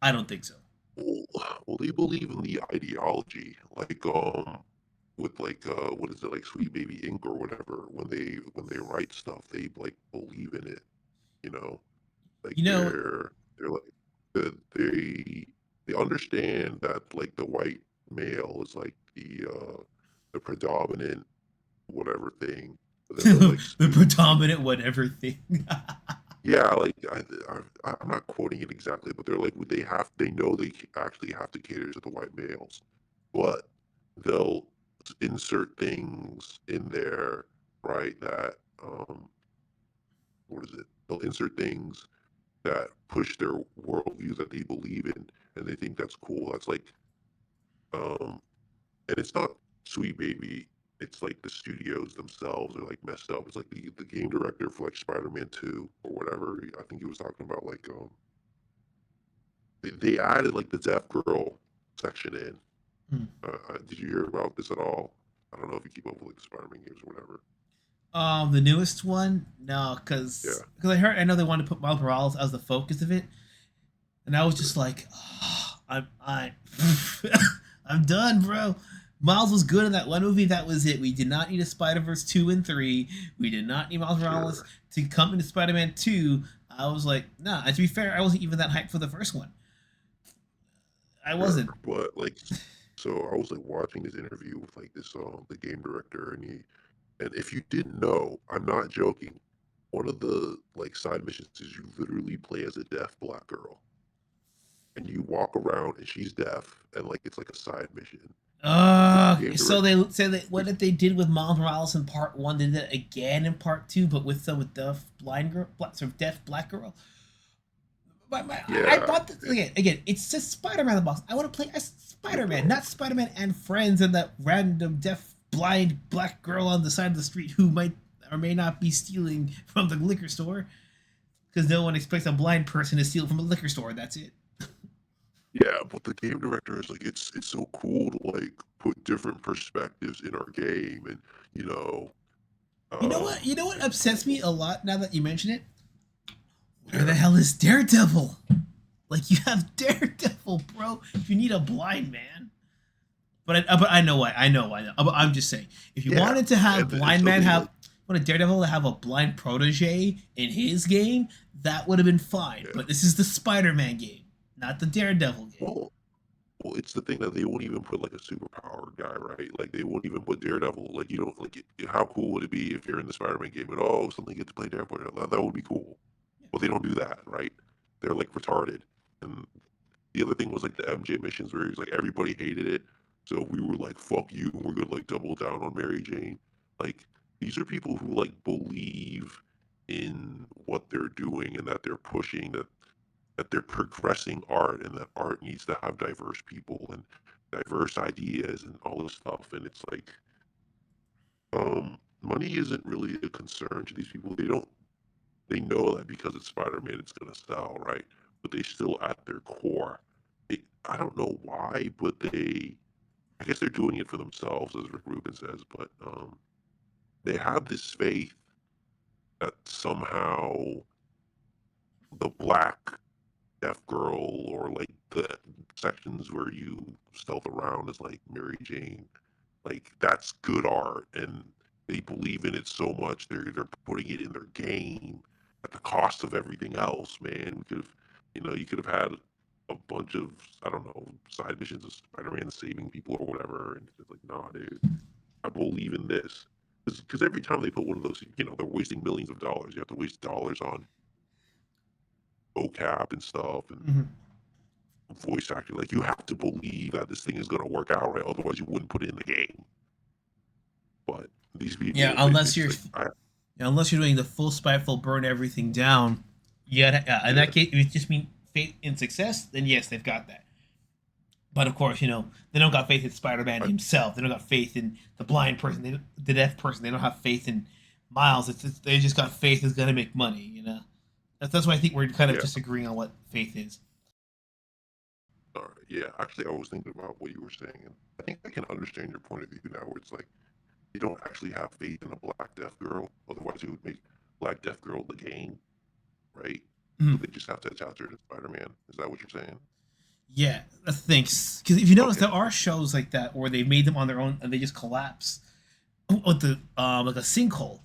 Speaker 1: I don't think so.
Speaker 2: well, they believe in the ideology, like with like what is it, like Sweet Baby Ink or whatever. When they write stuff, they like believe in it. You know, like
Speaker 1: You know,
Speaker 2: they're like they understand that like the white male is like the predominant whatever thing, but then they'll like
Speaker 1: the
Speaker 2: speak.
Speaker 1: predominant whatever thing.
Speaker 2: Yeah, like I'm not quoting it exactly, but they're like they know they actually have to cater to the white males, but they'll insert things in there, right? That what is it? They'll insert things that push their worldview that they believe in, and they think that's cool. That's like and it's not Sweet Baby. It's like the studios themselves are like messed up. It's like the game director for like Spider-Man 2 or whatever. I think he was talking about like they added like the deaf girl section in. Did you hear about this at all? I don't know if you keep up with like the Spider-Man games or whatever.
Speaker 1: The newest one, no,
Speaker 2: Yeah,
Speaker 1: because I know they wanted to put Miles Morales as the focus of it, and I was
Speaker 2: sure.
Speaker 1: just like, oh, I I'm done, bro. Miles was good in that one movie. That was it. We did not need a Spider Verse 2 and 3. We did not need Miles Morales
Speaker 2: Sure.
Speaker 1: to come into Spider Man 2. I was like, nah. And to be fair, I wasn't even that hyped for the first one. I
Speaker 2: Sure.
Speaker 1: wasn't.
Speaker 2: But like, so I was like watching this interview with like this the game director, and if you didn't know, I'm not joking. One of the like side missions is you literally play as a deaf black girl, and you walk around and she's deaf, and like it's like a side mission. The game
Speaker 1: So
Speaker 2: director,
Speaker 1: they say that what they did with Miles Morales in part one, they did it again in part two, but with deaf blind girl, sort of deaf black girl. I
Speaker 2: yeah,
Speaker 1: bought this
Speaker 2: it,
Speaker 1: again. It's just Spider Man in the box. I want to play as
Speaker 2: I
Speaker 1: Spider Man,
Speaker 2: know.
Speaker 1: not Spider Man and friends and that random deaf blind black girl on the side of the street who might or may not be stealing from the liquor store because no one expects a blind person to steal from a liquor store. That's it.
Speaker 2: Yeah, but the game director is like it's so cool to like put different perspectives in our game, and you know,
Speaker 1: You know what?
Speaker 2: um,
Speaker 1: You know what upsets me a lot now that you mention it. Where the
Speaker 2: yeah,
Speaker 1: hell is Daredevil? Like you have Daredevil, bro. You need a blind man. But I know why. I know why. But I'm just saying, if you
Speaker 2: yeah,
Speaker 1: wanted to have
Speaker 2: and
Speaker 1: blind
Speaker 2: so
Speaker 1: man
Speaker 2: they like,
Speaker 1: have want a Daredevil to have a blind protege in his game, that would have been fine.
Speaker 2: yeah,
Speaker 1: But this is the Spider-Man game, not the Daredevil game.
Speaker 2: well, well, it's the thing that they won't even put like a superpowered guy, right? Like they won't even put Daredevil. Like you don't like how cool would it be if you're in the Spider-Man game and oh, suddenly you get to play Daredevil? That would be cool. Well, they don't do that, right? They're like retarded, and the other thing was like the MJ missions where it was like everybody hated it. So we were like, fuck you, and we're gonna like double down on Mary Jane. Like these are people who like believe in what they're doing and that they're pushing that they're progressing art and that art needs to have diverse people and diverse ideas and all this stuff. And it's like, money isn't really a concern to these people. They know that because it's Spider-Man, it's gonna sell, right? But they still, at their core, I don't know why, but I guess they're doing it for themselves, as Rick Rubin says. But they have this faith that somehow the black deaf girl or like the sections where you stealth around as like Mary Jane, like that's good art, and they believe in it so much they're putting it in their game at the cost of everything else. Man, we could have, you could have had a bunch of, I don't know, side missions of Spider-Man saving people or whatever, and it's like, nah, dude, I believe in this. Because every time they put one of those, they're wasting millions of dollars. You have to waste dollars on vocab and stuff and
Speaker 1: Mm-hmm.
Speaker 2: voice acting. Like, you have to believe that this thing is going to work out, right? Otherwise, you wouldn't put it in the game. But these
Speaker 1: Yeah,
Speaker 2: people, they just like,
Speaker 1: unless you're doing the full spiteful burn everything down. Yeah, in
Speaker 2: yeah,
Speaker 1: that case, if it just mean faith in success, then yes, they've got that. But of course, they don't got faith in Spider-Man
Speaker 2: I,
Speaker 1: himself. They don't got faith in the blind person, the deaf person. They don't have faith in Miles. They just got faith is gonna make money. That's why I think we're kind of
Speaker 2: yeah,
Speaker 1: disagreeing on what faith is.
Speaker 2: all right, yeah. Actually, I was thinking about what you were saying, and I think I can understand your point of view now, where it's like you don't actually have faith in a black deaf girl. Otherwise, you would make black deaf girl the game, right? So
Speaker 1: Mhm.
Speaker 2: they just have to attach her to Spider-Man. Is that what you're saying?
Speaker 1: Yeah, that's the thing. Because if you notice,
Speaker 2: Okay.
Speaker 1: there are shows like that where they made them on their own and they just collapse with the like a sinkhole,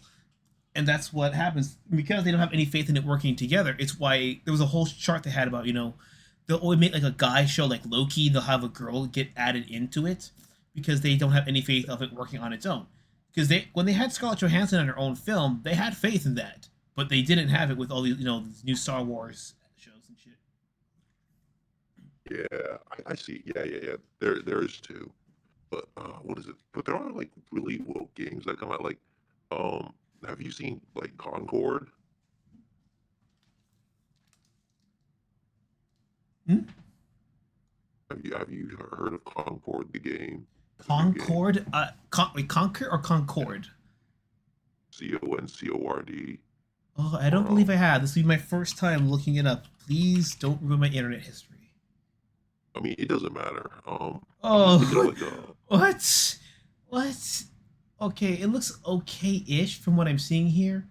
Speaker 1: and that's what happens because they don't have any faith in it working together. It's why there was a whole chart they had about they'll always make like a guy show like Loki. They'll have a girl get added into it because they don't have any faith of it working on its own. Because when they had Scarlett Johansson in her own film, they had faith in that, but they didn't have it with all these these new Star Wars shows and shit.
Speaker 2: Yeah, I see. Yeah, yeah, yeah. There is two. But what is it? But there are like really woke games that come out. Like, um, have you seen like Concord?
Speaker 1: Hmm?
Speaker 2: Have you heard of Concord the game? It's a new game.
Speaker 1: Concord, wait, Conquer or
Speaker 2: Yeah,
Speaker 1: Concord?
Speaker 2: CONCORD.
Speaker 1: Oh, I don't
Speaker 2: Or
Speaker 1: believe I have. This will be my first time looking it up. Please don't ruin my internet history.
Speaker 2: I mean, it doesn't matter. I'm just thinking of
Speaker 1: Oh,
Speaker 2: like
Speaker 1: what? What? Okay, it looks okay-ish from what I'm seeing here.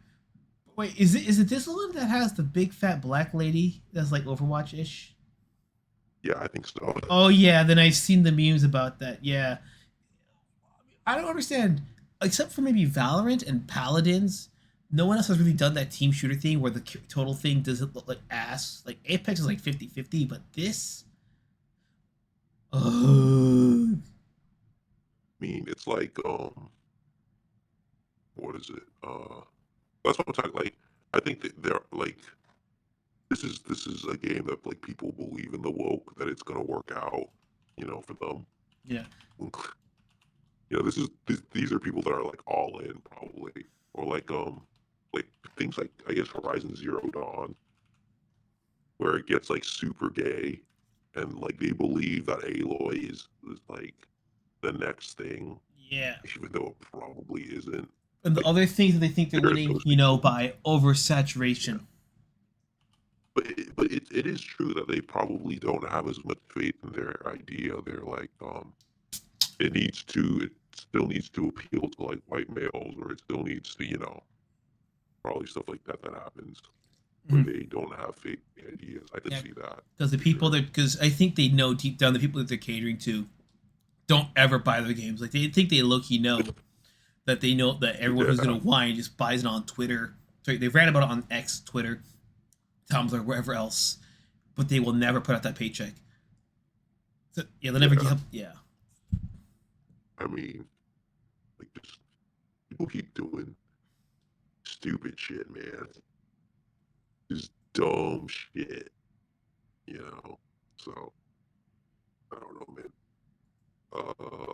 Speaker 1: Wait, is it this one that has the big fat black lady that's like Overwatch-ish?
Speaker 2: yeah, I think so.
Speaker 1: Oh yeah, then I've seen the memes about that. Yeah, I don't understand. Except for maybe Valorant and Paladins, no one else has really done that team shooter thing where the total thing doesn't look like ass. Like Apex is like 50-50, but this. Ugh.
Speaker 2: I mean, it's like what is it? That's what I'm talking. Like, I think that they're like this is a game that like people believe in the woke that it's gonna work out, for them.
Speaker 1: Yeah.
Speaker 2: These are people that are like all in probably, or like things like I guess Horizon Zero Dawn, where it gets like super gay, and like they believe that Aloy is like the next thing,
Speaker 1: Yeah.
Speaker 2: even though it probably isn't.
Speaker 1: And the
Speaker 2: Like
Speaker 1: other things that they think they're
Speaker 2: there are
Speaker 1: winning,
Speaker 2: those people.
Speaker 1: by
Speaker 2: Yeah.
Speaker 1: oversaturation.
Speaker 2: But it is true that they probably don't have as much faith in their idea. They're like, it still needs to appeal to like white males, or it still needs to, probably stuff like that happens where
Speaker 1: Mhm.
Speaker 2: they don't have faith in the ideas. I could
Speaker 1: Yeah,
Speaker 2: see that
Speaker 1: because the
Speaker 2: for
Speaker 1: people
Speaker 2: sure.
Speaker 1: that because I think they know deep down the people that they're catering to don't ever buy their games. Like they think they low key know that they know that everyone who's
Speaker 2: Yeah,
Speaker 1: gonna whine just buys it on Twitter. Sorry, they ran about it on X, Twitter, Tumblr, wherever else, but they will never put out that paycheck. So, yeah, they'll never
Speaker 2: yeah.
Speaker 1: give. Yeah,
Speaker 2: I mean, like just people keep doing stupid shit, man. Just dumb shit, you know. So. I don't know, man. Uh,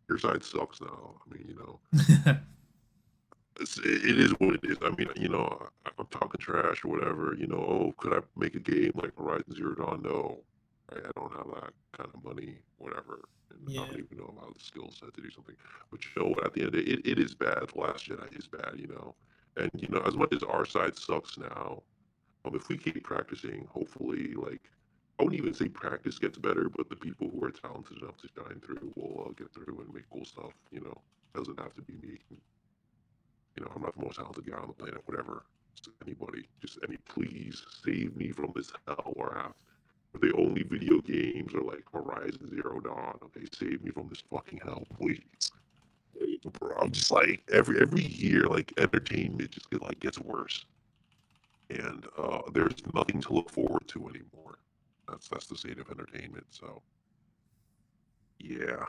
Speaker 2: your side sucks now. I mean, it is what it is. I mean, I'm talking trash or whatever. Oh, could I make a game like Horizon Zero Dawn? No, I don't have that kind of money, whatever, and I
Speaker 1: Yeah.
Speaker 2: don't even know about the skill set to do something. But what? At the end of the day, it is bad. The Last Jedi is bad, and as much as our side sucks now, if we keep practicing, hopefully, like I wouldn't even say practice gets better, but the people who are talented enough to shine through will get through and make cool stuff. Doesn't have to be me. I'm not the most talented guy on the planet, whatever. Just anybody, just please save me from this hell where I have the only video games are like Horizon Zero Dawn. Okay, save me from this fucking hell, please. Bro, I'm just like every year, like entertainment just gets worse, and there's nothing to look forward to anymore. That's the state of entertainment. So yeah,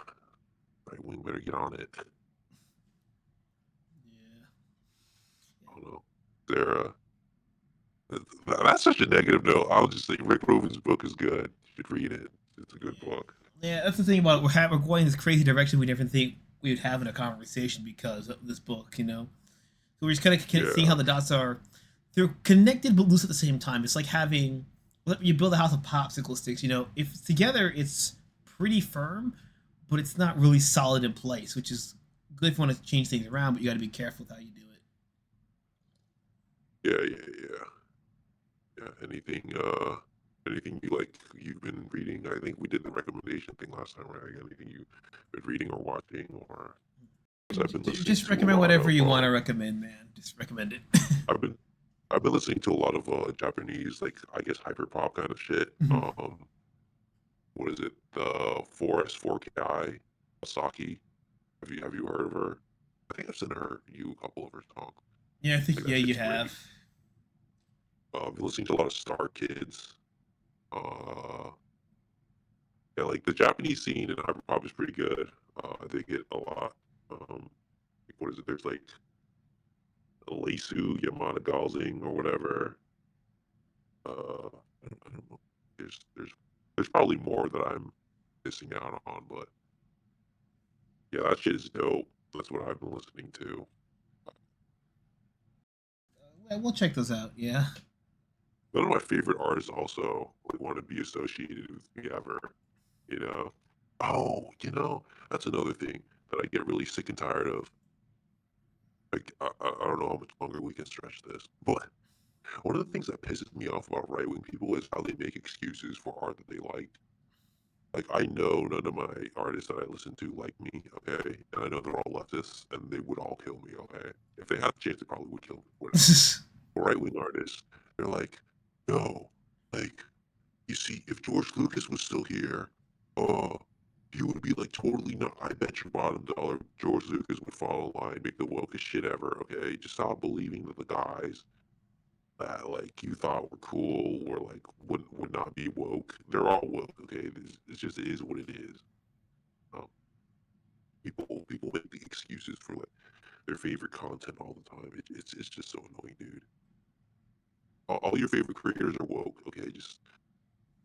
Speaker 2: right wing better get on it.
Speaker 1: Yeah.
Speaker 2: I don't know. There, that's such a negative note. I'll just say Rick Rubin's book is good. You should read it. It's a good
Speaker 1: Yeah.
Speaker 2: book.
Speaker 1: Yeah, that's the thing about it. We're going this crazy direction we never think we would have in a conversation because of this book, So we're just kind of seeing
Speaker 2: Yeah,
Speaker 1: how the dots are, they're connected but loose at the same time. It's like having, you build a house of popsicle sticks, if it's together, it's pretty firm, but it's not really solid in place, which is good if you want to change things around, but you got to be careful with how you do it.
Speaker 2: yeah. Anything you've been reading? I think we did the recommendation thing last time, right? Anything you've been reading or watching, or because I've been listening
Speaker 1: Just
Speaker 2: to a
Speaker 1: recommend
Speaker 2: lot
Speaker 1: whatever
Speaker 2: of
Speaker 1: you want to recommend, man. Just recommend it.
Speaker 2: I've been I've been listening to a lot of Japanese, like I guess hyper pop kind of shit. What is it? The Forest 4KI Asaki. Have you heard of her? I think I've sent you a couple of her songs.
Speaker 1: Yeah, I think,
Speaker 2: Like
Speaker 1: yeah,
Speaker 2: that
Speaker 1: you
Speaker 2: shit's great.
Speaker 1: have.
Speaker 2: I've been listening to a lot of Star Kids. Uh, yeah, like the Japanese scene in hyperpop is pretty good. I dig it a lot. What is it? There's like Leisu Yamada Galzing or whatever. I don't know. There's probably more that I'm missing out on, but yeah, that shit is dope. That's what I've been listening to.
Speaker 1: We'll check those out. Yeah.
Speaker 2: One of my favorite artists also like want to be associated with me ever. You know. Oh, that's another thing that I get really sick and tired of. Like I don't know how much longer we can stretch this, but one of the things that pisses me off about right wing people is how they make excuses for art that they like. Like I know none of my artists that I listen to like me, okay, and I know they're all leftists, and they would all kill me, okay. If they had the chance, they probably would kill me, whatever. Right wing artists, they're like, no, like you see, if George Lucas was still here, uh, he would be like totally not. I bet your bottom dollar George Lucas would fall in line, make the wokest shit ever. Okay, just stop believing that the guys that like you thought were cool or like would not be woke. They're all woke. Okay, it's just it is what it is. Um, people make the excuses for like their favorite content all the time. It's just so annoying, dude. All your favorite creators are woke. Okay, just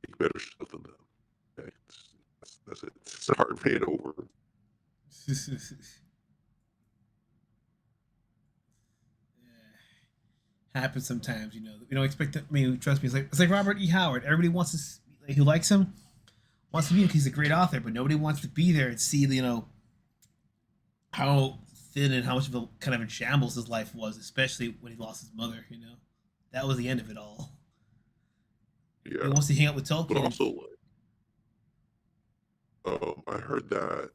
Speaker 2: make better stuff than them. Okay, that's it. Start paying over.
Speaker 1: Happens sometimes, We don't expect that. I mean, trust me. It's like Robert E. Howard. Everybody wants to, who likes him wants to be him because he's a great author, but nobody wants to be there and see, how thin and how much of a kind of in shambles his life was, especially when he lost his mother. That was the end of it all. He
Speaker 2: Yeah,
Speaker 1: wants to hang out with
Speaker 2: but
Speaker 1: Tolkien, and
Speaker 2: also like I heard that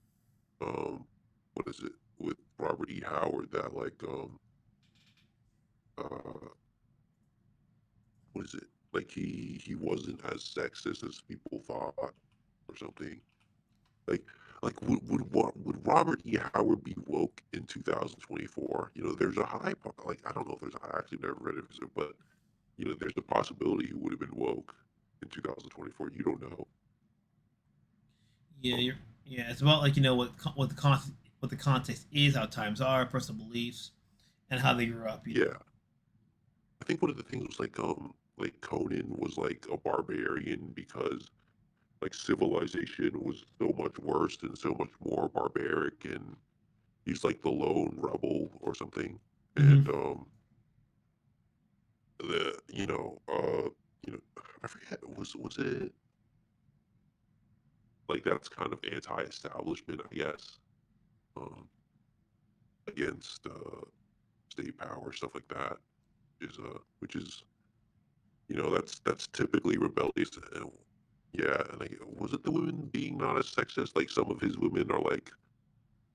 Speaker 2: what is it with Robert E. Howard that like uh what is it like he wasn't as sexist as people thought or something. Like would Robert E. Howard be woke in 2024? There's a high like I don't know if there's I actually never read it, but there's a possibility he would have been woke in 2024. You don't know.
Speaker 1: yeah,
Speaker 2: Um,
Speaker 1: yeah, it's about, what the context is, how times are, personal beliefs, and how they grew up.
Speaker 2: yeah, I think one of the things was like Conan was like a barbarian because like civilization was so much worse and so much more barbaric, and he's like the lone rebel or something.
Speaker 1: Hmm.
Speaker 2: And the you know, I forget, was it like that's kind of anti-establishment, I guess, um, against state power, stuff like that. Is which is that's typically rebellious. Yeah, and like, was it the women being not as sexist? Like some of his women are like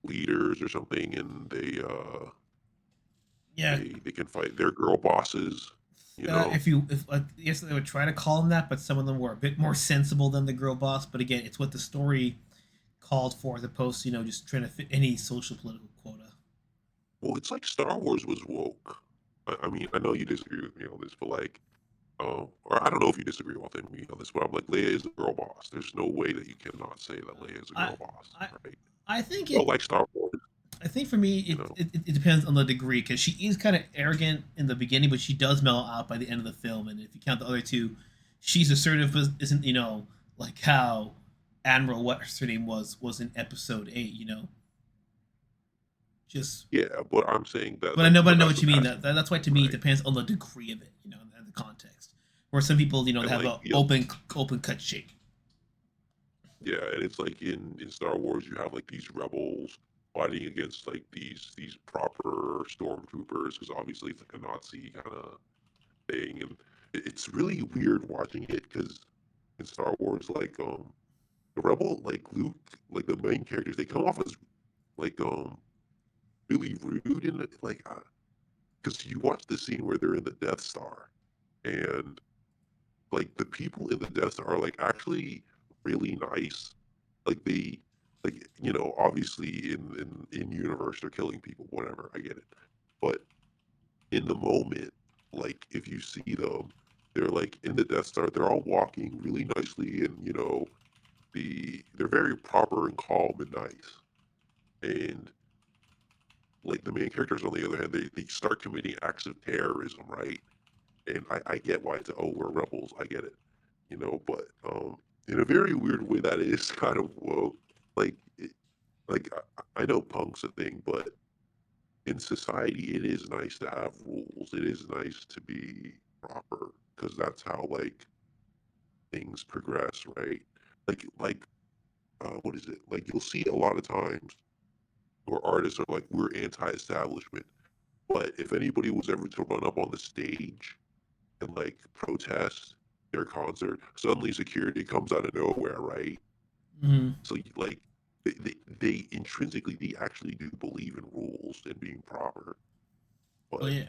Speaker 2: leaders or something, and
Speaker 1: Yeah.
Speaker 2: they can fight their girl bosses. You know,
Speaker 1: If like, yes, they would try to call them that, but some of them were a bit more sensible than the girl boss. But again, it's what the story called for, as opposed to just trying to fit any social political quota.
Speaker 2: well, it's like Star Wars was woke. I mean, I know you disagree with me on this, but like, or I don't know if you disagree with me on this, but I'm like, Leia is a girl boss. There's no way that you cannot say that Leia is a
Speaker 1: I
Speaker 2: girl boss,
Speaker 1: I
Speaker 2: right?
Speaker 1: I think
Speaker 2: Well,
Speaker 1: it.
Speaker 2: like Star Wars,
Speaker 1: I think for me,
Speaker 2: you know.
Speaker 1: it depends on the degree, because she is kind of arrogant in the beginning, but she does mellow out by the end of the film. And if you count the other two, she's assertive, but isn't like how Admiral, what her name was in Episode 8. Just.
Speaker 2: Yeah, but I'm saying that
Speaker 1: But I
Speaker 2: like,
Speaker 1: know, but I
Speaker 2: but
Speaker 1: know
Speaker 2: that's
Speaker 1: what
Speaker 2: a
Speaker 1: you mean.
Speaker 2: passing
Speaker 1: That's why,
Speaker 2: thing,
Speaker 1: to me, it
Speaker 2: right?
Speaker 1: depends on the degree of it, and the context. Where some people,
Speaker 2: And
Speaker 1: have
Speaker 2: like,
Speaker 1: a open cut shape.
Speaker 2: yeah, and it's like in Star Wars, you have like these rebels fighting against like these proper stormtroopers, because obviously it's like a Nazi kind of thing, and it's really weird watching it because in Star Wars, like the rebel, like Luke, like the main characters, they come off as like really rude, and like because you watch the scene where they're in the Death Star, and like the people in the Death Star are like actually really nice. Like they, like obviously in universe they're killing people, whatever. I get it, but in the moment, like if you see them, they're like in the Death Star. They're all walking really nicely, and they're very proper and calm and nice. And like the main characters, on the other hand, they start committing acts of terrorism, right? And I get why it's we're rebels. I get it, but in a very weird way that is kind of woke. Like like I know punk's a thing, but in society it is nice to have rules. It is nice to be proper because that's how like things progress, right? Like what is it? Like you'll see a lot of times where artists are like, we're anti-establishment, but if anybody was ever to run up on the stage and like protest their concert, suddenly security comes out of nowhere, right?
Speaker 1: Mm-hmm.
Speaker 2: So like they intrinsically they actually do believe in rules and being proper,
Speaker 1: Oh
Speaker 2: but
Speaker 1: yeah.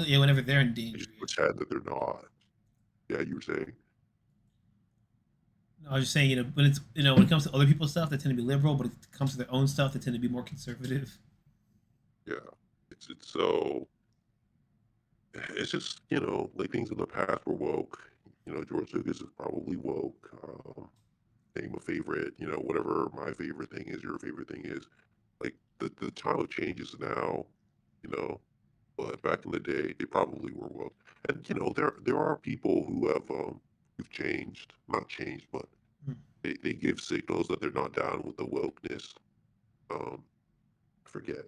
Speaker 1: Yeah, whenever they're in
Speaker 2: they
Speaker 1: danger,
Speaker 2: just
Speaker 1: yeah.
Speaker 2: pretend that they're not. Yeah, you were saying.
Speaker 1: No, I was just saying, when it comes to other people's stuff, they tend to be liberal, but it comes to their own stuff, they tend to be more conservative.
Speaker 2: Yeah, it's so it's just like things in the past were woke. George Lucas is probably woke. Name a favorite. Whatever my favorite thing is, your favorite thing is. Like the time of changes now. You know, but back in the day, they probably were woke. And there are people who've changed, not changed, but
Speaker 1: Hmm.
Speaker 2: they give signals that they're not down with the wokeness. I forget.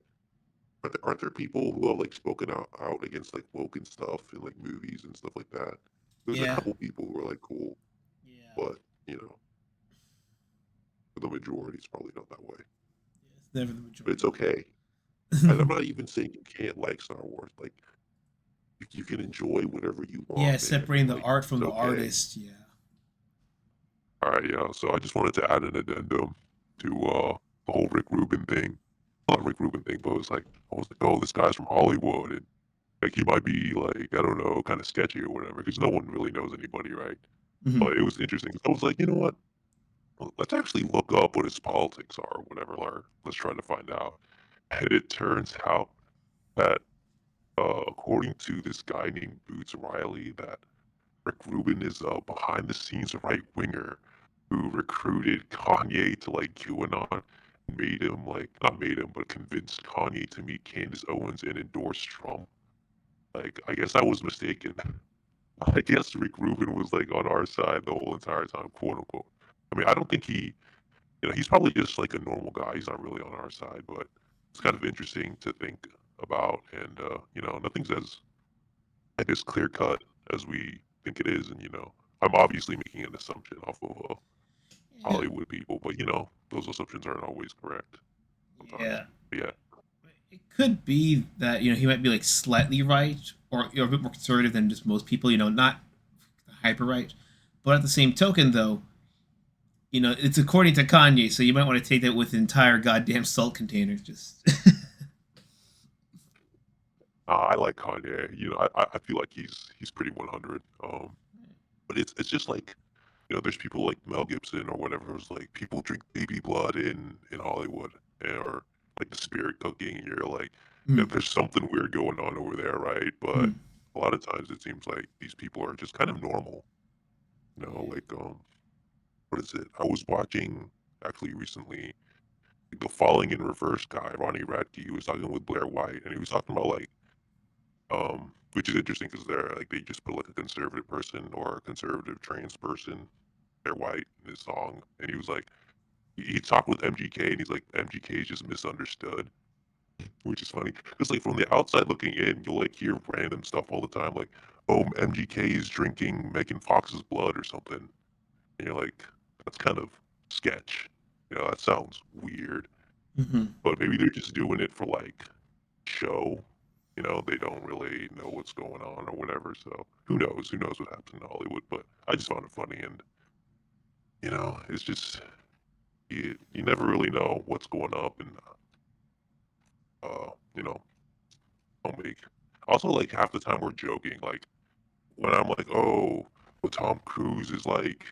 Speaker 2: Aren't there people who have like spoken out against like woke and stuff in like movies and stuff like that? There's a
Speaker 1: Yeah.
Speaker 2: couple people who are like cool,
Speaker 1: Yeah.
Speaker 2: but you know, for the majority, it's probably not that way.
Speaker 1: Yeah, it's never the
Speaker 2: But it's
Speaker 1: majority.
Speaker 2: okay. And I'm not even saying you can't like Star Wars. Like you can enjoy whatever you
Speaker 1: Yeah,
Speaker 2: want, man.
Speaker 1: separating the
Speaker 2: Like
Speaker 1: art from
Speaker 2: it's
Speaker 1: the
Speaker 2: okay.
Speaker 1: artist. Yeah.
Speaker 2: All right, yeah. So I just wanted to add an addendum to the whole Rick Rubin thing. Not Rick Rubin thing, but it was like I was like, oh, this guy's from Hollywood, and like he might be like I don't know, kind of sketchy or whatever, because no one really knows anybody, right?
Speaker 1: Hmm.
Speaker 2: But it was interesting. I was like, you know what? Well, let's actually look up what his politics are, or whatever. Or let's try to find out. And it turns out that according to this guy named Boots Riley, that Rick Rubin is a behind the scenes right winger who recruited Kanye to like QAnon and made him like not made him but convinced Kanye to meet Candace Owens and endorse Trump. Like I guess I was mistaken. I guess Rick Rubin was like on our side the whole entire time, quote unquote. I mean, I don't think he's probably just like a normal guy. He's not really on our side, but it's kind of interesting to think about. And nothing's as, I guess, clear cut as we think it is. And I'm obviously making an assumption off of
Speaker 1: Yeah.
Speaker 2: Hollywood people, but those assumptions aren't always correct sometimes.
Speaker 1: Yeah.
Speaker 2: But yeah,
Speaker 1: It could be that he might be like slightly right, or a bit more conservative than just most people. Not hyper right, but at the same token, though, it's according to Kanye, so you might want to take that with an entire goddamn salt container. Just
Speaker 2: I like Kanye. I feel like he's pretty 100. But it's just like there's people like Mel Gibson or whatever. Who's like people drink baby blood in Hollywood, or like the spirit cooking, and you're like,
Speaker 1: mm,
Speaker 2: there's something weird going on over there, right? But
Speaker 1: mm,
Speaker 2: a lot of times it seems like these people are just kind of normal.
Speaker 1: yeah.
Speaker 2: Like what is it? I was watching actually recently the Falling in Reverse guy, Ronnie Radke. He was talking with Blair White, and he was talking about like which is interesting because they just put like a conservative person or a conservative trans person, they're white in his song, and he was like, he talked with MGK, and he's like, MGK is just misunderstood, which is funny because like from the outside looking in, you'll like hear random stuff all the time, like, oh, MGK is drinking Megan Fox's blood or something, and you're like, that's kind of sketch, that sounds weird,
Speaker 1: Mm-hmm.
Speaker 2: but maybe they're just doing it for like show. They don't really know what's going on or whatever. So who knows? Who knows what happens in Hollywood? But I just found it funny, and it's just you never really know what's going up, and uh, you know, don't make. Also, like half the time we're joking. Like when I'm like, oh, well, Tom Cruise is like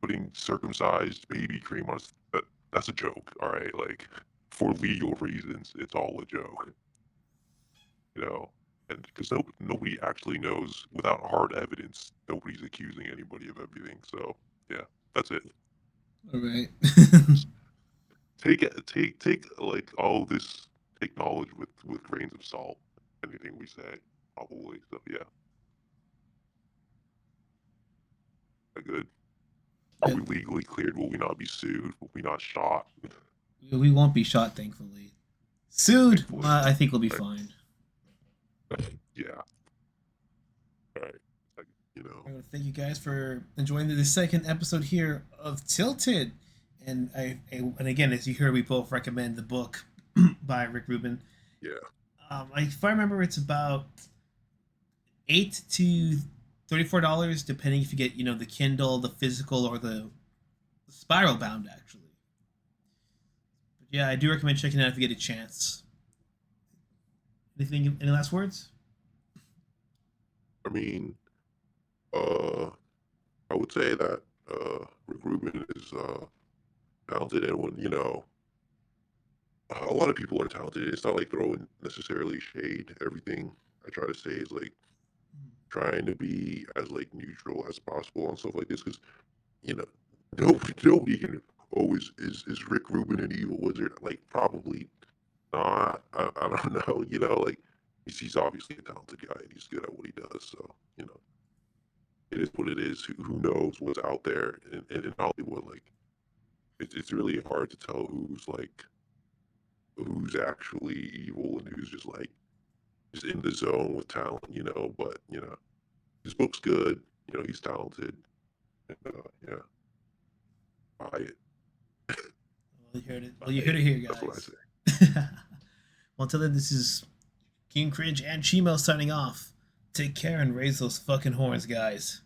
Speaker 2: putting circumcised baby cream on. That's a joke. All right, like for legal reasons, it's all a joke. And because nobody actually knows without hard evidence, nobody's accusing anybody of everything. So yeah, that's it.
Speaker 1: All right.
Speaker 2: Just take like all this, take knowledge with grains of salt. Anything we say, probably. So yeah, good. Are
Speaker 1: Yeah,
Speaker 2: we legally cleared? Will we not be sued? Will we not shot?
Speaker 1: we won't be shot, thankfully. Sued,
Speaker 2: Thankfully,
Speaker 1: I think we'll be
Speaker 2: right?
Speaker 1: fine.
Speaker 2: Yeah. All right. Like,
Speaker 1: I want to thank you guys for enjoying the second episode here of Tilted. And again, as you hear, we both recommend the book by Rick Rubin.
Speaker 2: yeah.
Speaker 1: If I remember, it's about $8 to $34, depending if you get the Kindle, the physical, or the spiral bound. Actually, but yeah, I do recommend checking it out if you get a chance. Anything? Any last words?
Speaker 2: I mean, uh, I would say that Rick Rubin is talented, and when a lot of people are talented. It's not like throwing necessarily shade. Everything I try to say is like trying to be as like neutral as possible and stuff like this, because you know nobody can always is Rick Rubin an evil wizard? Like probably not. I don't know. Like he's obviously a talented guy and he's good at what he does. So it is what it is. Who knows what's out there in Hollywood? Like it's really hard to tell who's actually evil and who's just like just in the zone with talent, but his book's good, he's talented, and yeah, buy it.
Speaker 1: Well, you heard it.
Speaker 2: Buy
Speaker 1: Well, you heard
Speaker 2: it.
Speaker 1: it here,
Speaker 2: That's what I
Speaker 1: guys.
Speaker 2: say.
Speaker 1: Well, until then, this is King Cringe and Shimo signing off. Take care and raise those fucking horns, guys.